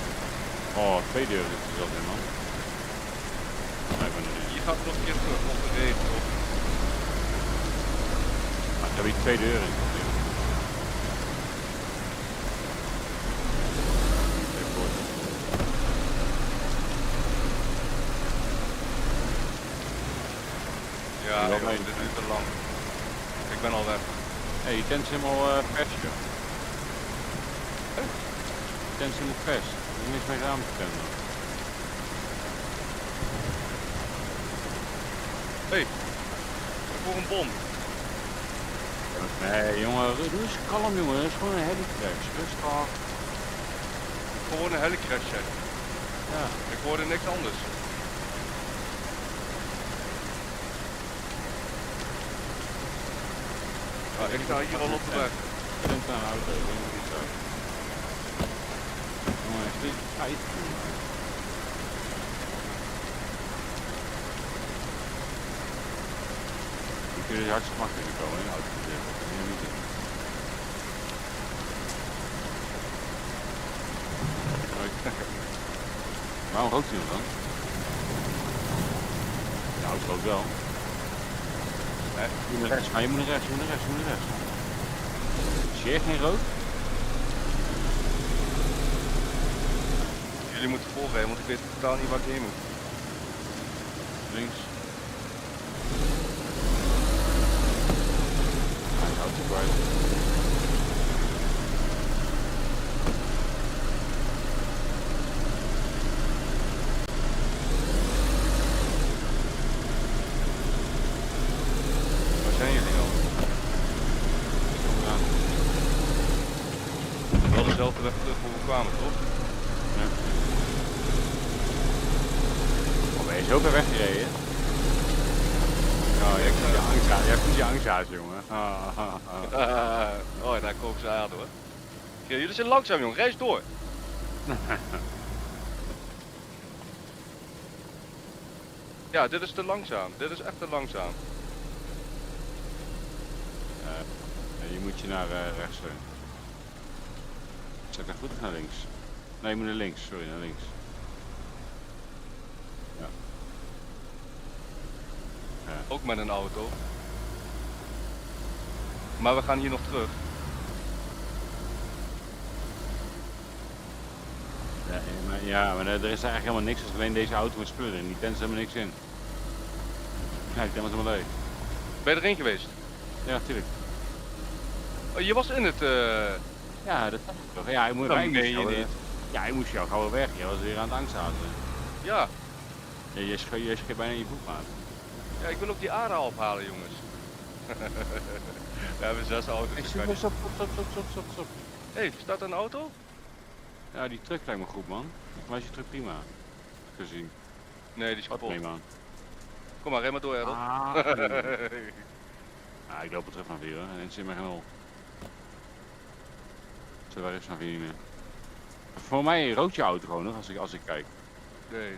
Speaker 1: Oh, 2 deuren zit er zelf in, man. Nee, ik ben er niet.
Speaker 2: Je gaat nog een keer terug op de regen.
Speaker 1: Maar ik heb hier 2 deuren in.
Speaker 2: Ja, joh, dit duurt te lang. Ik ben al weg.
Speaker 1: Hé, je tent is helemaal vers, joh. Je tent is helemaal vers. Er is niks mee gedaan met de tent.
Speaker 2: Hé, ik hoor een bom.
Speaker 1: Nee, jongen, doe eens kalm, jongen. Het is gewoon een helicrash. Rustig.
Speaker 2: Gewoon een helicrash, zeg.
Speaker 1: Ja.
Speaker 2: Ik hoorde niks anders. Ja, ik sta hier al op de weg.
Speaker 1: Tent aan de auto, ik weet niet iets uit. Jongen, het is dit tijd. Je kunt er hartstikke makkelijk komen in de auto. Waarom rookt hij nog dan? Ja, ik rook wel.
Speaker 2: Nee.
Speaker 1: Je moet naar rechts gaan, je moet naar rechts, je moet naar rechts, je moet naar rechts. Zie je geen rook?
Speaker 2: Jullie moeten volgen, want ik weet totaal niet waar ik heen moet.
Speaker 1: Links. Hij houdt zich kwijt.
Speaker 2: Waar zijn jullie dan?
Speaker 1: Kom eraan.
Speaker 2: Wel dezelfde weg terug hoe we kwamen, toch?
Speaker 1: Ja. Oh, ben je zo ver weggereden? Oh, jij voelt je angst aan, jij voelt je angst aan, jongen.
Speaker 2: Oh, daar komen ze aan hoor. Ja, jullie zijn langzaam jong, reis door. Ja, dit is te langzaam. Dit is echt te langzaam.
Speaker 1: Je moet je naar rechts. Zet naar goed of naar links? Nee, je moet naar links, sorry, naar links. Ja.
Speaker 2: Ook met een auto. Maar we gaan hier nog terug.
Speaker 1: Maar er is eigenlijk helemaal niks als alleen deze auto met spullen in. Die tent is helemaal niks in. Ja, die tent was helemaal leeg.
Speaker 2: Ben je erin geweest?
Speaker 1: Ja, tuurlijk.
Speaker 2: Oh, je was in het...
Speaker 1: Ja, dat dacht ik toch. Ja,
Speaker 2: Dat meen je niet.
Speaker 1: Ja, je moest jou gauw weer weg. Je was weer aan het angsthazen.
Speaker 2: Ja.
Speaker 1: Je scheet bijna in je broekmaat.
Speaker 2: Ja, ik wil ook die aarde ophalen, jongens. We hebben 6 auto's.
Speaker 1: Hey,
Speaker 2: dus
Speaker 1: stop,
Speaker 2: kan je-
Speaker 1: stop.
Speaker 2: Hey, staat er een auto?
Speaker 1: Ja, die truck lijkt me goed, man. Volgens mij is die truck prima. Gezien.
Speaker 2: Nee, die is
Speaker 1: Wat
Speaker 2: kapot.
Speaker 1: mee, man.
Speaker 2: Kom maar, ren maar door, Errol.
Speaker 1: Ja, ik loop er terug naar 4 en het zit me geen hol. Zo, waar is naar 4 niet meer? Voor mij rookt je auto gewoon nog als ik kijk.
Speaker 2: Nee.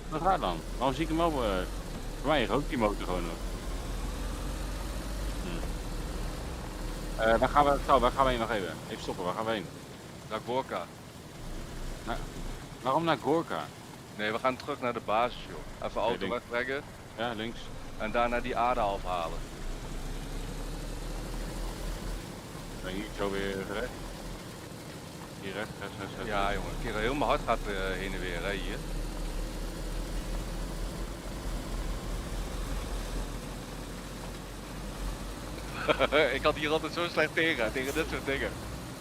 Speaker 1: Wat raar dan? Waarom zie ik hem wel? Voor mij rookt die motor gewoon nog. Waar gaan we heen nog even? Even stoppen, waar gaan we heen?
Speaker 2: Naar Gorka.
Speaker 1: Waarom naar Gorka?
Speaker 2: Nee, we gaan terug naar de basis, joh. Even auto
Speaker 1: denk-
Speaker 2: wegbrengen
Speaker 1: Ja, links.
Speaker 2: en daarna die aarde afhalen.
Speaker 1: Dan hier zo weer recht. Hier recht.
Speaker 2: Ja, jongen. Een keer heel mijn hart gaat heen en weer, hè, hier. Ik had hier altijd zo slecht tegen dit soort dingen.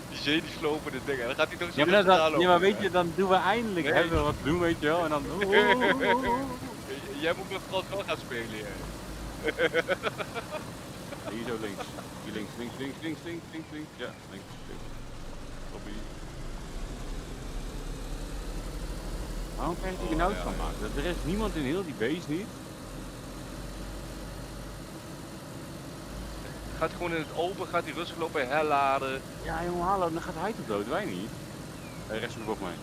Speaker 2: Die zenuwslopende dingen. Dan gaat hij toch zo
Speaker 1: Maar weet je, dan doen we eindelijk
Speaker 2: Nee.
Speaker 1: hebben we wat te doen, weet je wel. En dan...
Speaker 2: Jij moet met Frans wel gaan spelen, hè.
Speaker 1: Hier zo links. Hier links. Ja, links. Toppie. Waarom krijg ik hier een auto van maken? Er is niemand in heel die base niet.
Speaker 2: Gaat gewoon in het open, gaat hij rustig lopen herladen.
Speaker 1: Ja jongen, hallo, dan gaat hij toch dood, wij niet. Rechts op mij.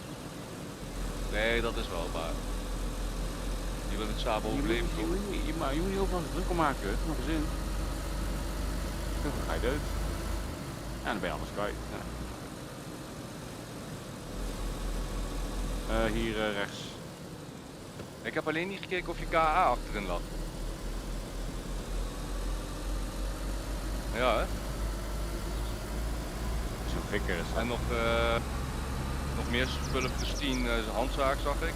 Speaker 2: Nee, dat is wel waar. Die wil het samen overleven, toch?
Speaker 1: Je moet niet overal zo druk om maken, het is nog geen zin. Dan ga je dood. Ja, dan ben je alles kwijt. Ja. Hier rechts.
Speaker 2: Ik heb alleen niet gekeken of je KA achterin lag. Ja, hè?
Speaker 1: Zo'n fikker is dat.
Speaker 2: En nog meer spullen plus 10 handzaak zag ik.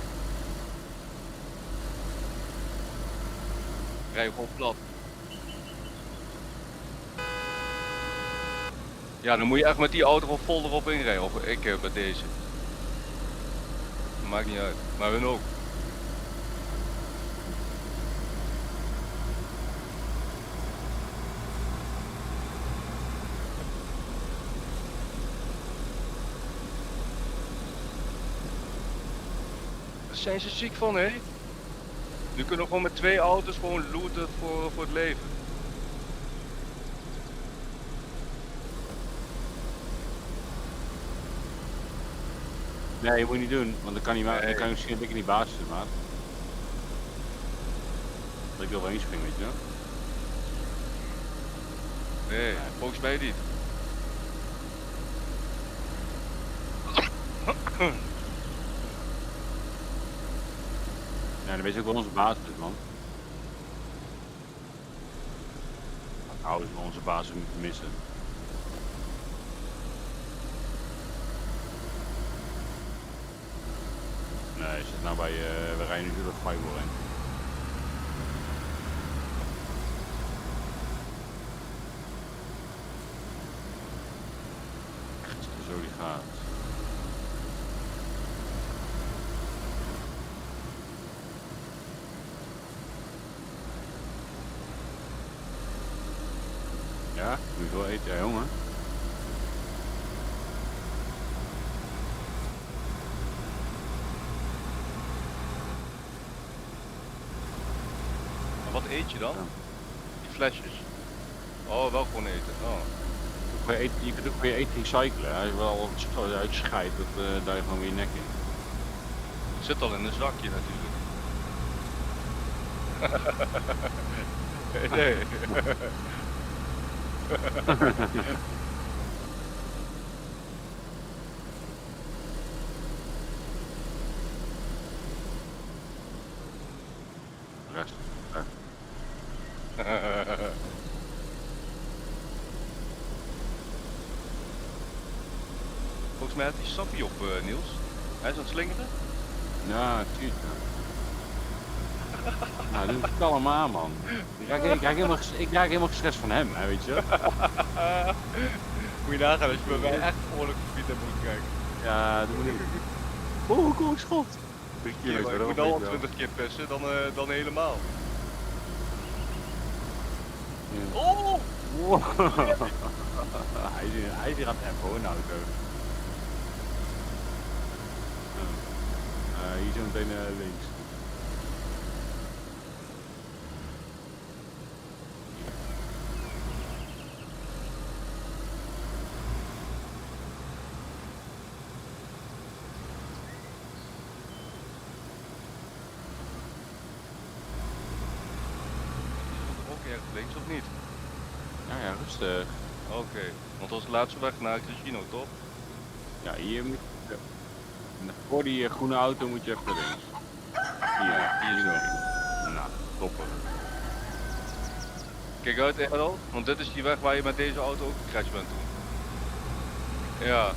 Speaker 2: Rij gewoon plat. Ja, dan moet je echt met die auto gewoon vol erop inrijden. Of ik bij deze. Maakt niet uit. Maar hun ook. Daar zijn ze ziek van, hè? Nu kunnen we gewoon met 2 auto's gewoon looten voor het leven.
Speaker 1: Nee, je moet niet doen, want dan kan hij
Speaker 2: Nee.
Speaker 1: dan kan je misschien een beetje in die basis zitten, maat. Dat ik eroverheen spring, weet je wel.
Speaker 2: Nee, volgens mij niet.
Speaker 1: Ja, dan weet je ook wel onze basis is, man. Nou, we onze basis moeten missen. Nee, zit nou bij, we rijden nu door het Firewall heen. Zo die gaat. Ja, moet je wel eten, ja, jongen.
Speaker 2: En wat eet je dan?
Speaker 1: Ja.
Speaker 2: Die flesjes. Oh, wel gewoon eten. Oh.
Speaker 1: Je kunt ook weer eten recyclen. Hij is wel uitscheidt, dat daar je gewoon weer je nek in.
Speaker 2: Het zit al in een zakje natuurlijk. Nee.
Speaker 1: Rest.
Speaker 2: Volgens mij had hij sappie op, Niels. Hij is aan het slingeren.
Speaker 1: Ja, tuurlijk. Nou, doe het kalm aan, man. Ik raak helemaal gestrest van hem, hè, weet je.
Speaker 2: Moet je nagaan als je bij mij echt oorlijk gebied hebt moeten kijken.
Speaker 1: Ja, dat moet ik. Oh, kom ik schot.
Speaker 2: Ik moet al 20 keer pissen, dan helemaal.
Speaker 1: Ja.
Speaker 2: Oh!
Speaker 1: Wow. Hij is hier aan het appen hoor, een auto. Hier zo meteen links.
Speaker 2: Ook erg links of niet?
Speaker 1: Ja, rustig.
Speaker 2: Oké, want dat is de laatste weg naar Casino, toch?
Speaker 1: Ja, hier moet je... Voor die groene auto moet je even links. Hier is nog. Nou, toppen.
Speaker 2: Kijk uit Errol, want dit is die weg waar je met deze auto ook gecrashed bent toen. Ja,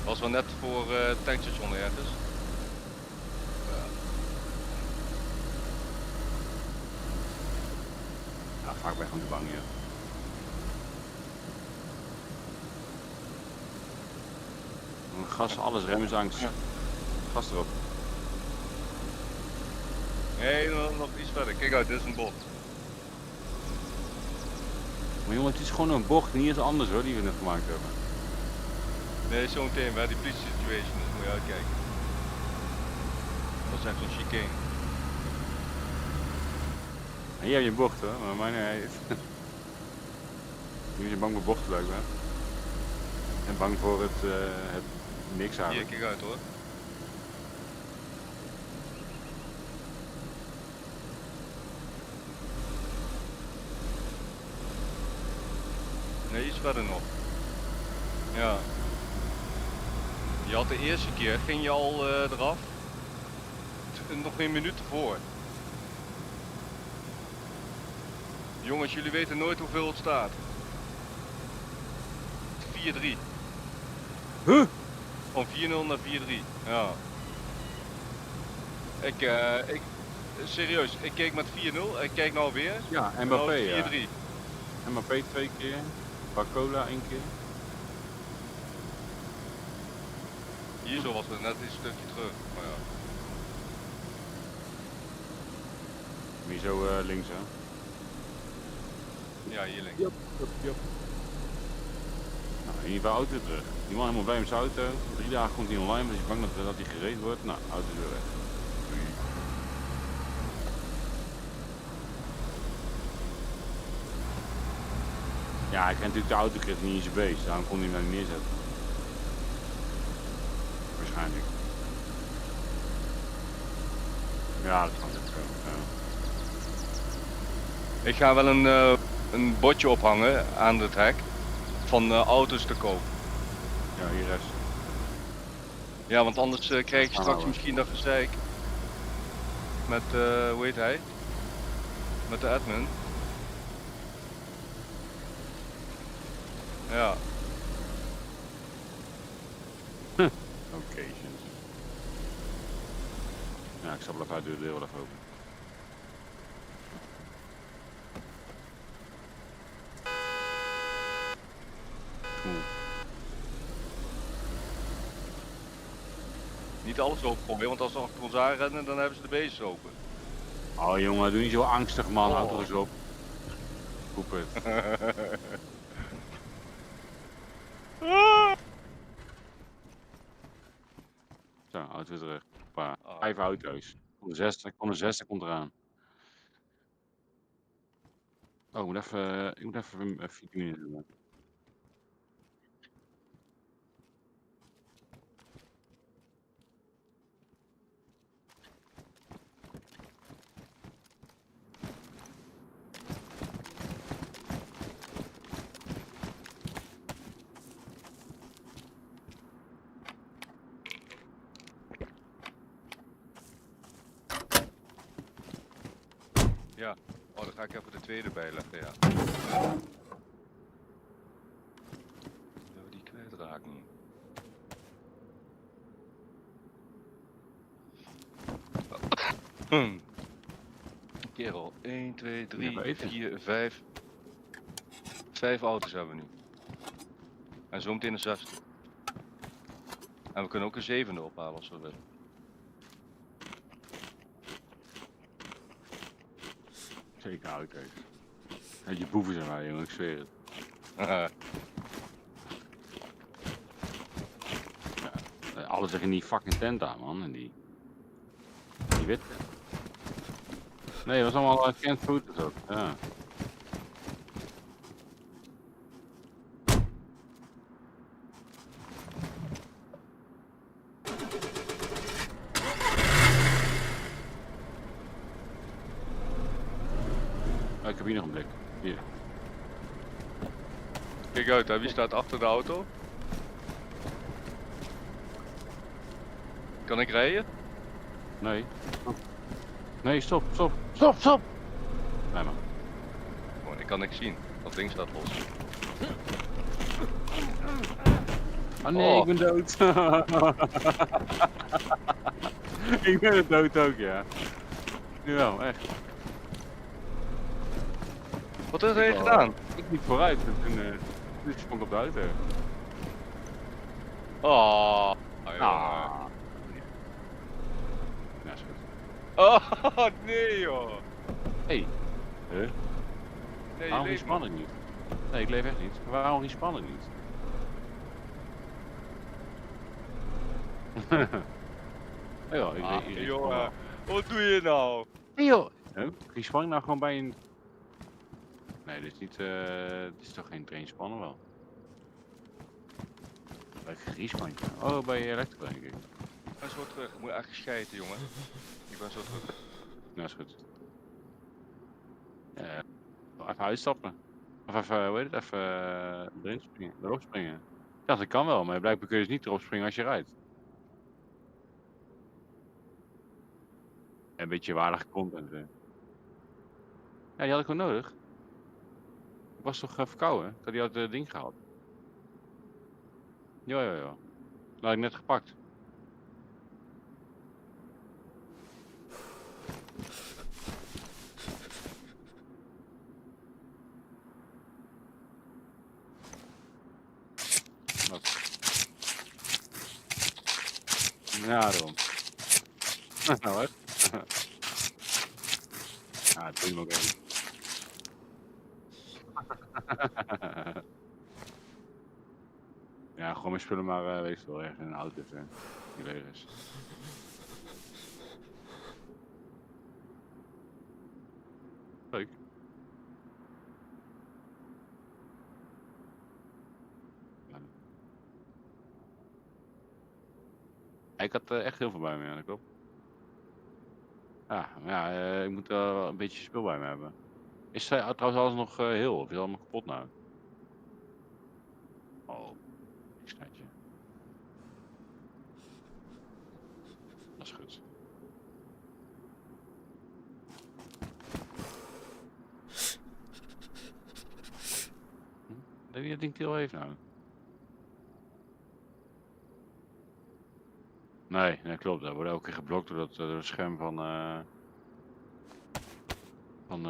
Speaker 2: was wel net voor het tankstation ergens.
Speaker 1: Ja, vaak ben ik gewoon te bang, ja. Gas, alles, rem is angst. Gas erop.
Speaker 2: Nee, nog iets verder. Kijk uit, dit is een bot.
Speaker 1: Maar jongen, het is gewoon een bocht, niet eens anders hoor, die we net gemaakt hebben.
Speaker 2: Nee, zo meteen, waar die police situation is, moet je uitkijken. Dat is echt zo'n chicane.
Speaker 1: En hier heb je een bocht hoor, maar mij niet. Nu is je bang voor bochten blijkbaar. En bang voor het niks
Speaker 2: Hier,
Speaker 1: eigenlijk.
Speaker 2: kijk uit hoor. Nee, iets verder nog. Ja. Je had de eerste keer, ging je al eraf? Nog geen minuut ervoor. Jongens, jullie weten nooit hoeveel het staat. 4-3.
Speaker 1: Huh?
Speaker 2: Van 4-0 naar 4-3. Ja. Ik, serieus, ik keek met 4-0 en ik kijk nou weer.
Speaker 1: Ja,
Speaker 2: En
Speaker 1: Mbappé
Speaker 2: nou is
Speaker 1: ja.
Speaker 2: het 4-3.
Speaker 1: Mbappé 2 keer, Barcola 1 keer.
Speaker 2: Hier zo was het net een stukje terug. Maar ja.
Speaker 1: Hier zo links hè.
Speaker 2: Ja, hier links.
Speaker 1: Jop. Nou, in ieder geval auto terug. Die man helemaal bij hem zijn auto. 3 dagen komt hij online, want hij is bang dat hij gereed wordt. Nou, auto is weer weg. Doei. Ja, hij kent natuurlijk de autocrit niet in zijn beest, daarom kon hij hem daar niet neerzetten. Waarschijnlijk. Ja, dat kan ook zo. Ja.
Speaker 2: Ik ga wel een bordje ophangen aan het hek van auto's te koop.
Speaker 1: Ja, hier rechts.
Speaker 2: Ja, want anders krijg je
Speaker 1: Ah,
Speaker 2: straks
Speaker 1: hoor.
Speaker 2: misschien dat gezeik. Met, hoe heet hij? Met de admin. Ja.
Speaker 1: Occasions. Ja, ik stap wel even uit, doe de deur wel even open. Smooth.
Speaker 2: Niet alles opengooien, want als ze achter ons aanrennen, dan hebben ze de beestjes open.
Speaker 1: Oh jongen, doe niet zo angstig man,
Speaker 2: Oh.
Speaker 1: houd toch eens op. Poep het. Zo, auto weer terug. Hoppa.
Speaker 2: Ah.
Speaker 1: 5 auto's. De zesde komt eraan. Oh, ik moet even vitamine doen.
Speaker 2: Ja. Oh, dan ga ik even de tweede bijleggen, ja. Zullen we die kwijtraken? Kerel, 1, 2, 3,
Speaker 1: Even eten.
Speaker 2: 4, 5. 5 auto's hebben we nu. En zo meteen een zesde. En we kunnen ook een zevende ophalen als we willen.
Speaker 1: Zeker auto's. Ja, je boeven zijn wij, jongen, ik zweer het. Alles zich in die fucking tent aan, man. En die witte. Nee, dat was allemaal canned food of zo. Ja. Oh, ik heb hier nog een blik. Hier.
Speaker 2: Kijk uit, hè. Wie staat achter de auto? Kan ik rijden?
Speaker 1: Nee. Nee, stop. Stop! Nee, man.
Speaker 2: Oh, ik kan niks zien. Dat ding staat los.
Speaker 1: Oh nee,
Speaker 2: Oh.
Speaker 1: ik ben dood. Ik ben dood ook, ja. Nu wel, echt.
Speaker 2: Wat heeft
Speaker 1: Ik
Speaker 2: hij
Speaker 1: wel,
Speaker 2: gedaan?
Speaker 1: Ik liep vooruit en toen sprong ik op de auto.
Speaker 2: Oh. Ah, jongen.
Speaker 1: Ah. Ja, is goed.
Speaker 2: Oh, nee joh.
Speaker 1: Hey. Huh?
Speaker 2: Nee, je
Speaker 1: Waarom
Speaker 2: leeft
Speaker 1: respawn ik niet? Nee, ik leef echt niet. Maar waarom respawn ik niet? Hey joh,
Speaker 2: nog.
Speaker 1: ik
Speaker 2: Ah, jongen. Wat doe je nou?
Speaker 1: Hey joh! Huh? Respawn ik nou gewoon bij een... Nee, dit is niet... dit is toch geen train spannen wel? Bij respawn. Oh, bij Electro denk ik.
Speaker 2: Ik ben zo terug. Ik moet echt gescheiden, jongen. Ik ben zo terug.
Speaker 1: Nou, is goed. Even uitstappen. Of even, hoe heet het, even erin springen, erop springen. Ja, dat kan wel, maar blijkbaar kun je dus niet erop springen als je rijdt. Een beetje waardige content. Ja, die had ik wel nodig. Ik was toch verkouden? Ik had die uit het ding gehaald. Ja. Dat had ik net gepakt. Wat? Ja, daarom. Nou, hè? Ja, dat doe je me ook even. Ja, gewoon mijn spullen maar weet je wel, ergens in een auto die leeg is. Leuk. Ja. Ik had echt heel veel bij me, ja, dat klopt. Ja, maar ja, ik moet wel een beetje spul bij me hebben. Is trouwens alles nog heel, of is het allemaal kapot nou? Oh, niks netje. Dat is goed. Denk je dat die een kill heeft nou? Nee, dat klopt. Dat wordt elke keer geblokt door het scherm van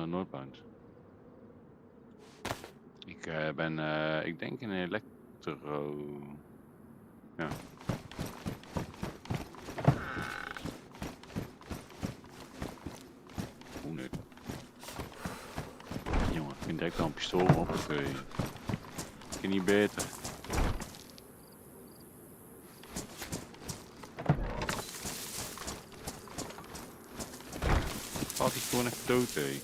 Speaker 1: Noordpoint. Ik denk een elektro. Ja. Hoe nu? Jongen, ik vind direct al een pistool op. Ik vind niet beter. Valt hij gewoon echt dood, hé.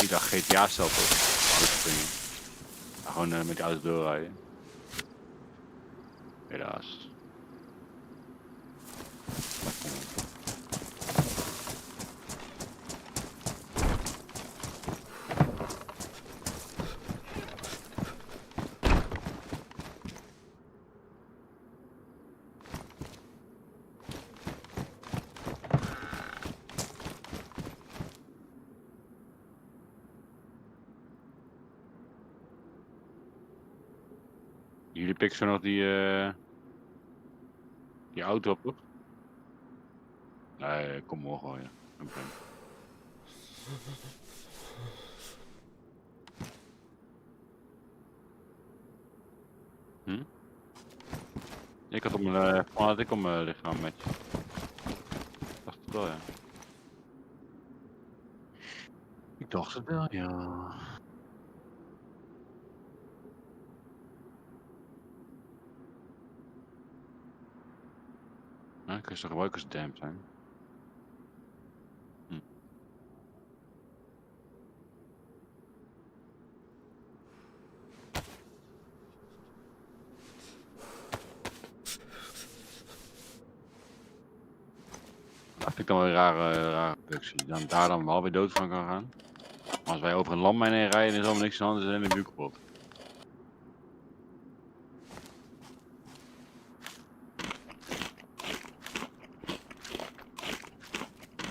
Speaker 1: Ik dacht GTA zelf op. Uitspringen. Gewoon met de auto doorrijden. Helaas. Jullie pikken zo nog die auto op, toch? Nee, kom morgen gewoon, ja. Okay. Ik had op mijn lichaam met je. Dacht het wel, ja. Ik dacht het wel, ja. Ik kan ze gebruiken als damp zijn. Dat vind ik dan wel een rare productie. Dan daar dan wel weer dood van kan gaan. Maar als wij over een landmijn heen rijden, is allemaal niks aan de hand, is in de buurt kapot.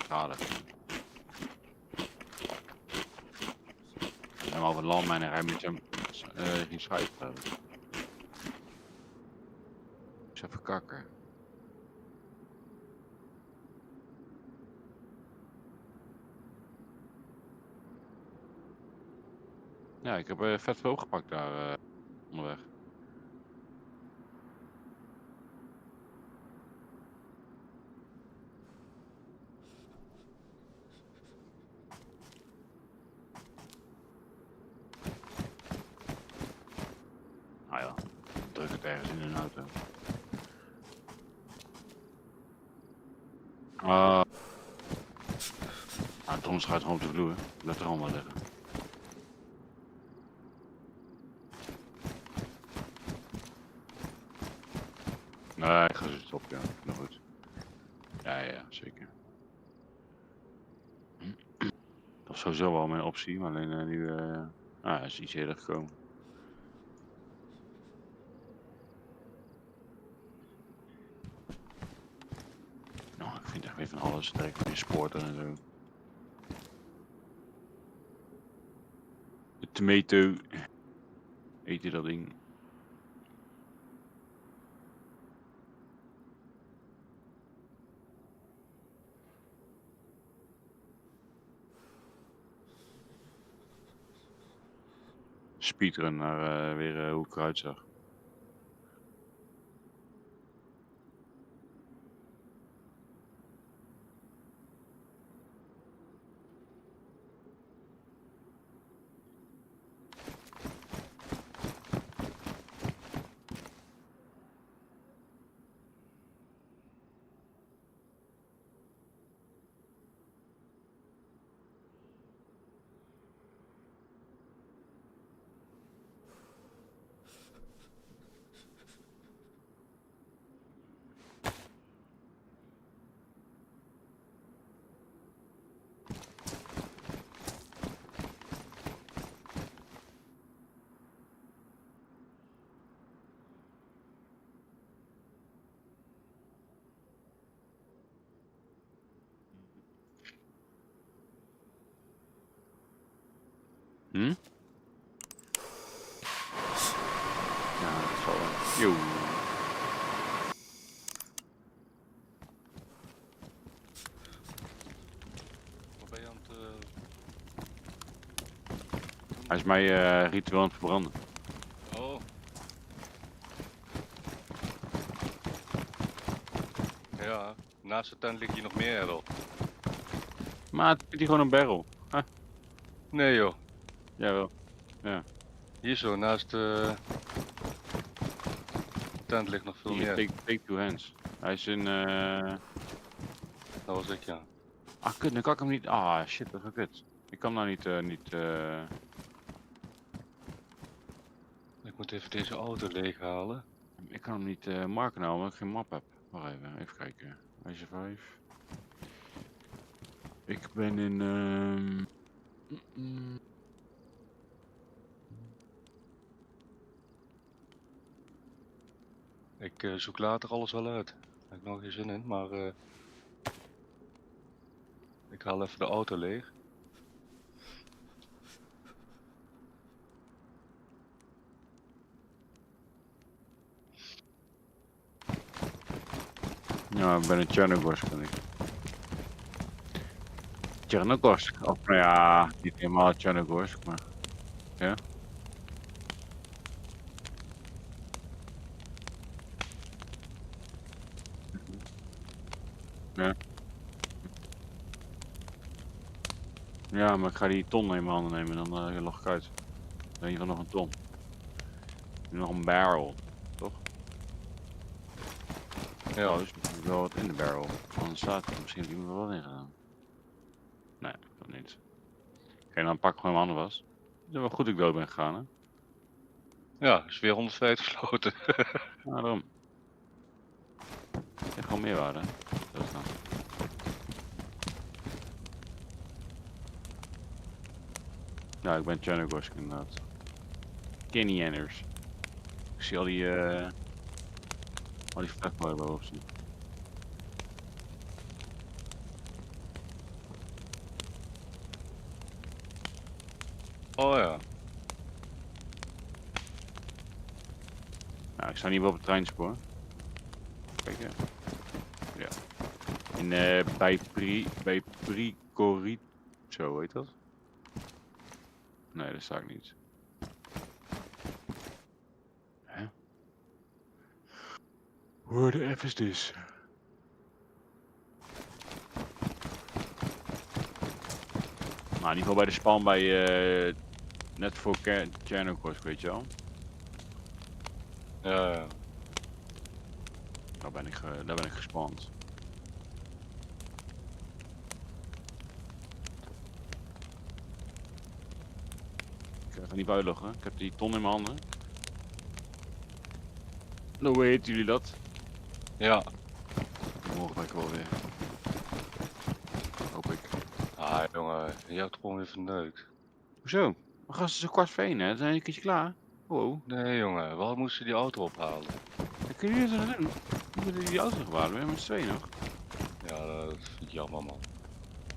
Speaker 1: Schade. En over een landmijn heen rijden met je geen schijf hebben. Is even kakken. Ja, ik heb vet veel opgepakt daar onderweg. Nou ja, druk het ergens in een auto. Nou, Tom schuift gewoon op de vloer. Laat er allemaal liggen. Nee, ik ga ze stop, ja. Nog goed. Ja, zeker. Dat was sowieso wel mijn optie, maar alleen nu is iets eerder gekomen. Nou, ik vind echt weer van alles direct in sporten en zo. De tomato. Eet je dat ding? Speedrun naar weer hoe ik eruit zag. Hm? Ja, dat zal wel. Yo.
Speaker 2: Wat ben je aan het...
Speaker 1: Hij is mij ritueel aan het verbranden.
Speaker 2: Oh. Ja, naast de tent ligt hier nog meer Errol.
Speaker 1: Maar het is gewoon een barrel.
Speaker 2: Nee joh,
Speaker 1: Jawel.
Speaker 2: hier zo naast de tent ligt nog veel
Speaker 1: Hier,
Speaker 2: meer.
Speaker 1: take two hands. Hij is in...
Speaker 2: Dat was ik ja.
Speaker 1: Ah, kut, dan kan ik hem niet... Ah, shit, dat is wel kut. Ik kan nou niet...
Speaker 2: Ik moet even deze auto leeghalen.
Speaker 1: Ik kan hem niet marken nou, omdat ik geen map heb. Wacht even kijken. Wijze 5. Ik ben in...
Speaker 2: Ik zoek later alles wel uit. Daar heb ik nog geen zin in, maar ik haal even de auto leeg.
Speaker 1: Ja, ik ben in Tjernogorsk ben ik. Tjernogorsk? Of nou ja, niet helemaal Tjernogorsk, maar... Ja? Ja. Ja, maar ik ga die ton in mijn handen nemen en dan log ik uit. In ieder geval nog een ton. Nog een barrel, toch?
Speaker 2: Ja,
Speaker 1: Oh, dus er is wel wat in de barrel. Anders staat er misschien iemand wel wat in gedaan. Nee, dat niet. Oké, dan pak ik gewoon mijn handen vast. Het is wel goed dat ik dood ben gegaan, hè?
Speaker 2: ja, is weer 150 gesloten.
Speaker 1: Ja, daarom. Het heeft gewoon meerwaarde, hè? Dat is dan. Nou, ik ben Tjernogorsk inderdaad. Kenny Anners. Ik zie al die vrachtwagen boven zien.
Speaker 2: Oh ja.
Speaker 1: Nou, ik sta niet wel op het treinspoor. Kijk, ja. Ja. In, bij Prigorizo, heet dat? Nee, dat sta ik niet. Hè? Where the F is this? Nou, in ieder geval bij de span bij, net voor Tjernogorsk, weet je wel.
Speaker 2: Ja, ja.
Speaker 1: Daar ben ik gespand. Ik ga niet uitloggen. Ik heb die ton in mijn handen. Nou, hoe heet jullie dat?
Speaker 2: Ja.
Speaker 1: Morgen ben ik wel weer. Hoop ik.
Speaker 2: Ah jongen, je hebt gewoon weer verneukt.
Speaker 1: Hoezo? Maar gast, het is 1:15 hè? Dan zijn we een keertje klaar. Wow.
Speaker 2: Nee jongen, waar moest je die auto ophalen?
Speaker 1: Dan kun je zo doen. We moeten die auto gewaren. We hebben met z'n tweeën nog.
Speaker 2: Ja, dat vind ik jammer man.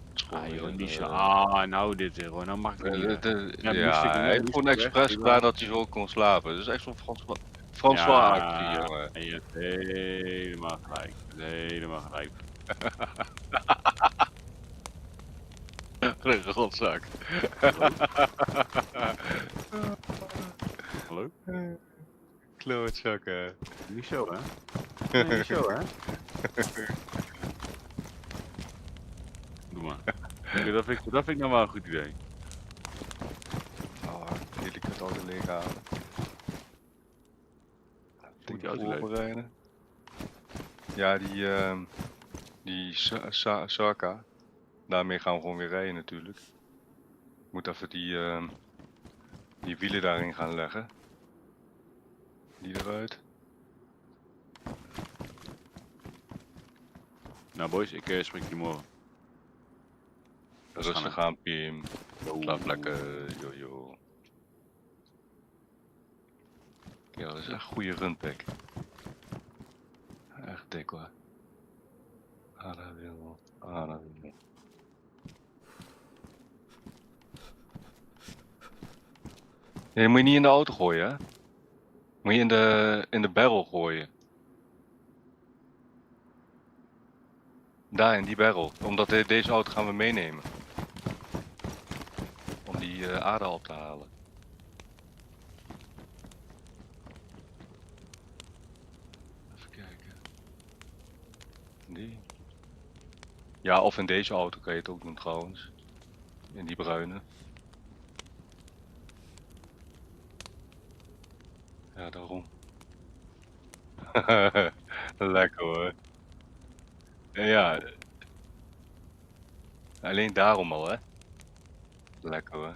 Speaker 2: Het is gewoon
Speaker 1: Ah
Speaker 2: weer
Speaker 1: joh,
Speaker 2: een,
Speaker 1: niet zo. Ah, nou dit weer hoor. Nou mag ik het niet weg. Ja, moest
Speaker 2: ja,
Speaker 1: ik
Speaker 2: hij heeft gewoon expres gedaan dat hij zo kon slapen. Dat is echt zo'n François actie jongen.
Speaker 1: Ja, je hebt helemaal gelijk. Je hebt helemaal gelijk.
Speaker 2: De rotzak.
Speaker 1: Hallo?
Speaker 2: Klootzak hè.
Speaker 1: Niet zo hè? Nee, niet zo hè? Doe maar. Oké, dat vind ik nou wel een goed idee.
Speaker 2: Oh, jullie kunnen het auto leeg halen.
Speaker 1: Moet die auto leeg?
Speaker 2: Voorbereiden. Ja, die Saka. Daarmee gaan we gewoon weer rijden natuurlijk. Ik moet even die wielen daarin gaan leggen. Die eruit.
Speaker 1: Nou boys, ik spreek jullie morgen.
Speaker 2: Rustig aan, Pim. Slaap lekker, jojo. Ja, dat is echt een goede runpack. Echt dik hoor. Ah, dat wil. Ah, dat wil. Nee, moet je niet in de auto gooien, hè? Moet je in de barrel gooien. Daar, in die barrel. Omdat deze auto gaan we meenemen. Om die aarde op te halen. Even kijken. Die. Ja, of in deze auto kan je het ook doen trouwens. In die bruine. Ja, daarom. Lekker hoor. Ja, alleen daarom al, hè? Lekker hoor.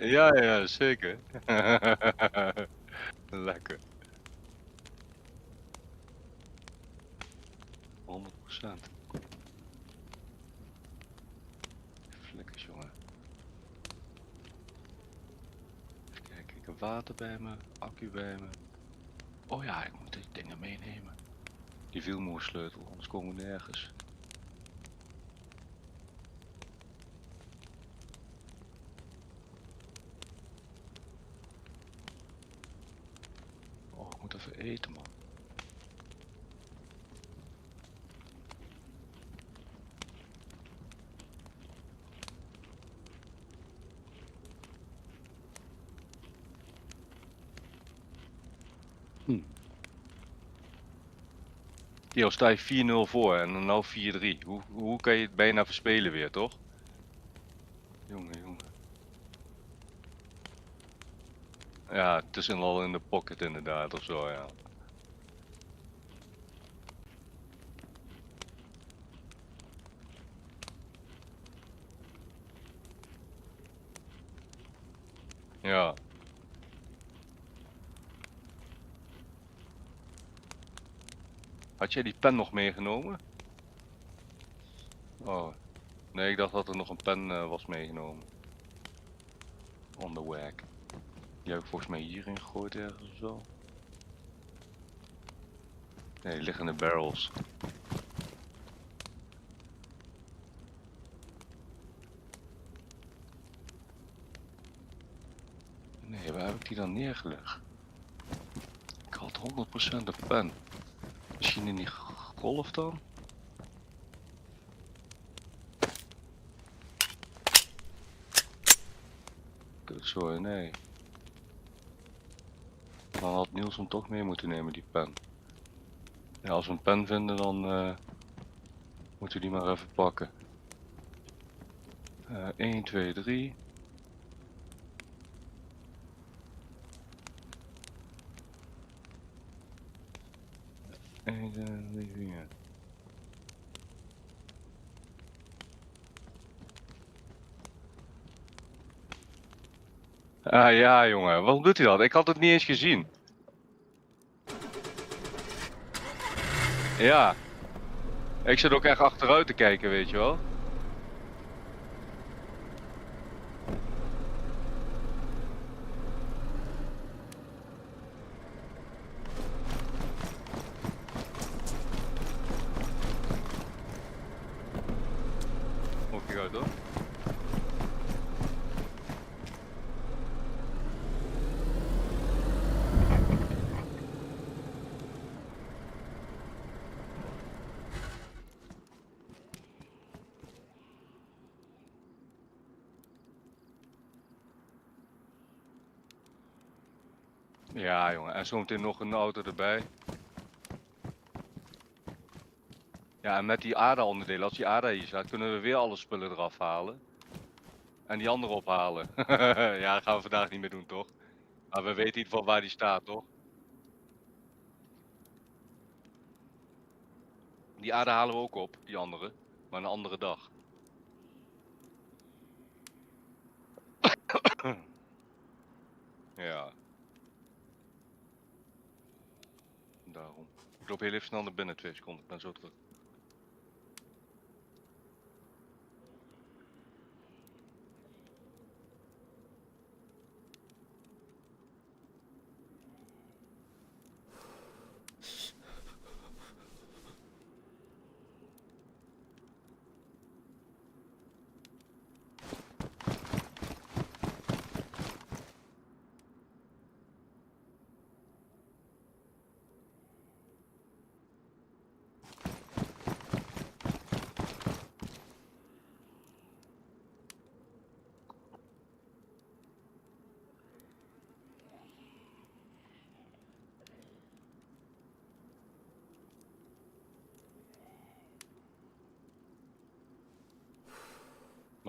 Speaker 2: Ja, ja, zeker. Lekker. 100%. Flikkers, jongen. Even kijken, ik heb water bij me, accu bij me. Oh ja, ik moet die dingen meenemen. Die wielmoersleutel, anders komen we nergens. Oh, ik moet even eten, man. Yo, sta je 4-0 voor en dan nou 4-3. Hoe kan je het bijna verspelen weer, toch? Jongen, jongen. Ja, het is al in de pocket inderdaad, of zo, ja. Ja. Had jij die pen nog meegenomen? Oh. Nee, ik dacht dat er nog een pen was meegenomen. On the wag. Die heb ik volgens mij hierin gegooid ergens of zo. Nee, die liggen in de barrels. Nee, waar heb ik die dan neergelegd? Ik had 100% een pen. Misschien in die golf dan? Sorry, nee. Dan had Niels hem toch mee moeten nemen, die pen. Ja, als we een pen vinden, dan moeten we die maar even pakken. 1, 2, 3. Ah ja, jongen. Waarom doet hij dat? Ik had het niet eens gezien. Ja. Ik zit ook echt achteruit te kijken, weet je wel. Moet ik uit hoor. Ja, jongen. En zometeen nog een auto erbij. Ja, en met die ADA-onderdelen, als die ADA hier staat, kunnen we weer alle spullen eraf halen. En die andere ophalen. Ja, dat gaan we vandaag niet meer doen, toch? Maar we weten in ieder geval waar die staat, toch? Die ADA halen we ook op, die andere. Maar een andere dag. Ja. Daarom. Ik loop heel even snel naar binnen, 2 seconden. Ik ben zo terug.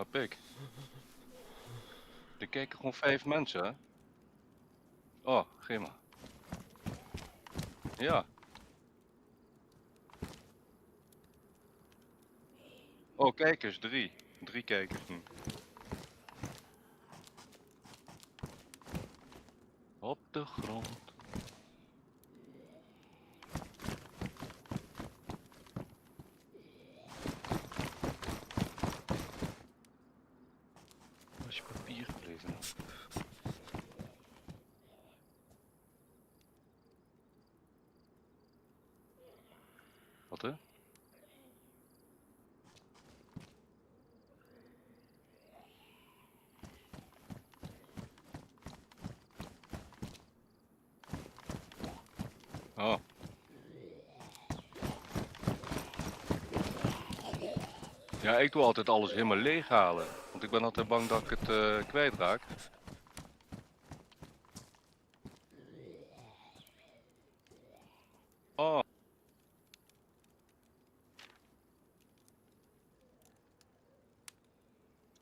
Speaker 2: Maar pik. Er kijken gewoon 5 mensen, hè? Oh, geef maar. Ja. Oh, kijkers, 3. 3 kijkers nu. Op de grond. Waar is je papier gebleven? Wat hè? Oh. Ja, ik doe altijd alles helemaal leeg halen. Want ik ben altijd bang dat ik het kwijtraak. Oh.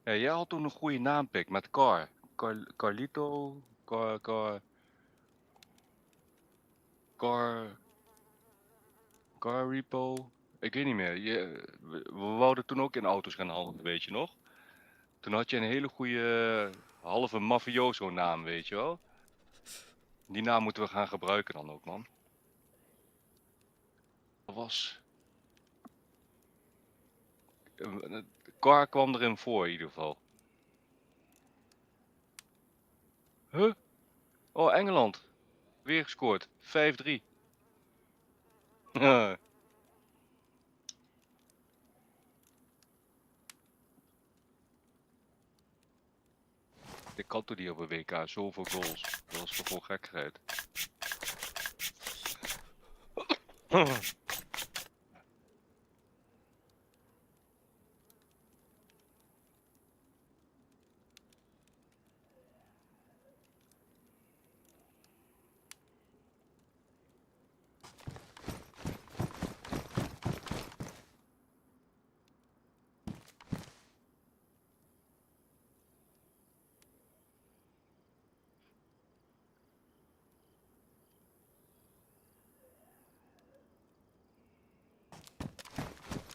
Speaker 2: Ja, jij had toen een goede naam, Pik, met Car. Carlito. Car Repo. Ik weet niet meer. We wouden toen ook in auto's gaan handelen, weet je nog? Toen had je een hele goede halve mafioso naam, weet je wel? Die naam moeten we gaan gebruiken dan ook, man. Dat was... Car kwam erin voor, in ieder geval. Huh? Oh, Engeland. Weer gescoord. 5-3. Ik had toen die op een WK zoveel goals. Dat was toch gewoon gekkigheid.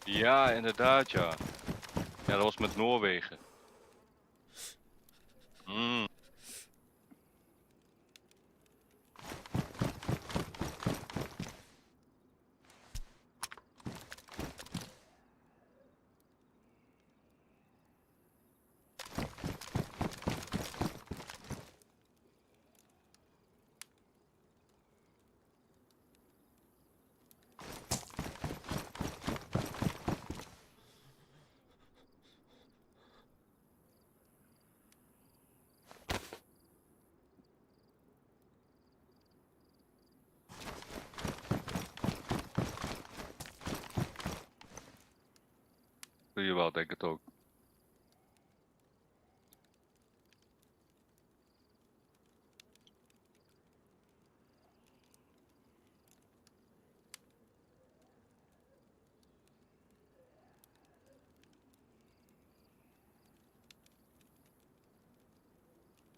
Speaker 2: Ja, inderdaad, ja. Ja, dat was met Noorwegen. Mm. Doe je wel, denk ik het ook.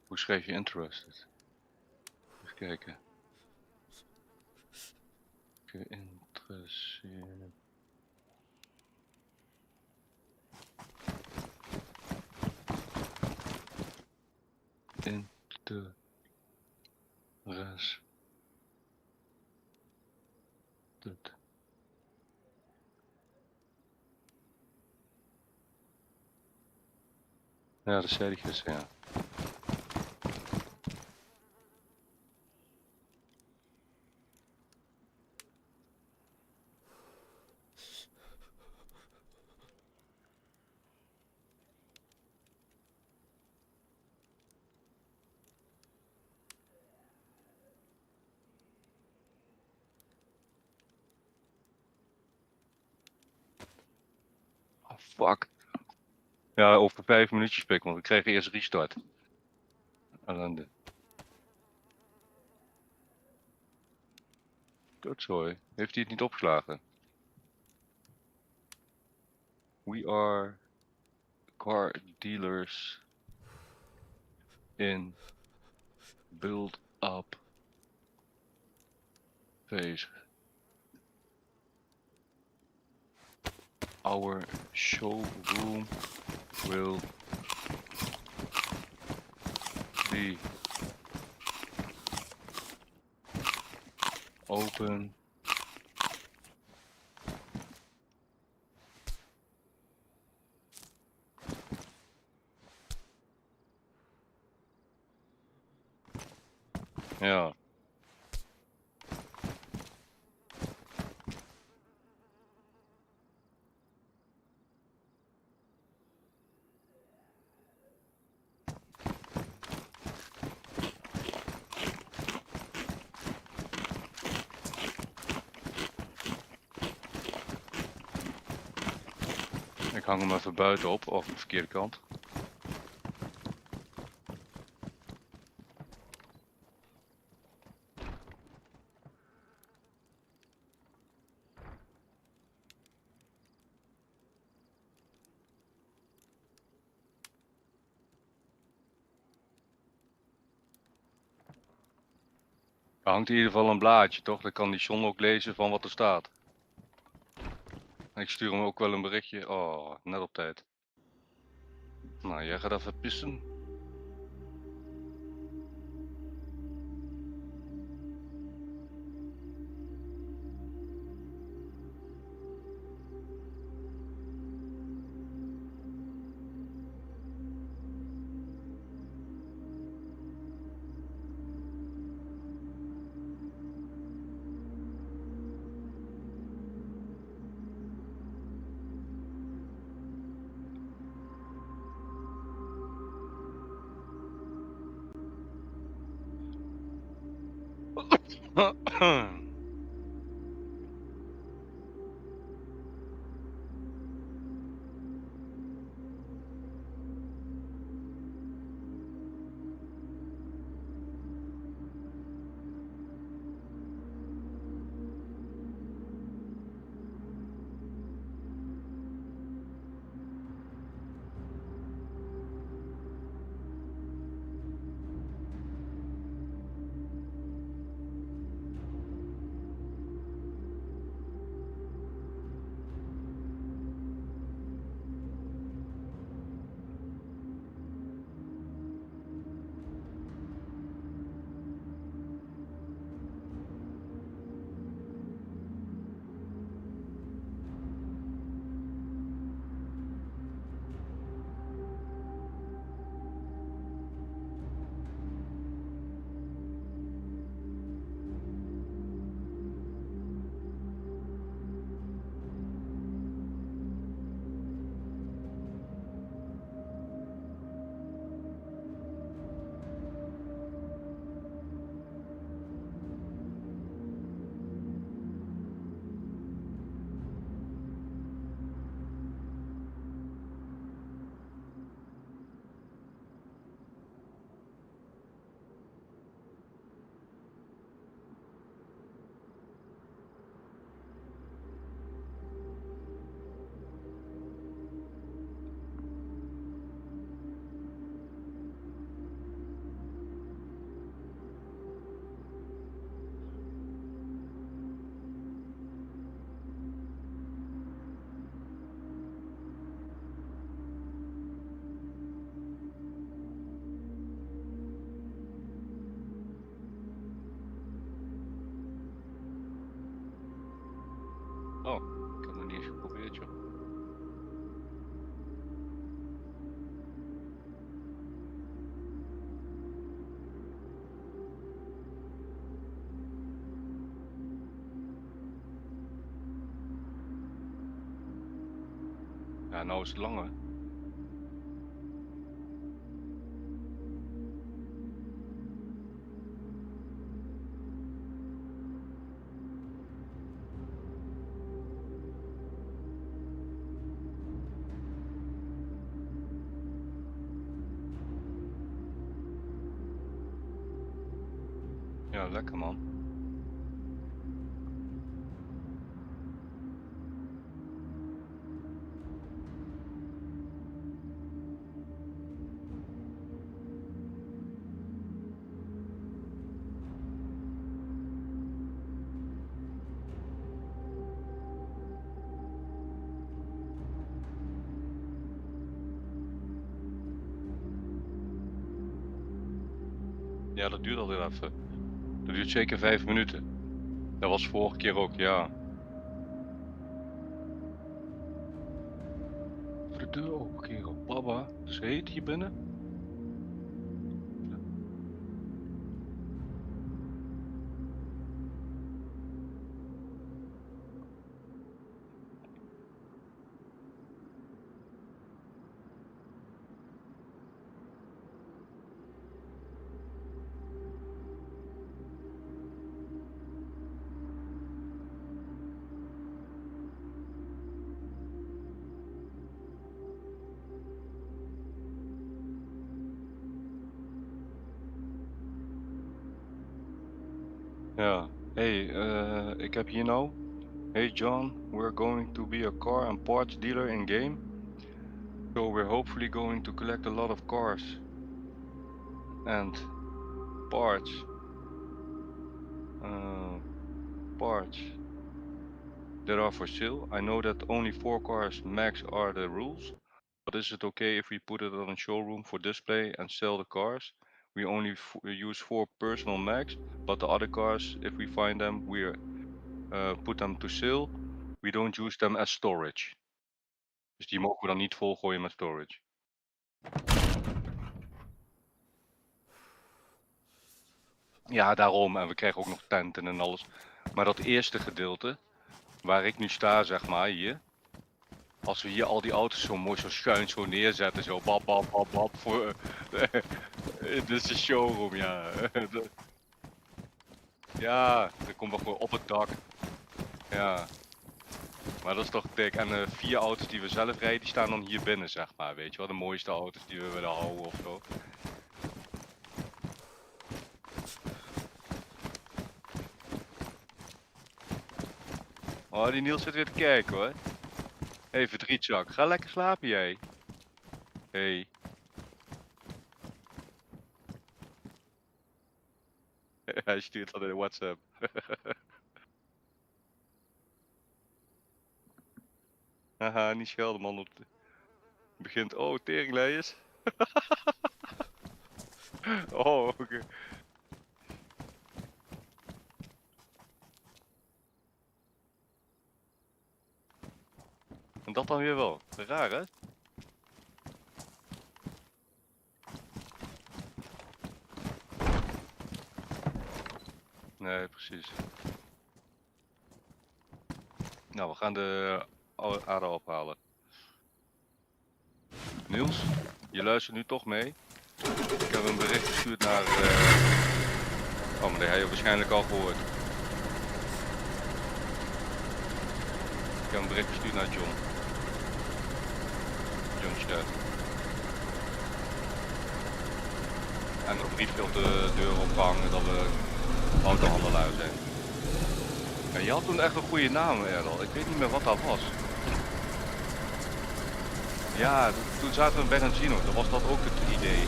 Speaker 2: Hoe schrijf je interested? Even kijken. Geïnteresseerd. Interested. Ja, dat zei ik dus, ja. Oh, fuck. Ja, over 5 minuutjes pik, want ik kreeg eerst restart. Ellende. Doodzooi. Heeft hij het niet opgeslagen? We are car dealers in build-up phase. Our showroom will be open ja. Ik hang hem even buiten op, of de verkeerde kant. Er hangt in ieder geval een blaadje, toch? Dan kan die John ook lezen van wat er staat. En ik stuur hem ook wel een berichtje. Oh, net op tijd. Nou, jij gaat even pissen. Oh, ik heb nog niet eens geprobeerd, joh. Ja, nou is het lang, hè. Ja, lekker, man. Ja, dat duurt altijd even. Dat duurt zeker 5 minuten. Dat was vorige keer ook, ja. Voor de deur open, kerel. Baba, het is heet hier binnen. Ja, hey, ik heb hier nou. Hey John, we're going to be a car and parts dealer in game. So we're hopefully going to collect a lot of cars and parts. Parts that are for sale. I know that only 4 cars max are the rules, but is it okay if we put it on a showroom for display and sell the cars? We only use 4 personal max, but the other cars, if we find them, we put them to sale. We don't use them as storage. Dus die mogen we dan niet volgooien met storage. Ja, daarom. En we krijgen ook nog tenten en alles. Maar dat eerste gedeelte, waar ik nu sta, zeg maar, hier. Als we hier al die auto's zo mooi zo schuin zo neerzetten, zo bap bap bap bap voor... dit is de showroom, ja. Ja, dan komen we gewoon op het dak. Ja. Maar dat is toch dik. En 4 auto's die we zelf rijden, die staan dan hier binnen, zeg maar. Weet je wel, de mooiste auto's die we willen houden of zo. Oh, die Niels zit weer te kijken hoor. Hey, verdrietzak. Ga lekker slapen jij. Hey. Hij stuurt dat in de WhatsApp. Haha, niet schelden man. Op de... Begint, oh, teringleiers. Oh, oké. En dat dan weer wel. Raar hè? Nee, precies. Nou, we gaan de aarde ophalen. Niels, je luistert nu toch mee. Ik heb een bericht gestuurd naar... Oh, maar dat heb je waarschijnlijk al gehoord. Ik heb een bericht gestuurd naar John. John Shed. En een briefje op de deur opgehangen dat we autohandelaar zijn. Ja, je had toen echt een goede naam, Erdal. Ik weet niet meer wat dat was. Ja, toen zaten we bij Benzino. Dan was dat ook het idee.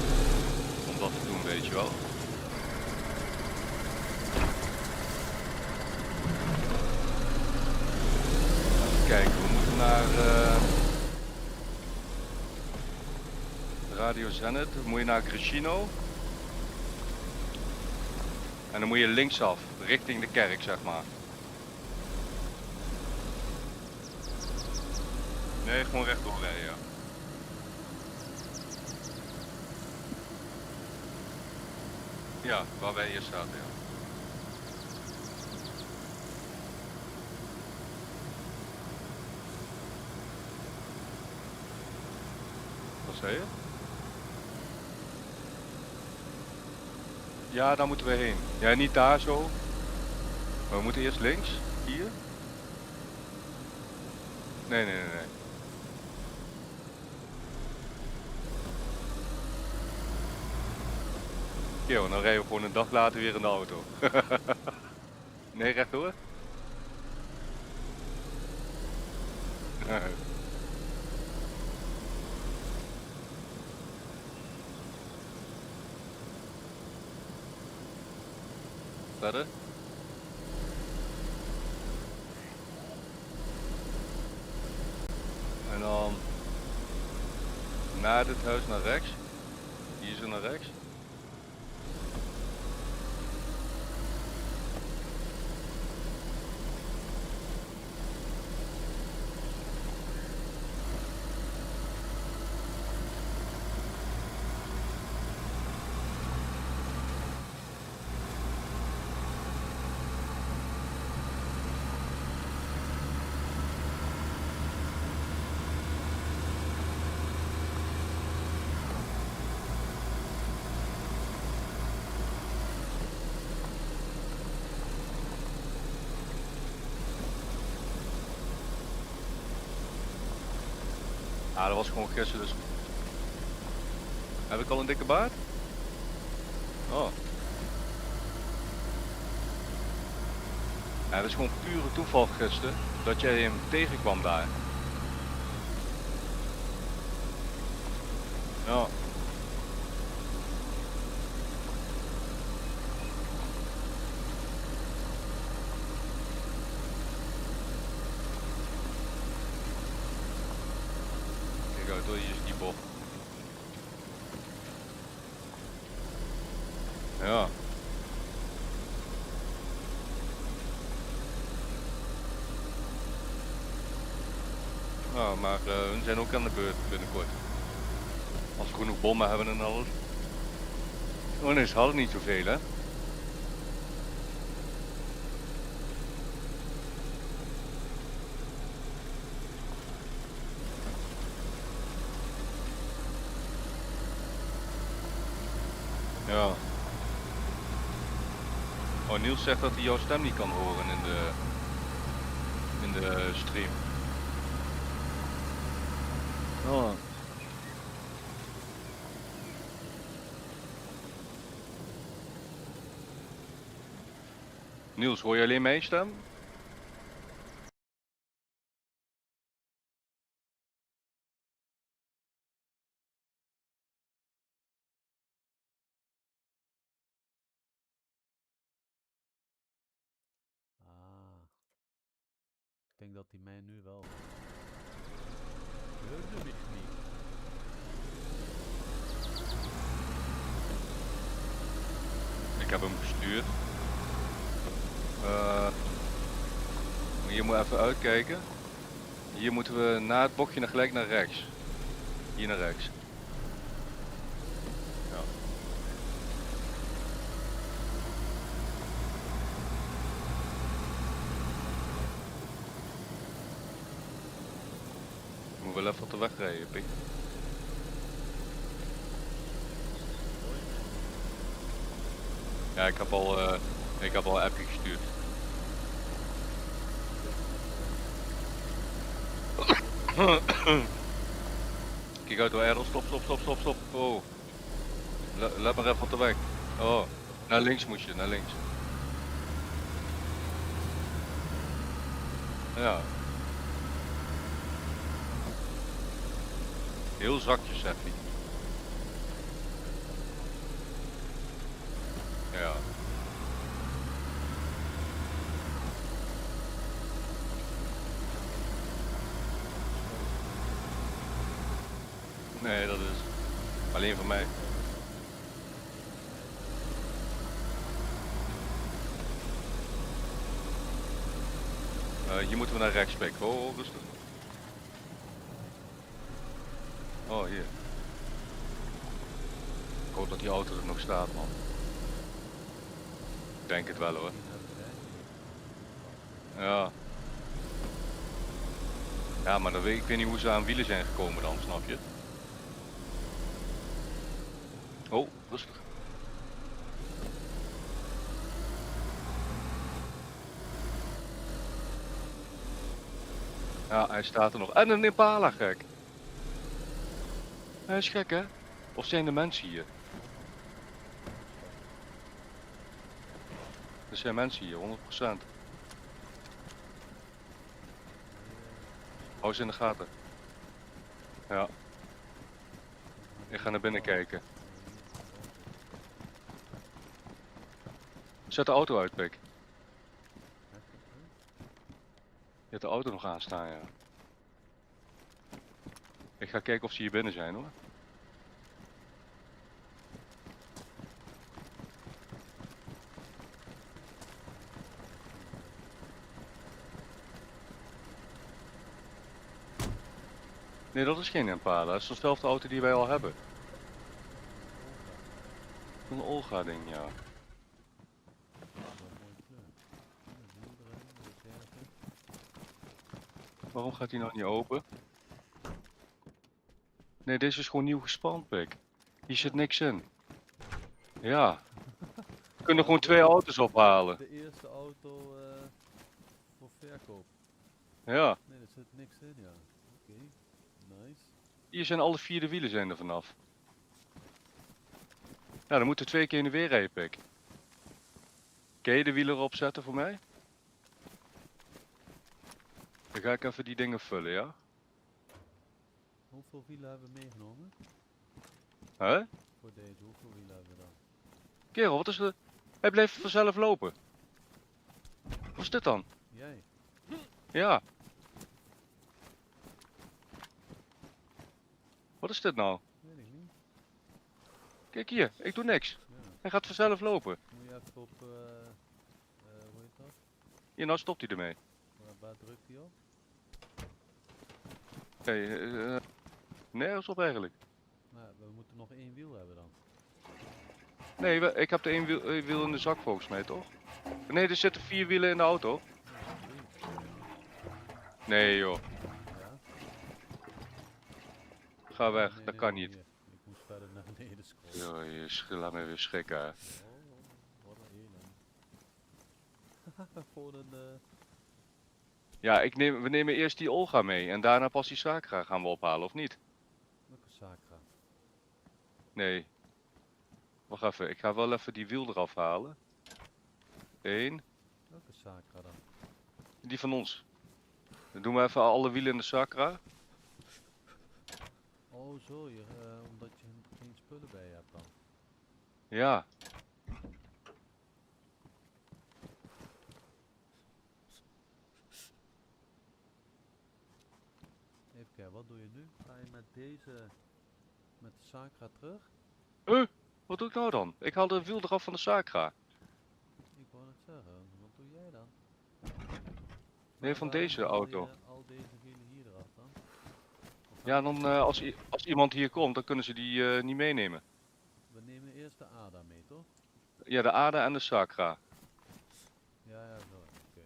Speaker 2: Om dat te doen, weet je wel. Even kijken, we moeten naar Radio Zenit. Dan moet je naar Grescino. En dan moet je linksaf, richting de kerk, zeg maar. Nee, gewoon rechtdoor rijden, ja. Ja, waar wij hier zaten, ja. Wat zei je? Ja, daar moeten we heen. Ja, niet daar zo. Maar we moeten eerst links, hier. Nee, nee, nee, nee. Ja, dan rijden we gewoon een dag later weer in de auto. Nee, rechtdoor? Verder? En dan na dit huis naar rechts. Hier zo naar rechts. Ah, dat was gewoon gisteren dus. Heb ik al een dikke baard? Oh. Ja, dat is gewoon pure toeval gisteren dat jij hem tegenkwam daar. Ja. Kijk uit hoor, hier is die bocht. Ja. Nou, maar hun zijn ook aan de beurt binnenkort. Als we genoeg bommen hebben en alles. Oh nee, ze hadden niet zoveel hè. Ja. Oh, Niels zegt dat hij jouw stem niet kan horen in de stream. Oh. Niels, hoor je alleen mijn stem?
Speaker 3: Ah. Ik denk dat hij mij nu wel. Hoorde mich niet.
Speaker 2: Ik heb hem gestuurd. Hier moet even uitkijken. Hier moeten we na het bochtje nog gelijk naar rechts. Hier naar rechts. Ja. Ik moet wel even op de weg rijden, Pik. Ja, ik heb al een appje gestuurd. Kijk uit hoor, Errol, stop. Oh. Let maar even op de weg. Oh, naar links moet je, naar links. Ja. Heel zakjes, Effie. Ja. Nee, dat is alleen voor mij. Hier moeten we naar rechts, Pik. Oh, rustig. Oh, hier. Ik hoop dat die auto er nog staat, man. Ik denk het wel, hoor. Ja. Ja, maar ik weet niet hoe ze aan wielen zijn gekomen dan, snap je? Oh, rustig. Ja, hij staat er nog. En een Impala, gek. Hij is gek, hè? Of zijn de mensen hier? Er zijn mensen hier, 100%. Hou ze in de gaten. Ja. Ik ga naar binnen kijken. Zet de auto uit, Pik. Je hebt de auto nog aanstaan, ja. Ik ga kijken of ze hier binnen zijn, hoor. Nee, dat is geen Impala. Dat is dezelfde auto die wij al hebben. Een Olga-ding, ja. Waarom gaat hij nog niet open? Nee, deze is gewoon nieuw gespand, Pik. Hier zit niks in. Ja. We kunnen gewoon 2 auto's ophalen.
Speaker 3: De eerste auto voor verkoop.
Speaker 2: Ja.
Speaker 3: Nee, er zit niks in, ja. Oké, nice.
Speaker 2: Hier zijn alle 4 de wielen zijn er vanaf. Nou, dan moeten we 2 keer in de weer rijden, Pik. Kun je de wielen erop zetten voor mij? Dan ga ik even die dingen vullen, ja?
Speaker 3: Hoeveel wielen hebben we meegenomen?
Speaker 2: Hè?
Speaker 3: Voor deze, hoeveel wielen hebben we dan?
Speaker 2: Kerel, wat is er? Hij bleef vanzelf lopen. Wat is dit dan?
Speaker 3: Jij?
Speaker 2: Ja. Wat is dit nou?
Speaker 3: Weet ik niet.
Speaker 2: Kijk hier, ik doe niks.
Speaker 3: Ja.
Speaker 2: Hij gaat vanzelf lopen.
Speaker 3: Moet je even op, hoe heet dat?
Speaker 2: Hier, nou stopt hij ermee.
Speaker 3: Waar drukt hij op?
Speaker 2: Hey, nergens op eigenlijk.
Speaker 3: Nou, we moeten nog 1 wiel hebben dan.
Speaker 2: Nee, ik heb de 1 wiel in de zak volgens mij, toch? Nee, er zitten 4 wielen in de auto. Nee joh,
Speaker 3: Ja?
Speaker 2: ga weg,
Speaker 3: Nee,
Speaker 2: dat
Speaker 3: nee,
Speaker 2: kan
Speaker 3: nee,
Speaker 2: niet.
Speaker 3: hier. Ik moest verder naar beneden scrollen.
Speaker 2: Joh, laat me weer schrikken. Hè.
Speaker 3: Oh, wat een elend. Voor een,
Speaker 2: Ja, we nemen eerst die Olga mee en daarna pas die Sakra gaan we ophalen, of niet?
Speaker 3: welke Sakra?
Speaker 2: Nee. Wacht even, ik ga wel even die wiel eraf halen. 1,
Speaker 3: Welke Sakra dan?
Speaker 2: die van ons. Dan doen we even alle wielen in de Sakra.
Speaker 3: Oh zo, omdat je geen spullen bij je hebt dan.
Speaker 2: Ja.
Speaker 3: Even kijken, wat doe je nu? Ga je met deze, met de Sakra terug?
Speaker 2: Wat doe ik nou dan? Ik haal de wiel eraf van de Sakra.
Speaker 3: Ik wou het zeggen, wat doe jij dan?
Speaker 2: Nee, van
Speaker 3: Waarom
Speaker 2: deze
Speaker 3: haal
Speaker 2: auto.
Speaker 3: je al deze wielen hier eraf dan? Of
Speaker 2: Ja,
Speaker 3: gaan
Speaker 2: dan
Speaker 3: we-
Speaker 2: als iemand hier komt, dan kunnen ze die niet meenemen.
Speaker 3: We nemen eerst de ADA mee, toch?
Speaker 2: Ja, de Ada en de Sakra.
Speaker 3: Ja, ja, zo. Oké.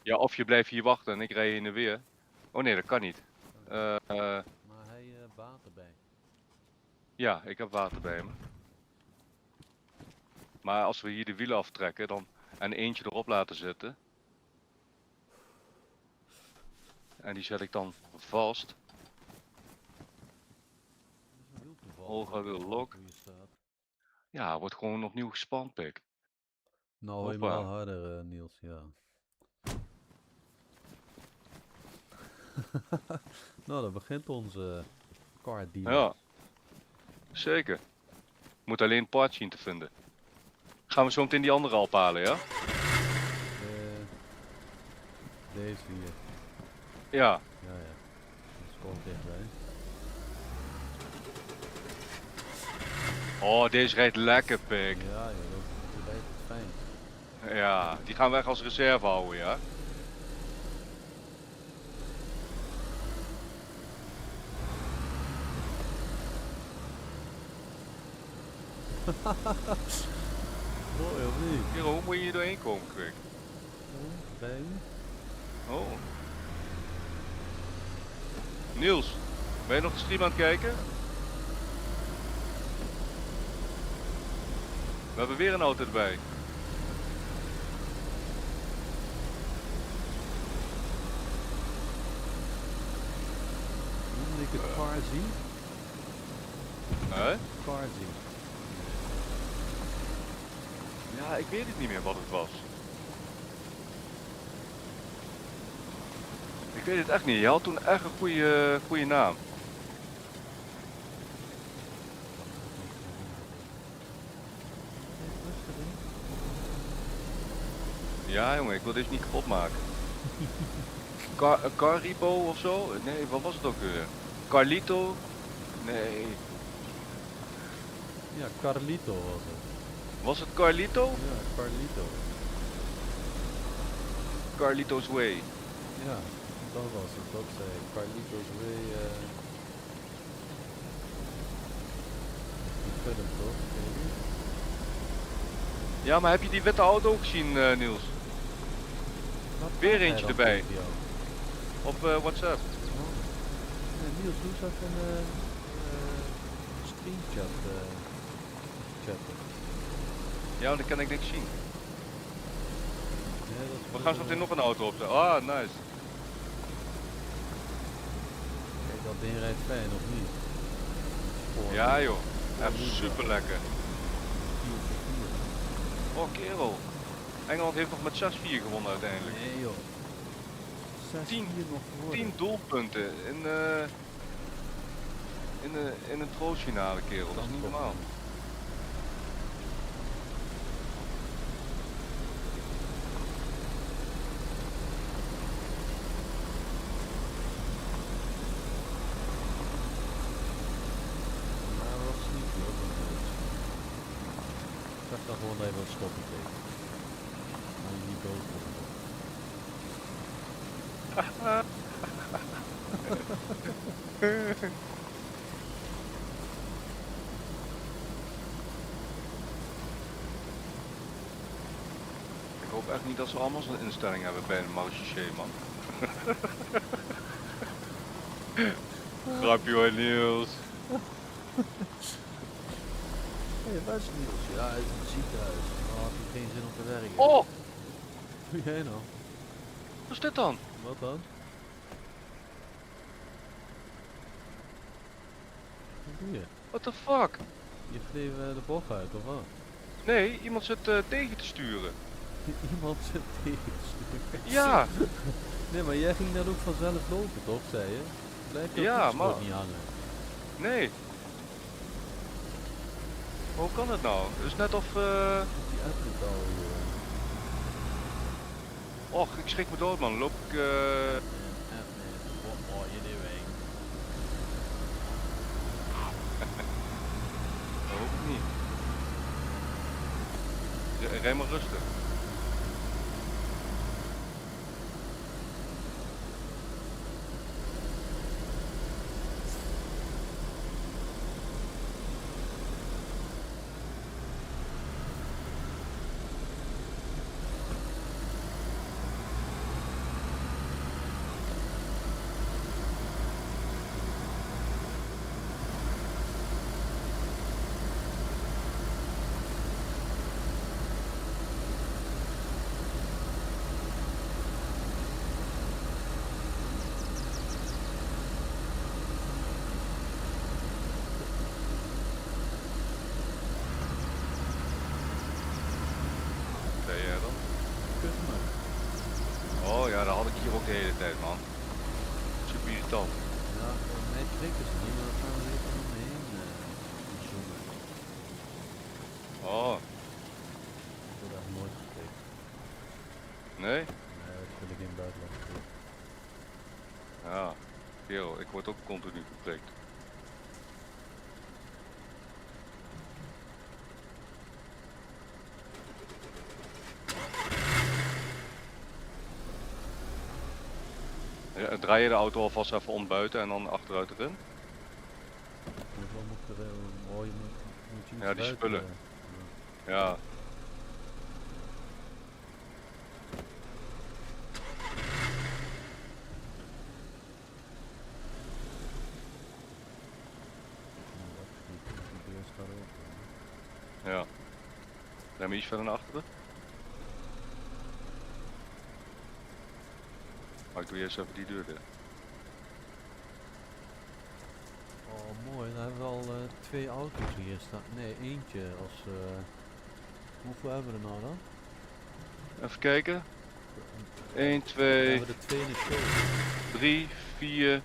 Speaker 2: Ja, of je blijft hier wachten en ik rij heen en weer. Oh nee, dat kan niet.
Speaker 3: Maar hij water bij.
Speaker 2: Ja, ik heb water bij me. Maar als we hier de wielen aftrekken dan, en eentje erop laten zitten. En die zet ik dan vast.
Speaker 3: Dat is een wiel toevallig.
Speaker 2: Olga wil lok.
Speaker 3: Hoe je staat.
Speaker 2: Ja, wordt gewoon opnieuw gespand, pik.
Speaker 3: Nou, hoor je me
Speaker 2: Hoppa.
Speaker 3: wel harder, Niels, ja. Nou, dan begint onze car dealer.
Speaker 2: Ja, zeker. Moet alleen parts zien te vinden. Gaan we zo meteen die andere ophalen, ja?
Speaker 3: Deze hier.
Speaker 2: Ja.
Speaker 3: Ja, ja. Dat is gewoon dichtbij.
Speaker 2: Oh, deze rijdt lekker, pik.
Speaker 3: Ja, ja, dat rijdt het fijn.
Speaker 2: Ja, die gaan we echt als reserve houden, ja?
Speaker 3: Mooi of niet?
Speaker 2: Kerel, hoe moet je hier doorheen komen, quick?
Speaker 3: Bij u?
Speaker 2: Oh. Niels, ben je nog de stream aan het kijken? We hebben weer een auto erbij.
Speaker 3: Noemde ik het car zien?
Speaker 2: Hè?
Speaker 3: Car zien.
Speaker 2: Ja, ik weet het niet meer wat het was. Ik weet het echt niet. Je had toen echt een goede naam. Ja jongen, ik wil deze niet kapot maken. Carripo of zo? Nee, wat was het ook weer? Carlito? Nee.
Speaker 3: Ja, Carlito was het.
Speaker 2: Was het Carlito?
Speaker 3: Ja, Carlito.
Speaker 2: Carlito's Way.
Speaker 3: Ja, dat was het. Dat zei ik. Carlito's Way. Die film toch? Ken je die?
Speaker 2: Ja, maar heb je die witte auto ook gezien, Niels?
Speaker 3: Wat
Speaker 2: Weer
Speaker 3: praat hij
Speaker 2: eentje
Speaker 3: dan
Speaker 2: erbij.
Speaker 3: tegen jou?
Speaker 2: Op WhatsApp.
Speaker 3: Oh. Nee, Niels, doe eens even een streamchat chatten.
Speaker 2: Ja, want dan kan ik niks zien.
Speaker 3: Nee, dat is
Speaker 2: We gaan zo meteen nog een auto op. Ah, nice.
Speaker 3: Kijk, Dat ding rijdt fijn, of niet? Spoor
Speaker 2: Ja joh,
Speaker 3: Ja,
Speaker 2: echt
Speaker 3: goed,
Speaker 2: super lekker.
Speaker 3: 4-4.
Speaker 2: Oh kerel, Engeland heeft nog met 6-4 gewonnen uiteindelijk.
Speaker 3: Nee joh. 6-4 nog geworden.
Speaker 2: 10 doelpunten in een troostfinale kerel, dat is niet normaal.
Speaker 3: Ja, dat was niet hoor. Ik dacht dat gewoon even wat stoppen tegen. Maar je niet dood worden.
Speaker 2: Ik hoop echt niet dat ze allemaal zo'n instelling hebben bij een marechaussee, man. Grapje hoor, Niels.
Speaker 3: Hé, waar is Niels? Ja, hij is in het ziekenhuis. Dan had hij geen zin om te werken.
Speaker 2: Oh,
Speaker 3: Wat doe jij nou?
Speaker 2: wat is dit dan?
Speaker 3: Wat dan? Wat doe je?
Speaker 2: What the fuck?
Speaker 3: Je vleef de bocht uit, of wat?
Speaker 2: Nee, iemand zit tegen te sturen.
Speaker 3: Iemand zit tegen te sturen.
Speaker 2: Ja,
Speaker 3: Nee, maar jij ging net ook vanzelf lopen, toch, zei je? Blijf je op
Speaker 2: Ja,
Speaker 3: het spoor
Speaker 2: maar-
Speaker 3: niet hangen.
Speaker 2: nee. Maar hoe kan het nou? Het is net of...
Speaker 3: Die app doet al,
Speaker 2: Och, ik schrik me dood man. Loop ik...
Speaker 3: What are you doing?
Speaker 2: Dat hoop ik niet. Rij maar rustig. Zei jij dat?
Speaker 3: Kut maar.
Speaker 2: Oh ja, dat had ik hier ook de hele tijd man. Super irritant.
Speaker 3: Ja, mij trekt het niet, maar dan gaan we even omheen zoomen.
Speaker 2: Oh,
Speaker 3: Ik word echt nooit geprikt.
Speaker 2: nee?
Speaker 3: Nee, ik wil geen buitenland geprikt.
Speaker 2: Ja, kerel, ik word ook continu geprikt. Ja, draai je de auto alvast even om buiten en dan achteruit erin?
Speaker 3: Hoeveel moet er oh, je moet je iets
Speaker 2: Ja, die
Speaker 3: buiten,
Speaker 2: spullen.
Speaker 3: ja.
Speaker 2: Ja.
Speaker 3: De deur staat open.
Speaker 2: Ja. Rem je iets verder naar achteren? Maar ik doe eerst even die deur dicht.
Speaker 3: Oh mooi, dan hebben we al 2 auto's hier staan. Nee, eentje als... hoeveel hebben we er nou dan?
Speaker 2: Even kijken. 1,
Speaker 3: We
Speaker 2: 2,
Speaker 3: hebben er 2 in de show.
Speaker 2: 3, 4.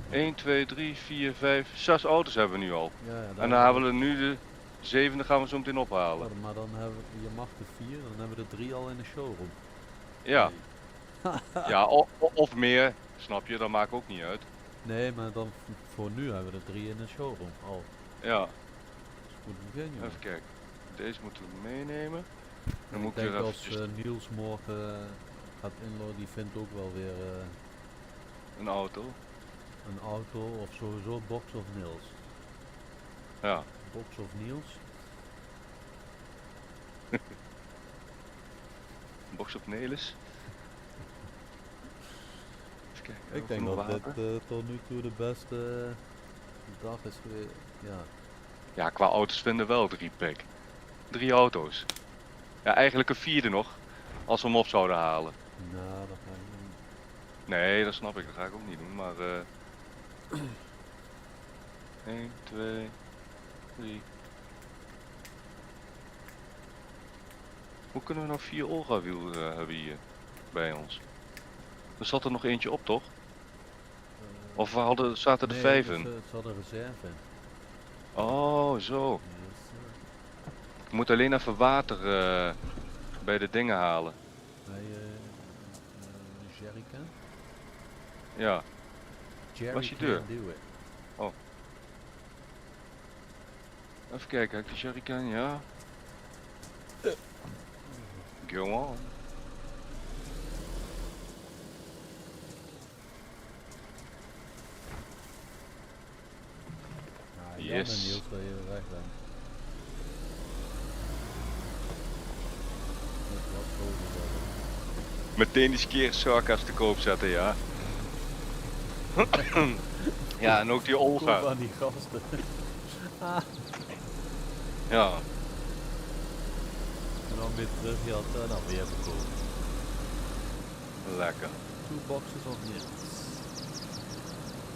Speaker 2: 1, 2, 3, 4, 5, 6 auto's hebben we nu al.
Speaker 3: Ja, ja,
Speaker 2: En dan hebben we er nu de 7e gaan we zo meteen ophalen.
Speaker 3: Maar dan hebben we, je mag er 4, dan hebben we er 3 al in de showroom.
Speaker 2: Ja. Ja, of meer, snap je, dat maakt ook niet uit.
Speaker 3: Nee, maar dan voor nu hebben we er 3 in de showroom al.
Speaker 2: Ja,
Speaker 3: Dat is goed begin, joh.
Speaker 2: even kijken. Deze moeten we meenemen. Dan
Speaker 3: Ik
Speaker 2: moet ik
Speaker 3: denk
Speaker 2: weer
Speaker 3: als
Speaker 2: eventjes
Speaker 3: Niels morgen gaat inloaden, die vindt ook wel weer
Speaker 2: een auto.
Speaker 3: een auto of sowieso Box of Niels.
Speaker 2: Ja,
Speaker 3: Box of Niels.
Speaker 2: box op Nelis. Even kijken,
Speaker 3: Ik
Speaker 2: of
Speaker 3: denk
Speaker 2: nog
Speaker 3: dat
Speaker 2: water?
Speaker 3: dit tot nu toe de beste dag is geweest. Ja,
Speaker 2: Ja, qua auto's vinden we wel 3 pack. 3 auto's. Ja, eigenlijk een 4e nog. Als we hem op zouden halen.
Speaker 3: nou dat ga ik niet.
Speaker 2: Nee, dat snap ik. Dat ga ik ook niet doen. Maar 1, 2, 3. Hoe kunnen we nou 4 Olga wielen hebben hier bij ons? Er zat er nog eentje op, toch? Of zaten er 5 in?
Speaker 3: Het zat een reserve in.
Speaker 2: Oh, zo.
Speaker 3: Yes, sir.
Speaker 2: Ik moet alleen even water bij de dingen halen.
Speaker 3: Bij Jerrycan?
Speaker 2: Ja.
Speaker 3: Jerry
Speaker 2: Was die
Speaker 3: can
Speaker 2: deur?
Speaker 3: do it.
Speaker 2: Even kijken, heb ik de jerrycan? Ja. Go on.
Speaker 3: Ja, Jan
Speaker 2: Yes.
Speaker 3: en Niels dat je weg bent. Dat was zo gezellig.
Speaker 2: Meteen die skeersarkas te koop zetten, ja. Ja, en ook die
Speaker 3: Kom
Speaker 2: Olga.
Speaker 3: aan die gasten.
Speaker 2: Ja.
Speaker 3: En dan weer terug, je had dan weer verkopen.
Speaker 2: Lekker.
Speaker 3: 2 boxes of niets.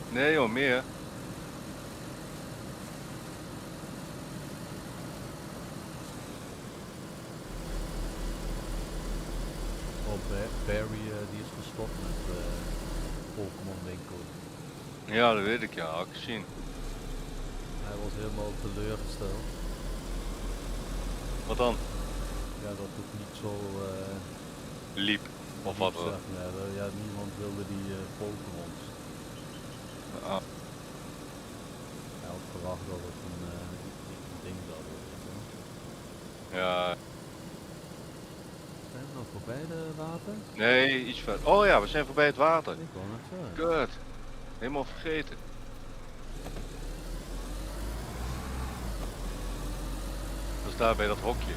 Speaker 2: Nee joh, meer.
Speaker 3: Oh, Barry die is gestopt met Pokémon winkel.
Speaker 2: Ja, dat weet ik, ja, had ik gezien.
Speaker 3: Hij was helemaal teleurgesteld.
Speaker 2: Wat dan?
Speaker 3: Ja, dat het niet zo...
Speaker 2: Liep. Of wat
Speaker 3: liep,
Speaker 2: dan?
Speaker 3: zeg maar. Ja, niemand wilde die Pokémons.
Speaker 2: Ah,
Speaker 3: Hij had verwacht dat het een ding zou worden. Zo.
Speaker 2: ja,
Speaker 3: Zijn we nog voorbij de water?
Speaker 2: nee, iets verder. Oh ja, we zijn voorbij het water.
Speaker 3: Ik wou net zeggen.
Speaker 2: Kut. Helemaal vergeten. Dat is daar bij dat hokje.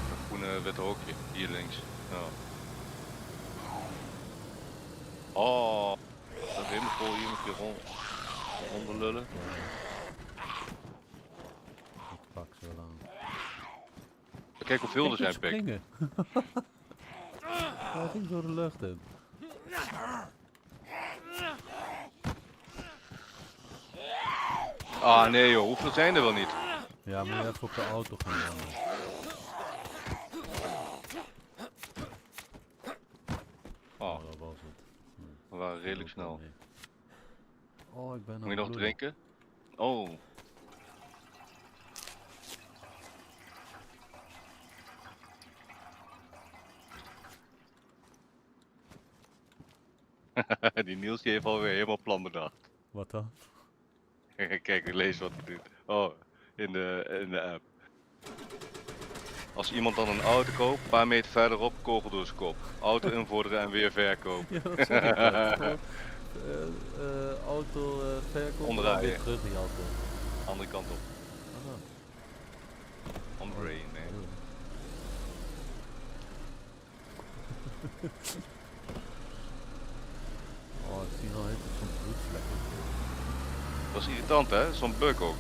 Speaker 2: Dat groene witte hokje, hier links. Ja. Oh, dat is helemaal vol hier met je rondlullen.
Speaker 3: Ik pak zo lang.
Speaker 2: Kijk hoeveel er zijn, Pik.
Speaker 3: springen. Hij ging door de lucht in.
Speaker 2: Ah nee joh, hoeveel zijn er wel niet?
Speaker 3: Ja, moet je even op de auto gaan landen.
Speaker 2: Oh,
Speaker 3: dat was het.
Speaker 2: we waren redelijk
Speaker 3: Ook wel
Speaker 2: snel.
Speaker 3: mee. Oh, ik ben
Speaker 2: Moet je nog
Speaker 3: bloeden.
Speaker 2: drinken? Oh. Die Niels die heeft alweer helemaal plan bedacht.
Speaker 3: Wat dan?
Speaker 2: Kijk, ik lees wat hij doet. Oh, in de app. Als iemand dan een auto koopt, een paar meter verderop, kogel door zijn kop. Auto invorderen en weer verkopen.
Speaker 3: Ja, dat zeg ik net. Auto verkopen en
Speaker 2: Omdraaien.
Speaker 3: weer terug die auto.
Speaker 2: Andere kant op.
Speaker 3: Aha.
Speaker 2: Omdraaien, nee.
Speaker 3: Oh, ik zie nou even zo'n bloedvlekken.
Speaker 2: Dat is irritant hè, zo'n bug ook.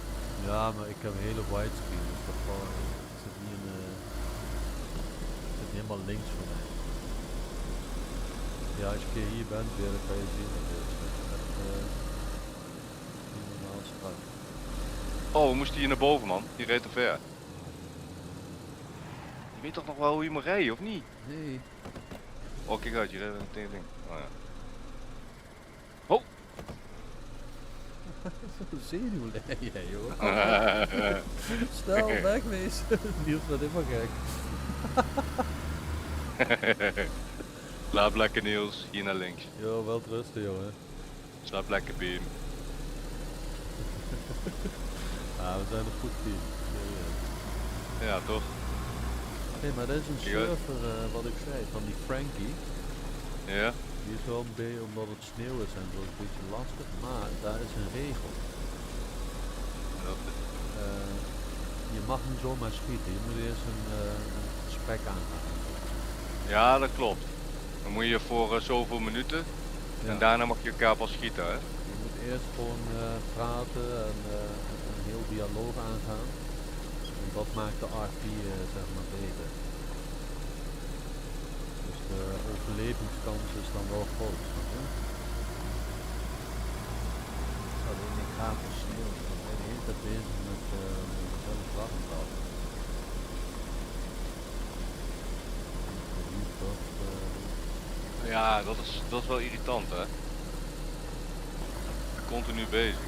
Speaker 3: Ja, maar ik heb een hele widescreen, dus dat zit niet in zit helemaal links van mij. Ja, als je een keer hier bent, weer, dan kan je zien dat het niet normaal strak.
Speaker 2: Oh, we moesten hier naar boven man, die reed te ver. Je weet toch nog wel hoe je moet rijden, of niet?
Speaker 3: Nee.
Speaker 2: Oh, kijk uit, je rijdt meteen ding. Oh ja.
Speaker 3: Zo'n zenuwlijn jij joh. Snel, wegwezen. Niels wordt helemaal gek.
Speaker 2: Slaap lekker Niels, hier naar links.
Speaker 3: Yo, wel rusten jongen.
Speaker 2: Slaap lekker Beam.
Speaker 3: Ah, we zijn een goed team.
Speaker 2: Ja, toch?
Speaker 3: Nee, maar dat is een
Speaker 2: Ja.
Speaker 3: surfer, wat ik zei, van die Frankie.
Speaker 2: Ja?
Speaker 3: Die is wel een beetje, omdat het sneeuw is en zo, een beetje lastig, maar daar is een regel. Je mag niet zomaar schieten, je moet eerst een gesprek aangaan.
Speaker 2: Ja, dat klopt. Dan moet je voor zoveel minuten
Speaker 3: Ja.
Speaker 2: en daarna mag je elkaar pas schieten, hè?
Speaker 3: Je moet eerst gewoon praten en een heel dialoog aangaan. En dat maakt de RP zeg maar beter. Dus de overlevingskans is dan wel groot. Snap je? gratis sneeuw. Ik ben de hele tijd bezig met zelf warm houden.
Speaker 2: Ja, dat is wel irritant, hè? Continu bezig.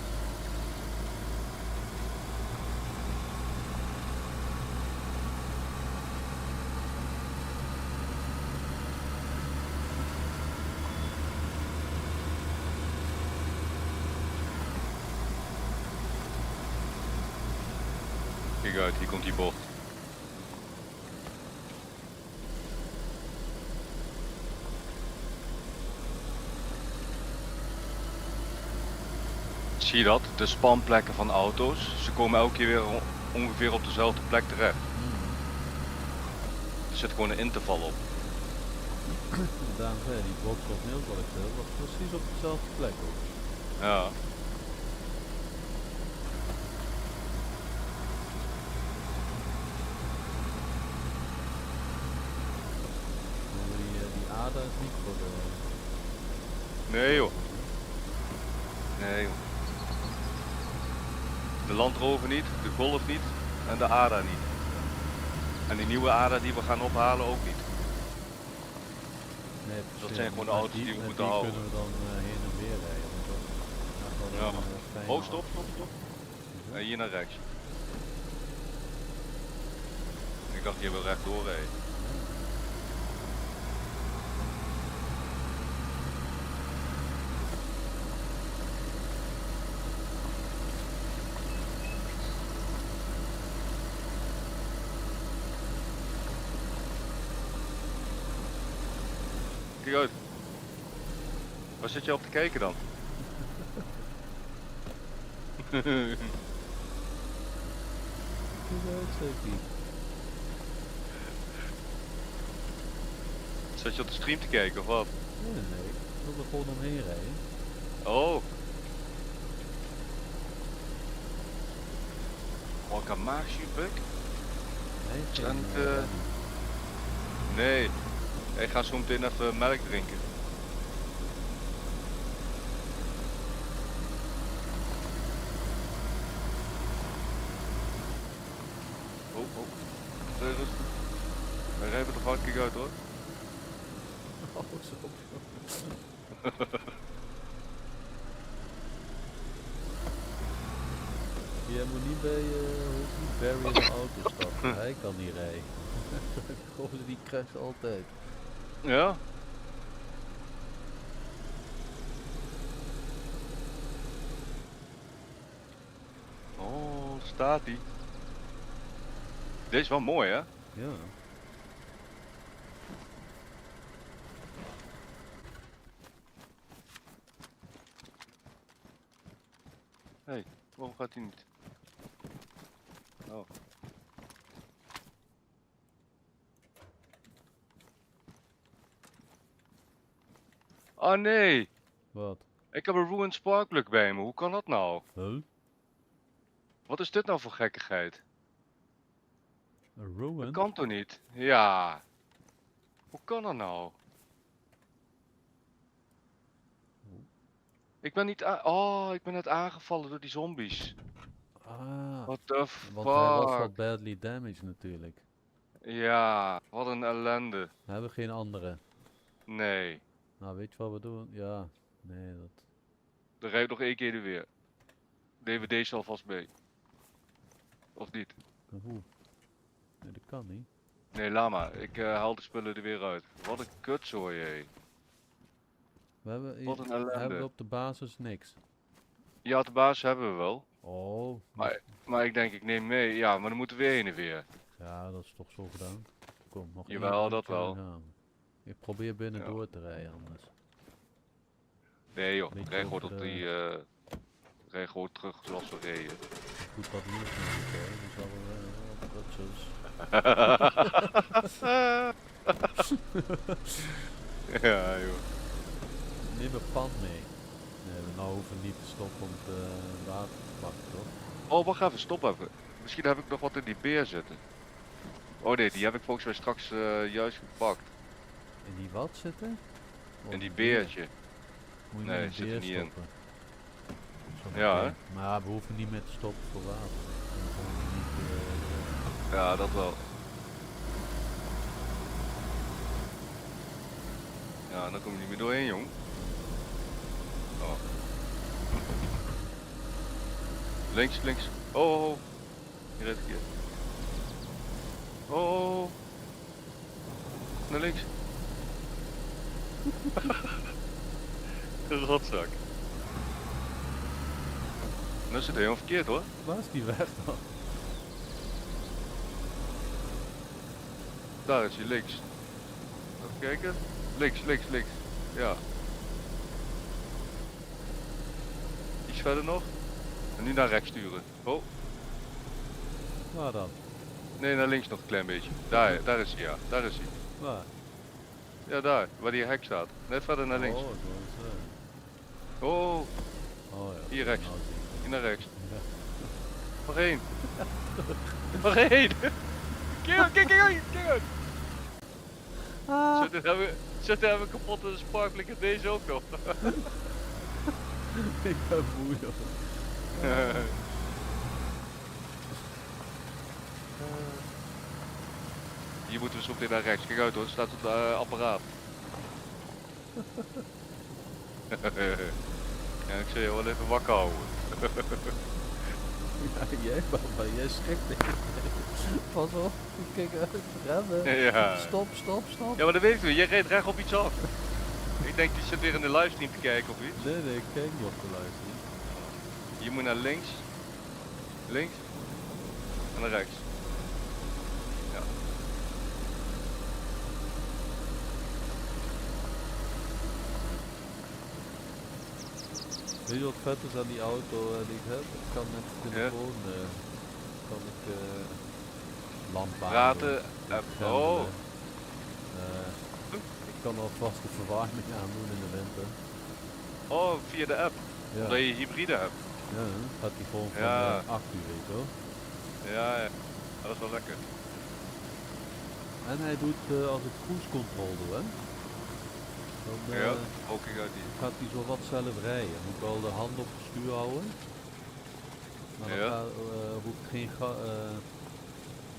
Speaker 2: Kijk uit, hier komt die bocht. Zie je dat? De spanplekken van auto's, ze komen elke keer weer ongeveer op dezelfde plek terecht. Er zit gewoon een interval op.
Speaker 3: Daarom zei die box of mail wat ik zei, was precies op dezelfde plek ook.
Speaker 2: Ja.
Speaker 3: Maar die ADA is niet voor de...
Speaker 2: Nee joh. Nee joh. De Land Rover niet, de Golf niet en de ADA niet. En die nieuwe ADA die we gaan ophalen ook niet.
Speaker 3: Nee,
Speaker 2: Dat
Speaker 3: precies.
Speaker 2: zijn gewoon de
Speaker 3: Met
Speaker 2: auto's die we
Speaker 3: met
Speaker 2: moeten houden.
Speaker 3: kunnen we dan heen en weer rijden. Want dat is echt wel
Speaker 2: Ja.
Speaker 3: een fijne
Speaker 2: Oh, stop, stop, stop.
Speaker 3: auto.
Speaker 2: En hier naar rechts. Ik dacht je wil rechtdoor rijden. Kijk uit. Waar zit je op te kijken dan?
Speaker 3: Kijk uit, Sophie.
Speaker 2: Zat je op de stream te kijken of wat?
Speaker 3: Nee, nee, ik wil er gewoon omheen rijden.
Speaker 2: Oh. Oh, ik heb maagzuurpuk?
Speaker 3: Nee,
Speaker 2: Is
Speaker 3: geen,
Speaker 2: dat niet, Nee. Ik ga zo meteen even melk drinken. Oh, oh. Rustig. Wij rijden er vaak uit hoor.
Speaker 3: Oh, zo. Jij moet niet bij Barry in de auto stappen. Hij kan niet rijden. Gozer die crasht altijd.
Speaker 2: Ja? Oh, daar staat hij. Deze is wel mooi hè?
Speaker 3: Ja.
Speaker 2: Hé, waarom gaat hij niet? Oh. Oh nee,
Speaker 3: Wat?
Speaker 2: ik heb een Ruined Sparkplug bij me. Hoe kan dat nou?
Speaker 3: Huh?
Speaker 2: Wat is dit nou voor gekkigheid?
Speaker 3: Een
Speaker 2: Dat
Speaker 3: ruin?
Speaker 2: kan toch niet? Ja. Hoe kan dat nou? Ik ben niet Oh, ik ben net aangevallen door die zombies.
Speaker 3: Ah,
Speaker 2: What the
Speaker 3: want hij was wel
Speaker 2: fuck?
Speaker 3: badly damaged natuurlijk.
Speaker 2: Ja, wat een ellende.
Speaker 3: We hebben geen andere.
Speaker 2: Nee,
Speaker 3: Nou, weet je wat we doen? Ja, nee, dat...
Speaker 2: er rijdt nog één keer er weer. DVD zal vast mee. Of niet?
Speaker 3: Hoe? Nee, dat kan niet.
Speaker 2: Nee, laat maar. Ik haal de spullen er weer uit. Wat een kutzooi, hé.
Speaker 3: We hebben,
Speaker 2: Wat een
Speaker 3: hebben
Speaker 2: ellende.
Speaker 3: we op de basis niks.
Speaker 2: Ja, de baas hebben we wel.
Speaker 3: Oh,
Speaker 2: Maar ik denk, ik neem mee. Ja, maar dan moeten we weer heen en weer.
Speaker 3: ja, dat is toch zo gedaan. Kom, nog één
Speaker 2: Jawel, dat
Speaker 3: rondje en
Speaker 2: wel.
Speaker 3: dan gaan we. Ik probeer binnendoor te rijden anders.
Speaker 2: Nee joh,
Speaker 3: Beetje
Speaker 2: rij gewoon
Speaker 3: over
Speaker 2: op
Speaker 3: de-
Speaker 2: die... rij gewoon terug zoals we reden.
Speaker 3: Goed wat nieuws nodig hè, die zal wel kutjes.
Speaker 2: Ja joh.
Speaker 3: Neem een pan mee. Nee, we nou hoeven niet te stoppen om het water te pakken, toch?
Speaker 2: Oh, wacht even, stop even. Misschien heb ik nog wat in die beer zitten. Oh nee, die heb ik volgens mij straks juist gepakt.
Speaker 3: In die wat zitten? Oh,
Speaker 2: In die
Speaker 3: beer.
Speaker 2: beertje.
Speaker 3: Moet je
Speaker 2: Nee,
Speaker 3: niet
Speaker 2: zit
Speaker 3: in
Speaker 2: er
Speaker 3: beer
Speaker 2: niet in.
Speaker 3: stoppen. Zo'n
Speaker 2: Ja, hè?
Speaker 3: Maar we hoeven niet meer te stoppen voor water. Dan gaan we niet,
Speaker 2: Ja, dat wel. Ja, dan kom je niet meer doorheen, jong. Oh. Links, links. Oh, oh. Hier reed ik hier. Oh, oh. Naar links. Een rotzak. Nou zit hij helemaal verkeerd hoor.
Speaker 3: waar is die weg dan?
Speaker 2: Daar is hij, links. Even kijken. Links, links, links. Ja. Iets verder nog. En nu naar rechts sturen. Oh,
Speaker 3: Waar dan?
Speaker 2: nee, naar links nog een klein beetje. Daar is hij, ja. Daar is hij.
Speaker 3: Waar?
Speaker 2: Ja, daar, waar die hek staat. Net verder naar links.
Speaker 3: Oh, dat is,
Speaker 2: Oh,
Speaker 3: oh ja.
Speaker 2: hier rechts.
Speaker 3: Nou, zie ik.
Speaker 2: Hier naar rechts.
Speaker 3: Ja.
Speaker 2: Waarheen? Waarheen? Kijk, kijk, kijk, kijk. Zit er even kapot in de sparkling en deze ook nog.
Speaker 3: Ik ben moe joh.
Speaker 2: Hier moeten we zo meteen naar rechts. Kijk uit hoor, het staat op het apparaat. Ja, ik zal je wel even wakker houden.
Speaker 3: Ja, jij papa, jij schrikt me. Pas op, kijk uit, rennen.
Speaker 2: Ja.
Speaker 3: Stop, stop, stop.
Speaker 2: Ja, maar dat weet ik niet. Jij reed recht op iets af. Ik denk die zit weer in de livestream te kijken of iets.
Speaker 3: Nee, nee, ik kijk niet op de luisteren.
Speaker 2: Je moet naar links. Links. En naar rechts. Ja.
Speaker 3: Weet je wat vet is aan die auto die ik heb? Ik kan met de telefoon kan ik lamp aan
Speaker 2: Praten.
Speaker 3: doen,
Speaker 2: Oh.
Speaker 3: grendelen. Ik kan alvast de verwarming aandoen in de winter.
Speaker 2: Oh, via de app.
Speaker 3: Ja,
Speaker 2: Omdat je hybride hebt.
Speaker 3: ja gaat die gewoon van
Speaker 2: Ja.
Speaker 3: 8 uur, weet je wel.
Speaker 2: Ja, ja. Dat is wel lekker.
Speaker 3: En hij doet als ik cruise control doe, hè. Dan
Speaker 2: Ja, ook ik uit die.
Speaker 3: gaat hij zo wat zelf rijden. Moet ik wel de hand op het stuur houden. Maar dan
Speaker 2: Ja.
Speaker 3: hoeft geen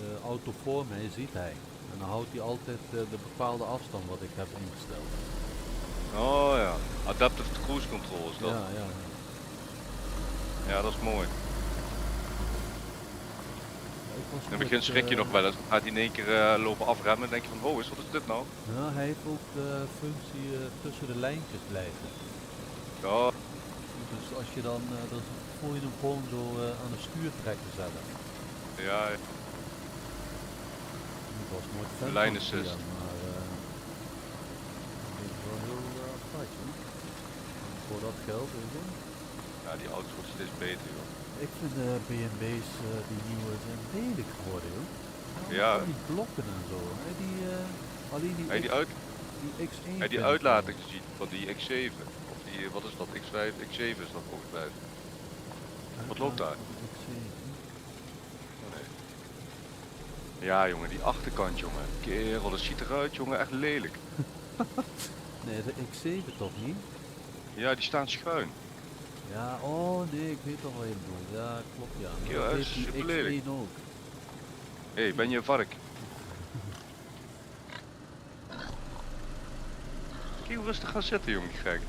Speaker 3: de auto voor mij ziet hij. En dan houdt hij altijd de bepaalde afstand wat ik heb ingesteld.
Speaker 2: Oh ja. Adaptive cruise control is dat.
Speaker 3: Ja, ja, ja.
Speaker 2: Ja, dat is mooi.
Speaker 3: Ik was
Speaker 2: In het
Speaker 3: met,
Speaker 2: begin schrik je nog wel eens. Dan gaat hij in één keer lopen afremmen en denk je van, oh, wat is dit nou?
Speaker 3: Ja, hij heeft ook de functie tussen de lijntjes blijven.
Speaker 2: Ja,
Speaker 3: Dus als je dan voel je hem gewoon zo aan de stuur trekken zelf.
Speaker 2: ja,
Speaker 3: Ik was nooit fan
Speaker 2: Line
Speaker 3: van
Speaker 2: assist.
Speaker 3: Kia, maar dit is wel heel apart, hoor. Voor dat geld, weet je.
Speaker 2: ja, die auto's worden steeds beter, joh.
Speaker 3: Ik vind de BMW's, die nieuwe, zijn lelijk geworden, joh.
Speaker 2: Ja.
Speaker 3: Al die blokken en zo. Hè? Alleen die,
Speaker 2: Heb je
Speaker 3: X,
Speaker 2: die,
Speaker 3: die X1.
Speaker 2: heb je die
Speaker 3: vind ik
Speaker 2: uitlating gezien van die X7? Of die, wat is dat? X5, X7 is dat volgens mij.
Speaker 3: wel-
Speaker 2: wat loopt daar?
Speaker 3: Uitlating van de X7.
Speaker 2: Oh, nee. Ja, jongen, die achterkant, jongen. Kerel, dat ziet eruit, jongen, echt lelijk.
Speaker 3: Nee, de X7 toch niet?
Speaker 2: Ja, die staan schuin.
Speaker 3: Ja, oh nee, ik weet al wat je bedoelt. Ja, klopt ja. Maar
Speaker 2: Ja,
Speaker 3: dat
Speaker 2: dat
Speaker 3: heeft
Speaker 2: is
Speaker 3: die
Speaker 2: super lelijk.
Speaker 3: X1 ook.
Speaker 2: Hé, hey, ben je een vark? Kijk hoe rustig gaan zitten, jongen, gek.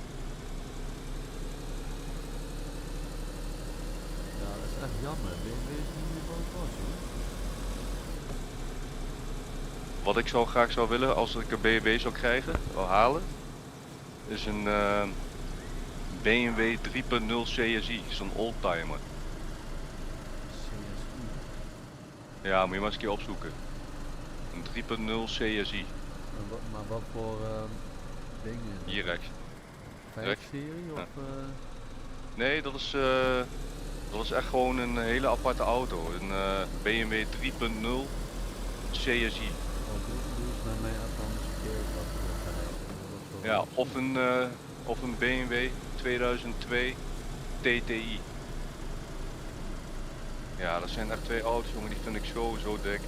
Speaker 3: Ja, dat is echt jammer. BMW is niet meer wat het was, hoor.
Speaker 2: Wat ik zo graag zou willen als ik een BMW zou krijgen, wil halen, is een BMW 3.0 CSI, zo'n oldtimer.
Speaker 3: CSI.
Speaker 2: Ja, moet je maar eens een keer opzoeken. Een 3.0 CSI,
Speaker 3: Maar wat voor dingen?
Speaker 2: hier rechts.
Speaker 3: 5-serie of...
Speaker 2: Nee, dat is echt gewoon een hele aparte auto. Een BMW 3.0 CSI.
Speaker 3: Doe eens naar mij af anders verkeerd wat
Speaker 2: Ja, of een BMW 2002 TTI. Ja, dat zijn echt twee auto's, jongen, die vind ik zo dik.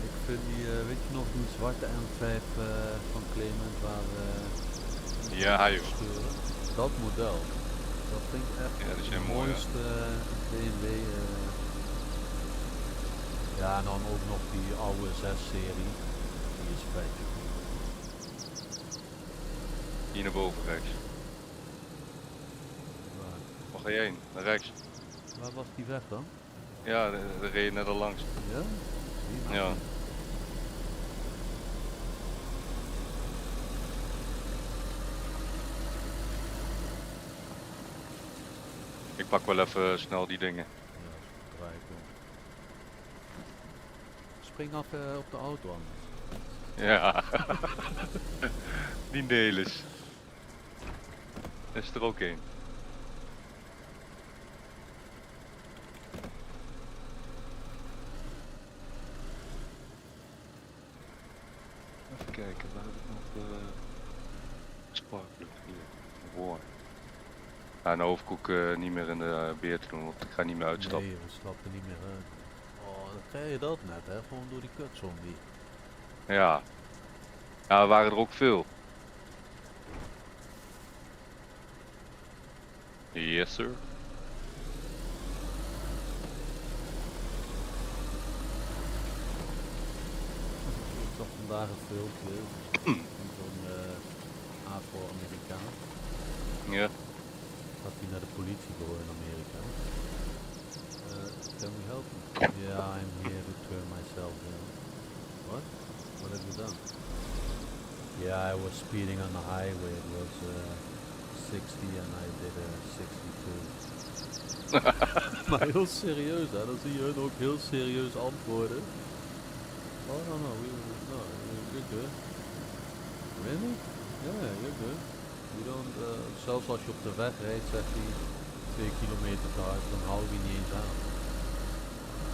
Speaker 3: Ik vind die, weet je nog, die zwarte M5 van Clement waar
Speaker 2: Ja, joh.
Speaker 3: scheuren? Dat model. Dat vind ik echt
Speaker 2: Ja, die
Speaker 3: de
Speaker 2: zijn mooi, hè?
Speaker 3: mooiste BMW. Ja, en dan ook nog die oude 6-serie. Die is vet.
Speaker 2: Hier naar boven rechts. Waar ga je heen? Naar rechts.
Speaker 3: Waar was die weg dan?
Speaker 2: Ja, daar reed je net al langs.
Speaker 3: Ja? Zie je nou
Speaker 2: Ja.
Speaker 3: niet.
Speaker 2: Ik pak wel even snel die dingen.
Speaker 3: Ja, is draai ik om. Spring af op de auto anders.
Speaker 2: Ja. Die Nelis. Is er ook een. Even kijken, waar heb ik nog sparkplug hier. War. Ja, nou hoef ik ook niet meer in de beer te doen, want ik ga niet meer uitstappen.
Speaker 3: Nee, we stappen niet meer uit. Oh, dan krijg je dat net, hè? Gewoon door die kutzombie.
Speaker 2: Ja. Ja, er waren er ook veel. Yes, sir.
Speaker 3: Ik zag vandaag een filmpje van zo'n Afro-Amerikaan.
Speaker 2: Ja.
Speaker 3: Gaat hij naar de politiebureau in Amerika. Can we help you? Yeah, I'm here to turn myself in. What? What have you done? Yeah, I was speeding on the highway. It was 60 and I did a 62. Maar heel serieus, hè? Dan zie je hun ook heel serieus antwoorden. Oh no, you're good. Really? Yeah, you're good. You don't, zelfs als je op de weg rijdt, zegt hij 2 kilometer te hard, dan hou je niet eens aan.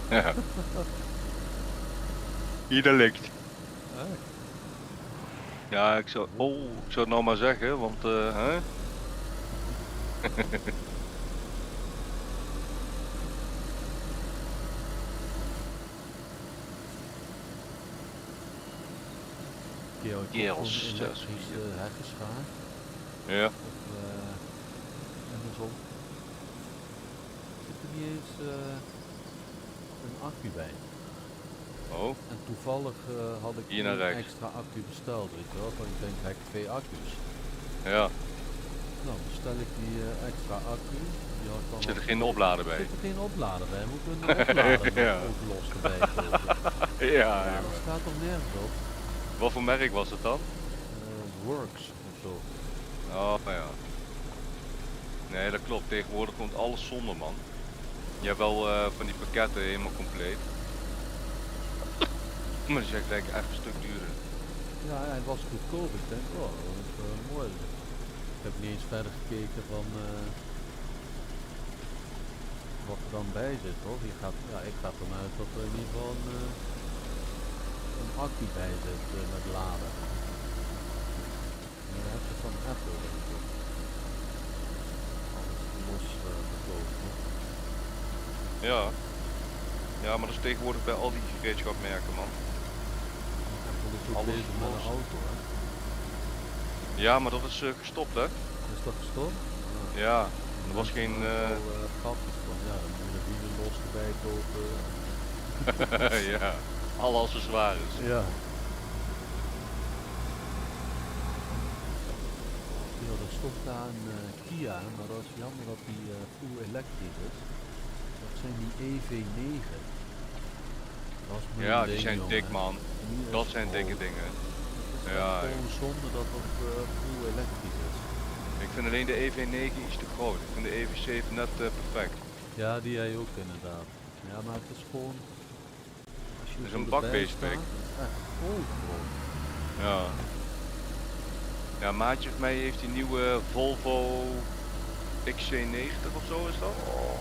Speaker 2: Ja. Ieder likt.
Speaker 3: Echt?
Speaker 2: Ja, ik zou het nou maar zeggen, want hè? Kerels,
Speaker 3: Een
Speaker 2: zes,
Speaker 3: elektrische heggenschaar.
Speaker 2: Ja.
Speaker 3: Of andersom. Zit er niet eens een accu bij.
Speaker 2: Oh,
Speaker 3: En toevallig had ik
Speaker 2: Hier naar
Speaker 3: een
Speaker 2: rechts.
Speaker 3: extra accu besteld, weet je wel. Want ik denk, ik heb 2 accu's.
Speaker 2: ja.
Speaker 3: Nou, bestel ik die extra accu. Die had dan
Speaker 2: Zit er
Speaker 3: nog-
Speaker 2: geen oplader bij?
Speaker 3: Zit er geen oplader bij. Moet ik een oplader
Speaker 2: Ja.
Speaker 3: ook los erbij kopen?
Speaker 2: Ja,
Speaker 3: Ja,
Speaker 2: jongen.
Speaker 3: dat staat toch nergens op?
Speaker 2: Wat voor merk was het dan?
Speaker 3: Works of zo.
Speaker 2: Oh, ja. Nee, dat klopt. Tegenwoordig komt alles zonder, man. Je hebt wel van die pakketten helemaal compleet. Maar die zijn denk ik echt een stuk duurder.
Speaker 3: Ja, hij was goedkoop. Ik denk, oh, dat is mooi. Ik heb niet eens verder gekeken van wat er dan bij zit, toch? Ik ga ervan uit dat er in ieder geval een accu bij zit met laden. Maar dan heb je van Apple, denk ik. Alles los verkocht, toch?
Speaker 2: Ja. Ja, maar dat is tegenwoordig bij al die gereedschapmerken, man.
Speaker 3: Apple is ook
Speaker 2: Alles
Speaker 3: bezig met
Speaker 2: los.
Speaker 3: een auto, hè?
Speaker 2: Ja, maar dat is gestopt, hè?
Speaker 3: Is dat gestopt?
Speaker 2: Ja, er was geen...
Speaker 3: Grapjes van, ja, dan moet je de wielen los erbij kopen.
Speaker 2: ja, alle accessoires.
Speaker 3: Ja. Ja, er stond daar een Kia, maar dat is jammer dat die full elektrisch is. Dat zijn die EV9. Dat is mijn
Speaker 2: Ja, die
Speaker 3: ding,
Speaker 2: zijn
Speaker 3: jongen.
Speaker 2: dik, man.
Speaker 3: Die is
Speaker 2: Dat zijn dikke
Speaker 3: groot.
Speaker 2: dingen.
Speaker 3: Het is
Speaker 2: Ja,
Speaker 3: echt gewoon zonde dat dat full elektrisch is.
Speaker 2: Ik vind alleen de EV9 iets te groot. Ik vind de EV7 net perfect.
Speaker 3: Ja, die jij ook inderdaad. Ja, maar het is gewoon... Als je
Speaker 2: Het is
Speaker 3: zo
Speaker 2: een
Speaker 3: erbij
Speaker 2: bakbeestpik.
Speaker 3: staat, het is echt groot.
Speaker 2: Ja. Ja, maatje van mij heeft die nieuwe Volvo XC90 of zo is dat. Oh.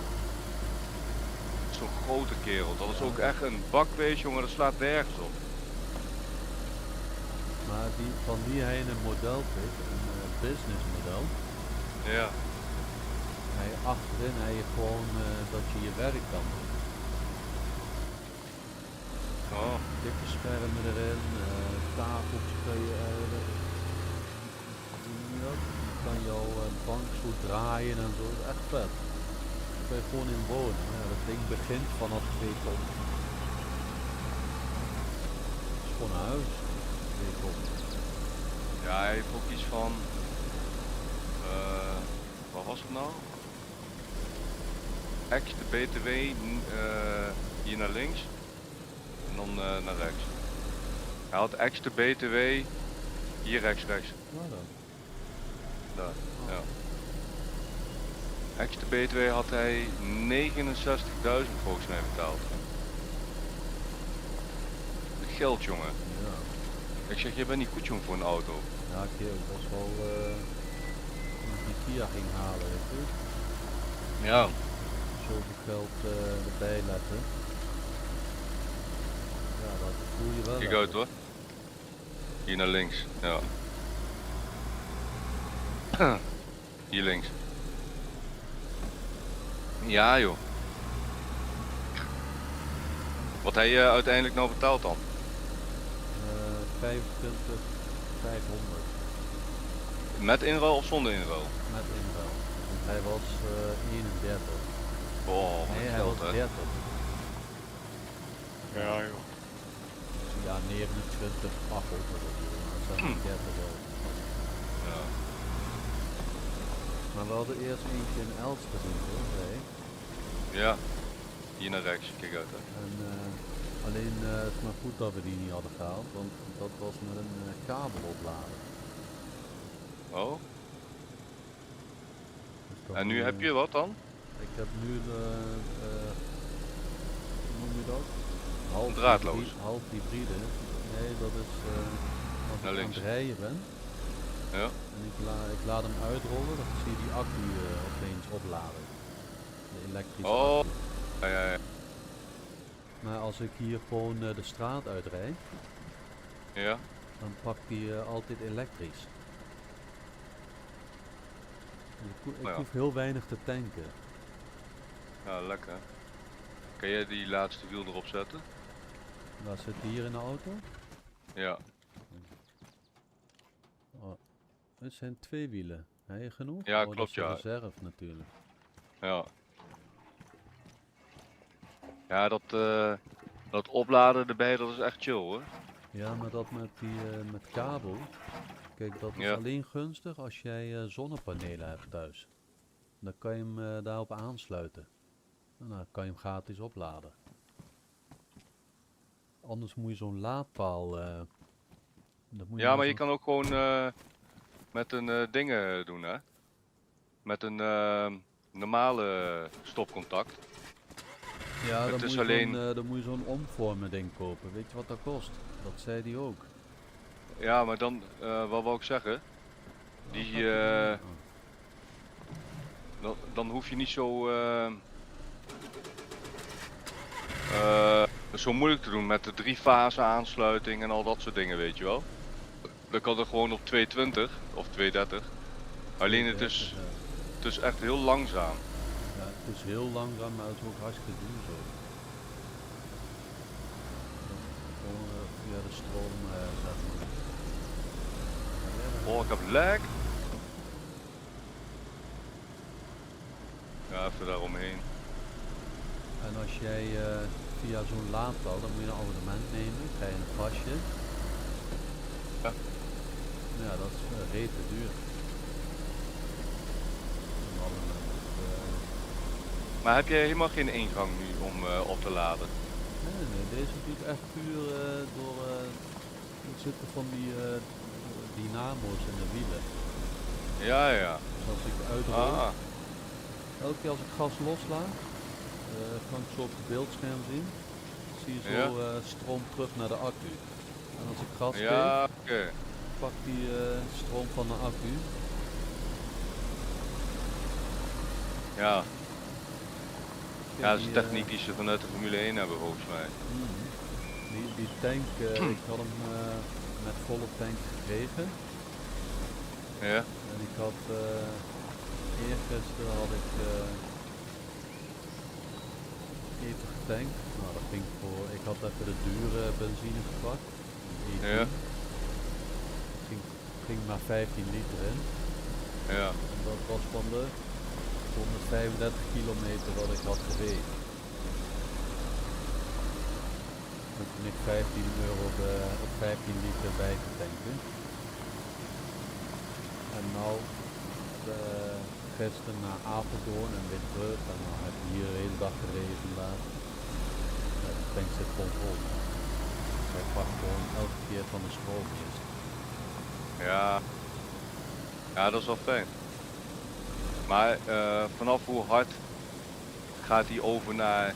Speaker 2: Zo'n grote kerel. Dat is ook echt een bakbeest, jongen. Dat slaat nergens op.
Speaker 3: Maar van die hij een model pik, een business model.
Speaker 2: Ja.
Speaker 3: Hij achterin hij je gewoon dat je je werk kan doen.
Speaker 2: Oh.
Speaker 3: Dikke schermen erin, tafeltje kan je hoe noem je dat? kan jouw bank zo draaien en zo. Dat is echt vet. Daar kan je gewoon in wonen. Ja, dat ding begint vanaf 2 ton. Het is gewoon een huis. 2 ton.
Speaker 2: Ja, hij heeft ook iets van... wat was het nou? Ex de BTW hier naar links en dan naar rechts. Hij had ex de BTW hier rechts.
Speaker 3: Nou dan.
Speaker 2: Daar, ja. Ex de BTW had hij 69.000 volgens mij betaald. Geld, jongen.
Speaker 3: Ja.
Speaker 2: Ik zeg, je bent niet goed, jong, voor een auto.
Speaker 3: Ja, ik was wel toen ik die Kia ging halen, weet je.
Speaker 2: Ja.
Speaker 3: Zoveel geld erbij letten. Ja, dat voel je wel.
Speaker 2: Kijk
Speaker 3: lekker.
Speaker 2: uit hoor. Hier naar links, ja. Hier links. Ja joh. Wat hij uiteindelijk nou betaalt dan?
Speaker 3: 25.500
Speaker 2: Met inruil of zonder inruil?
Speaker 3: met inruil. Want hij was 31.
Speaker 2: Oh, wat
Speaker 3: Nee, hij
Speaker 2: geld
Speaker 3: was
Speaker 2: hè.
Speaker 3: 30.
Speaker 1: Ja, joh.
Speaker 3: Ja, 29, 800 of zo. Maar dat zijn 30 wel.
Speaker 2: Ja.
Speaker 3: Maar we hadden eerst eentje in Elst gezien hoor, nee.
Speaker 2: Ja. Hier naar rechts, kijk uit hè.
Speaker 3: En alleen het is maar goed dat we die niet hadden gehaald, want dat was met een kabeloplader.
Speaker 2: Oh.
Speaker 3: Dus dat
Speaker 2: En nu
Speaker 3: moet
Speaker 2: heb je wat dan?
Speaker 3: Ik heb nu de, hoe noem je dat? Half
Speaker 2: Draadloos.
Speaker 3: half hybride. Nee, dat is als
Speaker 2: Naar
Speaker 3: ik aan
Speaker 2: links.
Speaker 3: het rijden ben
Speaker 2: Ja.
Speaker 3: en ik laat hem uitrollen, dan zie je die accu opeens opladen. De elektrische
Speaker 2: Oh.
Speaker 3: accu.
Speaker 2: Ja.
Speaker 3: Maar als ik hier gewoon de straat uitrijd,
Speaker 2: Ja.
Speaker 3: dan pakt hij altijd elektrisch. Dus ik
Speaker 2: Nou ja.
Speaker 3: hoef heel weinig te tanken.
Speaker 2: Ja, lekker. Kan jij die laatste wiel erop zetten?
Speaker 3: Waar zit die hier in de auto?
Speaker 2: Ja.
Speaker 3: Oh, het zijn 2 wielen. Heb je genoeg?
Speaker 2: Ja,
Speaker 3: dat
Speaker 2: klopt,
Speaker 3: is de
Speaker 2: ja.
Speaker 3: reserve natuurlijk.
Speaker 2: Ja. Ja, dat opladen erbij, dat is echt chill hoor.
Speaker 3: Ja, maar dat met die met kabel. Kijk, dat is
Speaker 2: Ja.
Speaker 3: alleen gunstig als jij zonnepanelen hebt thuis. Dan kan je hem daarop aansluiten. En dan kan je hem gratis opladen. Anders moet je zo'n laadpaal. Dat moet
Speaker 2: Ja, maar je
Speaker 3: zo'n-
Speaker 2: kan ook gewoon met een dingen doen hè. Met een normale stopcontact.
Speaker 3: Ja,
Speaker 2: het
Speaker 3: dan
Speaker 2: is
Speaker 3: moet, je
Speaker 2: alleen-
Speaker 3: dan moet je zo'n omvormen ding kopen. Weet je wat dat kost? Dat zei die ook.
Speaker 2: Ja, maar dan, wat wou ik zeggen? Die, dan hoef je niet zo moeilijk te doen met de 3-fase aansluiting en al dat soort dingen, weet je wel. Dan kan er gewoon op 220 of 230. Alleen het is echt heel langzaam.
Speaker 3: Ja, het is heel langzaam, maar het is ook hartstikke duurzaam. Gewoon via de stroom, zeg maar.
Speaker 2: Oh, ik heb lag. Ja, even daaromheen.
Speaker 3: En als jij via zo'n laadpaal, dan moet je een abonnement nemen, krijg je een pasje.
Speaker 2: Ja.
Speaker 3: Ja, dat is rete duur. Een abonnement.
Speaker 2: Maar heb jij helemaal geen ingang nu om op te laden?
Speaker 3: Nee, deze doet echt puur door er zitten van die dynamo's in de wielen.
Speaker 2: Ja.
Speaker 3: Dus als ik uitrol,
Speaker 2: Ah,
Speaker 3: elke keer als ik gas loslaat, kan ik zo op het beeldscherm zien, zie je zo
Speaker 2: Ja.
Speaker 3: stroom terug naar de accu. En als ik gas geef,
Speaker 2: ja, oké.
Speaker 3: pakt die stroom van de accu.
Speaker 2: Ja.
Speaker 3: Kijk,
Speaker 2: Ja, dat is
Speaker 3: die,
Speaker 2: een techniek die ze vanuit de Formule 1 hebben volgens mij.
Speaker 3: Die tank, ik had hem met volle tank gekregen.
Speaker 2: Ja,
Speaker 3: En ik had eergisteren had ik even getankt. Nou, dat ging voor, ik had even de dure benzine gepakt.
Speaker 2: Ja.
Speaker 3: Ging maar 15 liter in.
Speaker 2: Ja.
Speaker 3: En dat was van de 135 kilometer wat ik had gereden. En toen ik 15 euro op 15 liter bij te tanken. En nou gisteren naar Apeldoorn en weer terug. En dan heb ik hier de hele dag gereden vandaag. Ja, de tank zit gewoon vol. Hij pakt gewoon elke keer van de stroomjes.
Speaker 2: Ja. Ja, dat is wel fijn. Maar vanaf hoe hard gaat hij over naar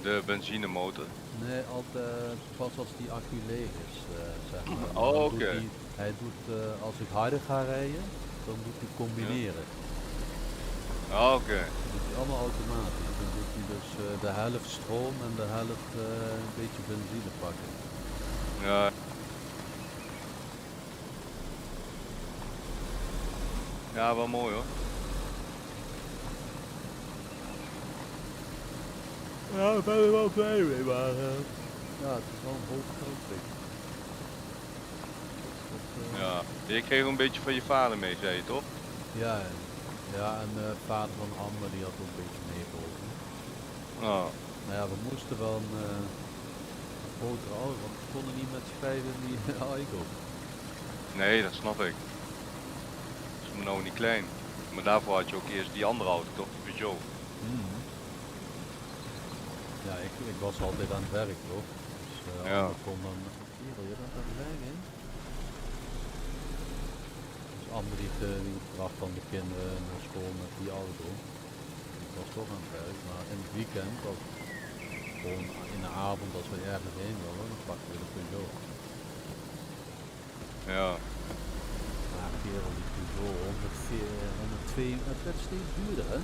Speaker 2: de benzinemotor?
Speaker 3: Nee, altijd pas als die accu leeg is, zeg maar.
Speaker 2: Oh,
Speaker 3: Dan
Speaker 2: oké.
Speaker 3: hij doet, als ik harder ga rijden, dan doet hij combineren.
Speaker 2: Ah, oké.
Speaker 3: Dat doet hij allemaal automatisch. Dan doet hij dus de helft stroom en de helft een beetje benzine pakken.
Speaker 2: Ja. Ja, wel mooi hoor.
Speaker 3: Ja, ik ben er wel blij mee, maar ja, het is wel een hoog geld, denk ik.
Speaker 2: Ja. Je kreeg een beetje van je vader mee, zei je toch?
Speaker 3: Ja, en de vader van Amber die had ook een beetje meegeholpen.
Speaker 2: Oh.
Speaker 3: Nou ja, we moesten wel een grotere auto, want we konden niet met z'n vijven in die Aigo.
Speaker 2: Nee, dat snap ik. Dat is nou niet klein. Maar daarvoor had je ook eerst die andere auto, toch? Die Peugeot.
Speaker 3: Ja, ik was altijd aan het werk, toch? Dus
Speaker 2: Ja.
Speaker 3: Amber kon dan... Kerel, je bent aan het werk, hè? Dus Amber die bracht dan de kinderen naar school met die auto. Ik was toch aan het werk, maar in het weekend, gewoon in de avond als we ergens heen wilden, dan pakten we de Peugeot.
Speaker 2: Ja.
Speaker 3: Maar kerel, die Peugeot, 102, het werd steeds duurder, hè?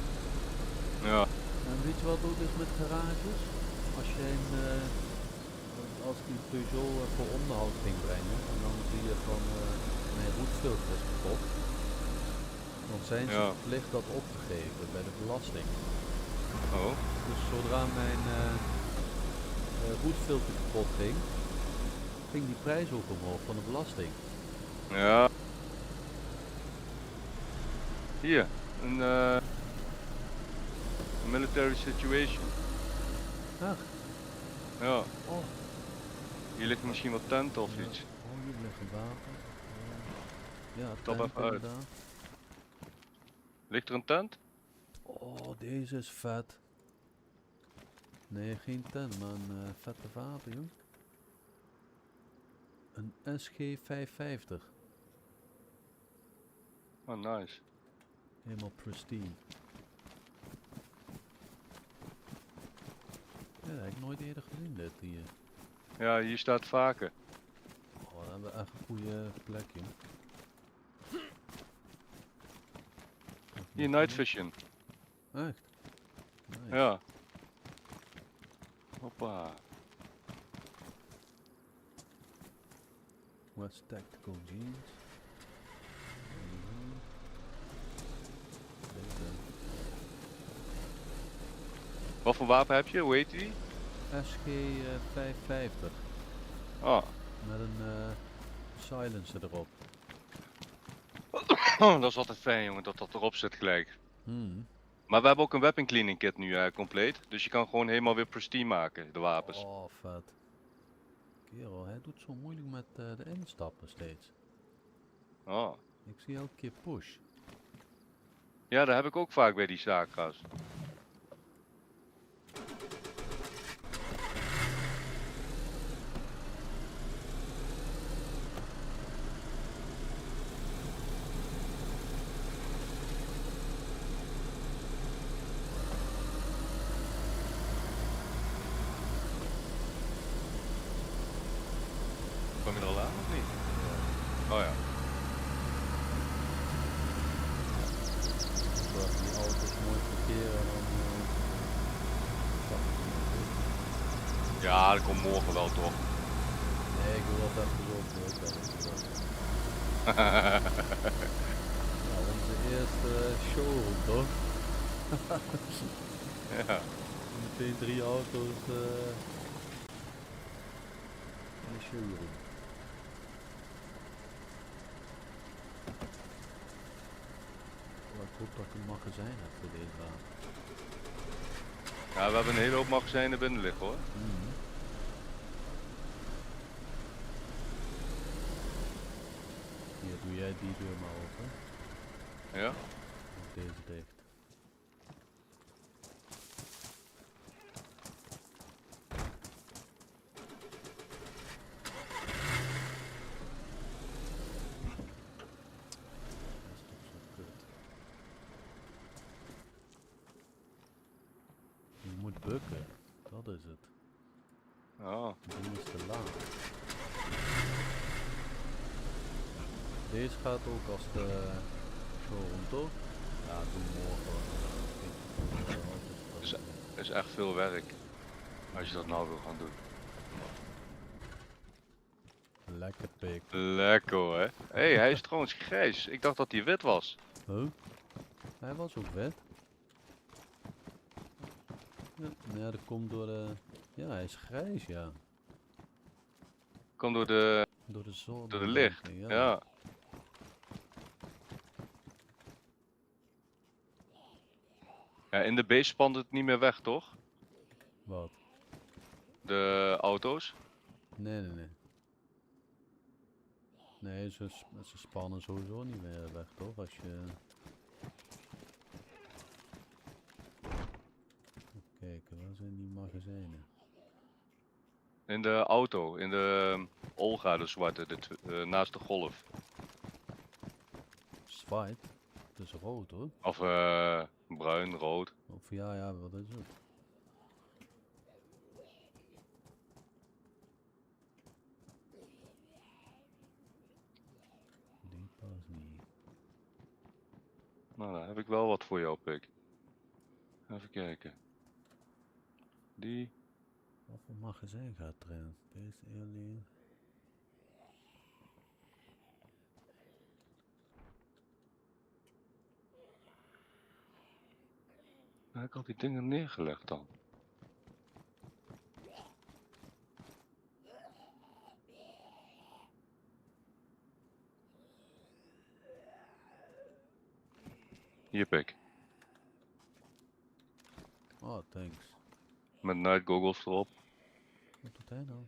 Speaker 2: Ja.
Speaker 3: En weet je wat ook is met garages? Als je als die Peugeot voor onderhoud ging brengen en dan zie je van mijn roetfilter is kapot, dan zijn ze
Speaker 2: Ja.
Speaker 3: verplicht dat op te geven bij de belasting.
Speaker 2: Oh.
Speaker 3: Dus zodra mijn roetfilter kapot ging, ging die prijs ook omhoog van de belasting.
Speaker 2: Ja. Hier. Een military situation.
Speaker 3: Ach,
Speaker 2: Ja.
Speaker 3: oh.
Speaker 2: Hier ligt misschien wat tent of
Speaker 3: Ja.
Speaker 2: iets.
Speaker 3: Oh, hier liggen wapen. Ja,
Speaker 2: Stap
Speaker 3: tent
Speaker 2: even uit.
Speaker 3: inderdaad.
Speaker 2: Ligt er een tent?
Speaker 3: Oh, deze is vet. Nee, geen tent, maar een vette wapen, joh. Een SG550.
Speaker 2: Oh, nice.
Speaker 3: Helemaal pristine. Ja, dat heb ik nooit eerder gezien, dit hier.
Speaker 2: Ja, hier staat vaker.
Speaker 3: Oh, dan hebben we echt een goede plekje.
Speaker 2: Hier, night vision.
Speaker 3: Echt? Nice.
Speaker 2: Ja. Hoppa.
Speaker 3: West Tactical Jeans. Mhm. Deze.
Speaker 2: Wat voor wapen heb je? Hoe heet die?
Speaker 3: SG550.
Speaker 2: Oh.
Speaker 3: Met een silencer erop.
Speaker 2: Dat is altijd fijn, jongen, dat dat erop zit gelijk.
Speaker 3: Hmm.
Speaker 2: Maar we hebben ook een weapon cleaning kit nu compleet. Dus je kan gewoon helemaal weer pristine maken, de wapens.
Speaker 3: Oh, vet. Kerel, hij doet zo moeilijk met de instappen steeds.
Speaker 2: Oh.
Speaker 3: Ik zie elke keer push.
Speaker 2: Ja, dat heb ik ook vaak bij die zaakgas. Kom je er al aan of niet? Oh ja.
Speaker 3: Zodat die auto's mooi parkeren en dan stap ik er nog in.
Speaker 2: Ja, dat komt morgen wel toch.
Speaker 3: Nee, ik wil dat even zo op de Ja, onze eerste showroom toch?
Speaker 2: Ja.
Speaker 3: Meteen 3 auto's in de showroom. hoop dat ik een magazijn heb voor deze wapen.
Speaker 2: Ja, we hebben een hele hoop magazijnen binnen liggen hoor.
Speaker 3: Hier, doe jij die deur maar open.
Speaker 2: Ja?
Speaker 3: Of deze dicht. Dat is toch zo kut. Je moet bukken, dat is het.
Speaker 2: Oh.
Speaker 3: Die is te laag. Deze gaat ook als de showroom toch? Ja, doe morgen.
Speaker 2: Dus- Het is echt veel werk. Als je dat nou wil gaan doen.
Speaker 3: Lekker pik.
Speaker 2: Lekker hoor. Hé, hij is trouwens grijs. Ik dacht dat hij wit was.
Speaker 3: Huh? Hij was ook wit. Ja, nee, dat komt door de... Ja, hij is grijs, ja.
Speaker 2: Komt door de
Speaker 3: Door de zon.
Speaker 2: Door de
Speaker 3: denk
Speaker 2: licht,
Speaker 3: ik,
Speaker 2: ja. Ja, in de base spant het niet meer weg, toch?
Speaker 3: Wat?
Speaker 2: De auto's.
Speaker 3: Nee, nee, nee. Nee, ze spannen sowieso niet meer weg, toch? Als je... Even kijken, waar zijn die magazijnen?
Speaker 2: In de auto, in de Olga, de zwarte, naast de Golf.
Speaker 3: Zwart? Het is rood, hoor.
Speaker 2: Of bruin, rood.
Speaker 3: Of ja, ja, wat is het? Die past niet.
Speaker 2: Nou, dan heb ik wel wat voor jou, pik. Even kijken. Die.
Speaker 3: Wat voor magazijn gaat erin? Base Alien.
Speaker 2: Ik had die dingen neergelegd dan. Hier, pik.
Speaker 3: Oh, thanks.
Speaker 2: Met night goggles erop.
Speaker 3: Wat doet hij nou?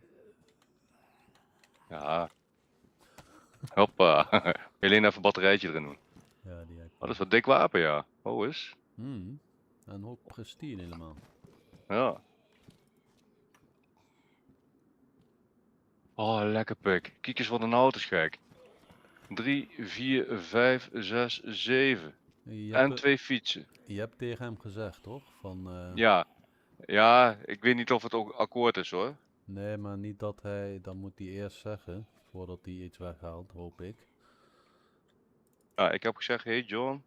Speaker 2: Ja. Hoppa. Alleen even een batterijtje erin doen.
Speaker 3: Ja, die heb ik.
Speaker 2: Oh, dat is wat dik wapen, ja. Oh, is.
Speaker 3: En ook pristine helemaal.
Speaker 2: Ja. Oh, lekker pik. Kijk eens wat een auto is gek. 3, 4, 5, 6, 7. En 2 fietsen.
Speaker 3: Je hebt tegen hem gezegd, toch? Van,
Speaker 2: Ja. Ja, ik weet niet of het ook akkoord is hoor.
Speaker 3: nee, maar niet dat hij... Dan moet hij eerst zeggen, voordat hij iets weghaalt, hoop ik.
Speaker 2: Ja, ik heb gezegd, hey John.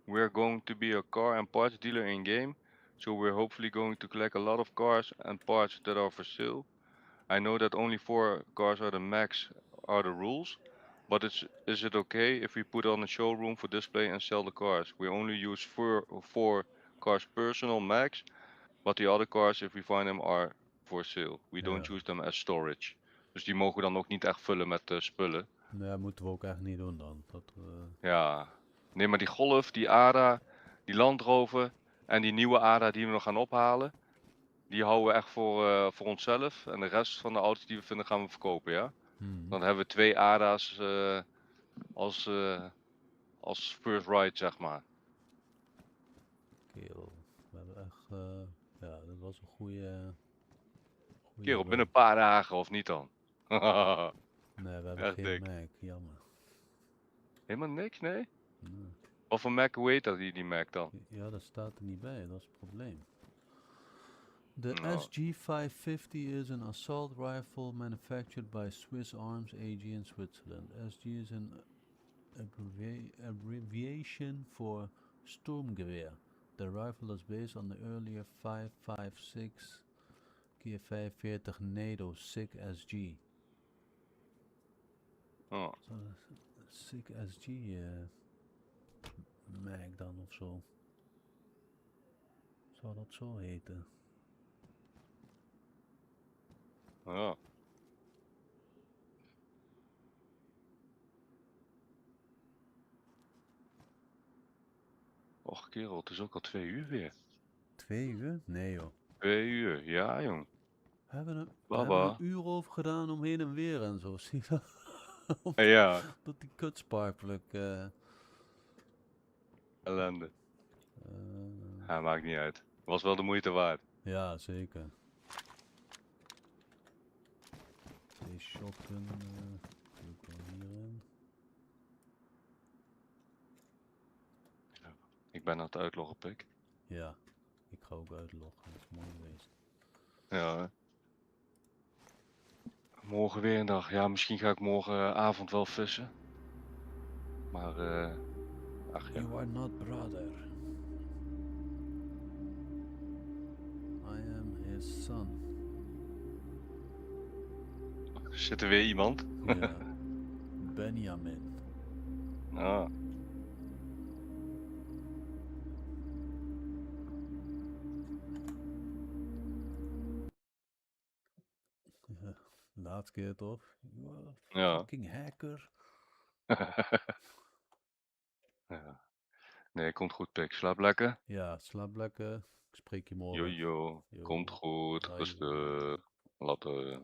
Speaker 2: We're going to be a car and parts dealer in game. So we're hopefully going to collect a lot of cars and parts that are for sale. I know that only 4 cars are the max are the rules. But is it okay if we put on a showroom for display and sell the cars? We only use 4 cars personal max. But the other cars, if we find them, are for sale. We don't
Speaker 3: Ja.
Speaker 2: use them as storage. Dus die mogen we dan ook niet echt vullen met spullen.
Speaker 3: Nee, dat moeten we ook echt niet doen dan. Dat,
Speaker 2: Ja. Nee, maar die Golf, die ADA, die Land Rover en die nieuwe ADA die we nog gaan ophalen. Die houden we echt voor onszelf. En de rest van de auto's die we vinden gaan we verkopen, ja? Dan hebben we 2 ADA's als first ride, zeg maar.
Speaker 3: Kerel, we hebben echt... ja, dat was een goede...
Speaker 2: Kerel, binnen een paar dagen of niet dan?
Speaker 3: Nee, we hebben
Speaker 2: Echt
Speaker 3: geen
Speaker 2: dik.
Speaker 3: Mac, jammer.
Speaker 2: Helemaal niks, nee?
Speaker 3: Nee.
Speaker 2: Wat voor Mac, hoe heet dat die Mac dan?
Speaker 3: Ja, dat staat er niet bij, dat is het probleem. De
Speaker 2: Nou.
Speaker 3: SG-550 is an assault rifle manufactured by Swiss Arms AG in Switzerland. SG is an abbreviation for Sturmgewehr. The rifle is based on the earlier 5.56 keer 45 NATO SIG SG.
Speaker 2: Oh.
Speaker 3: SIG SG Mag dan of zo. Zou dat zo heten?
Speaker 2: Ja. Och kerel, het is ook al 2 uur weer.
Speaker 3: 2 uur? Nee joh.
Speaker 2: 2 uur, ja jong.
Speaker 3: We hebben we hebben
Speaker 2: Baba.
Speaker 3: een uur over gedaan om heen en weer en zo. Zie je dat?
Speaker 2: Ja,
Speaker 3: Dat die kutsparkpluk.
Speaker 2: ellende. Ja, maakt niet uit. Was wel de moeite waard.
Speaker 3: Ja, zeker. 2 shotgun. Doe ik wel hierin.
Speaker 2: Ik ben aan het uitloggen, pik.
Speaker 3: Ja, ik ga ook uitloggen. Dat is mooi geweest.
Speaker 2: Ja. Hè. Morgen weer een dag. Ja, misschien ga ik morgenavond wel vissen. Maar, ach ja.
Speaker 3: You are not brother. I am his son.
Speaker 2: Zit er weer iemand?
Speaker 3: Ja. Benjamin.
Speaker 2: Ah,
Speaker 3: Ja, laatste keer toch? You are a
Speaker 2: ja.
Speaker 3: fucking hacker.
Speaker 2: Ja. Nee, komt goed, pik. Slaap lekker.
Speaker 3: Ja, slaap lekker. Ik spreek je morgen.
Speaker 2: Jojo.
Speaker 3: Yo.
Speaker 2: Komt goed.
Speaker 3: Hoi.
Speaker 2: Rustig. Later.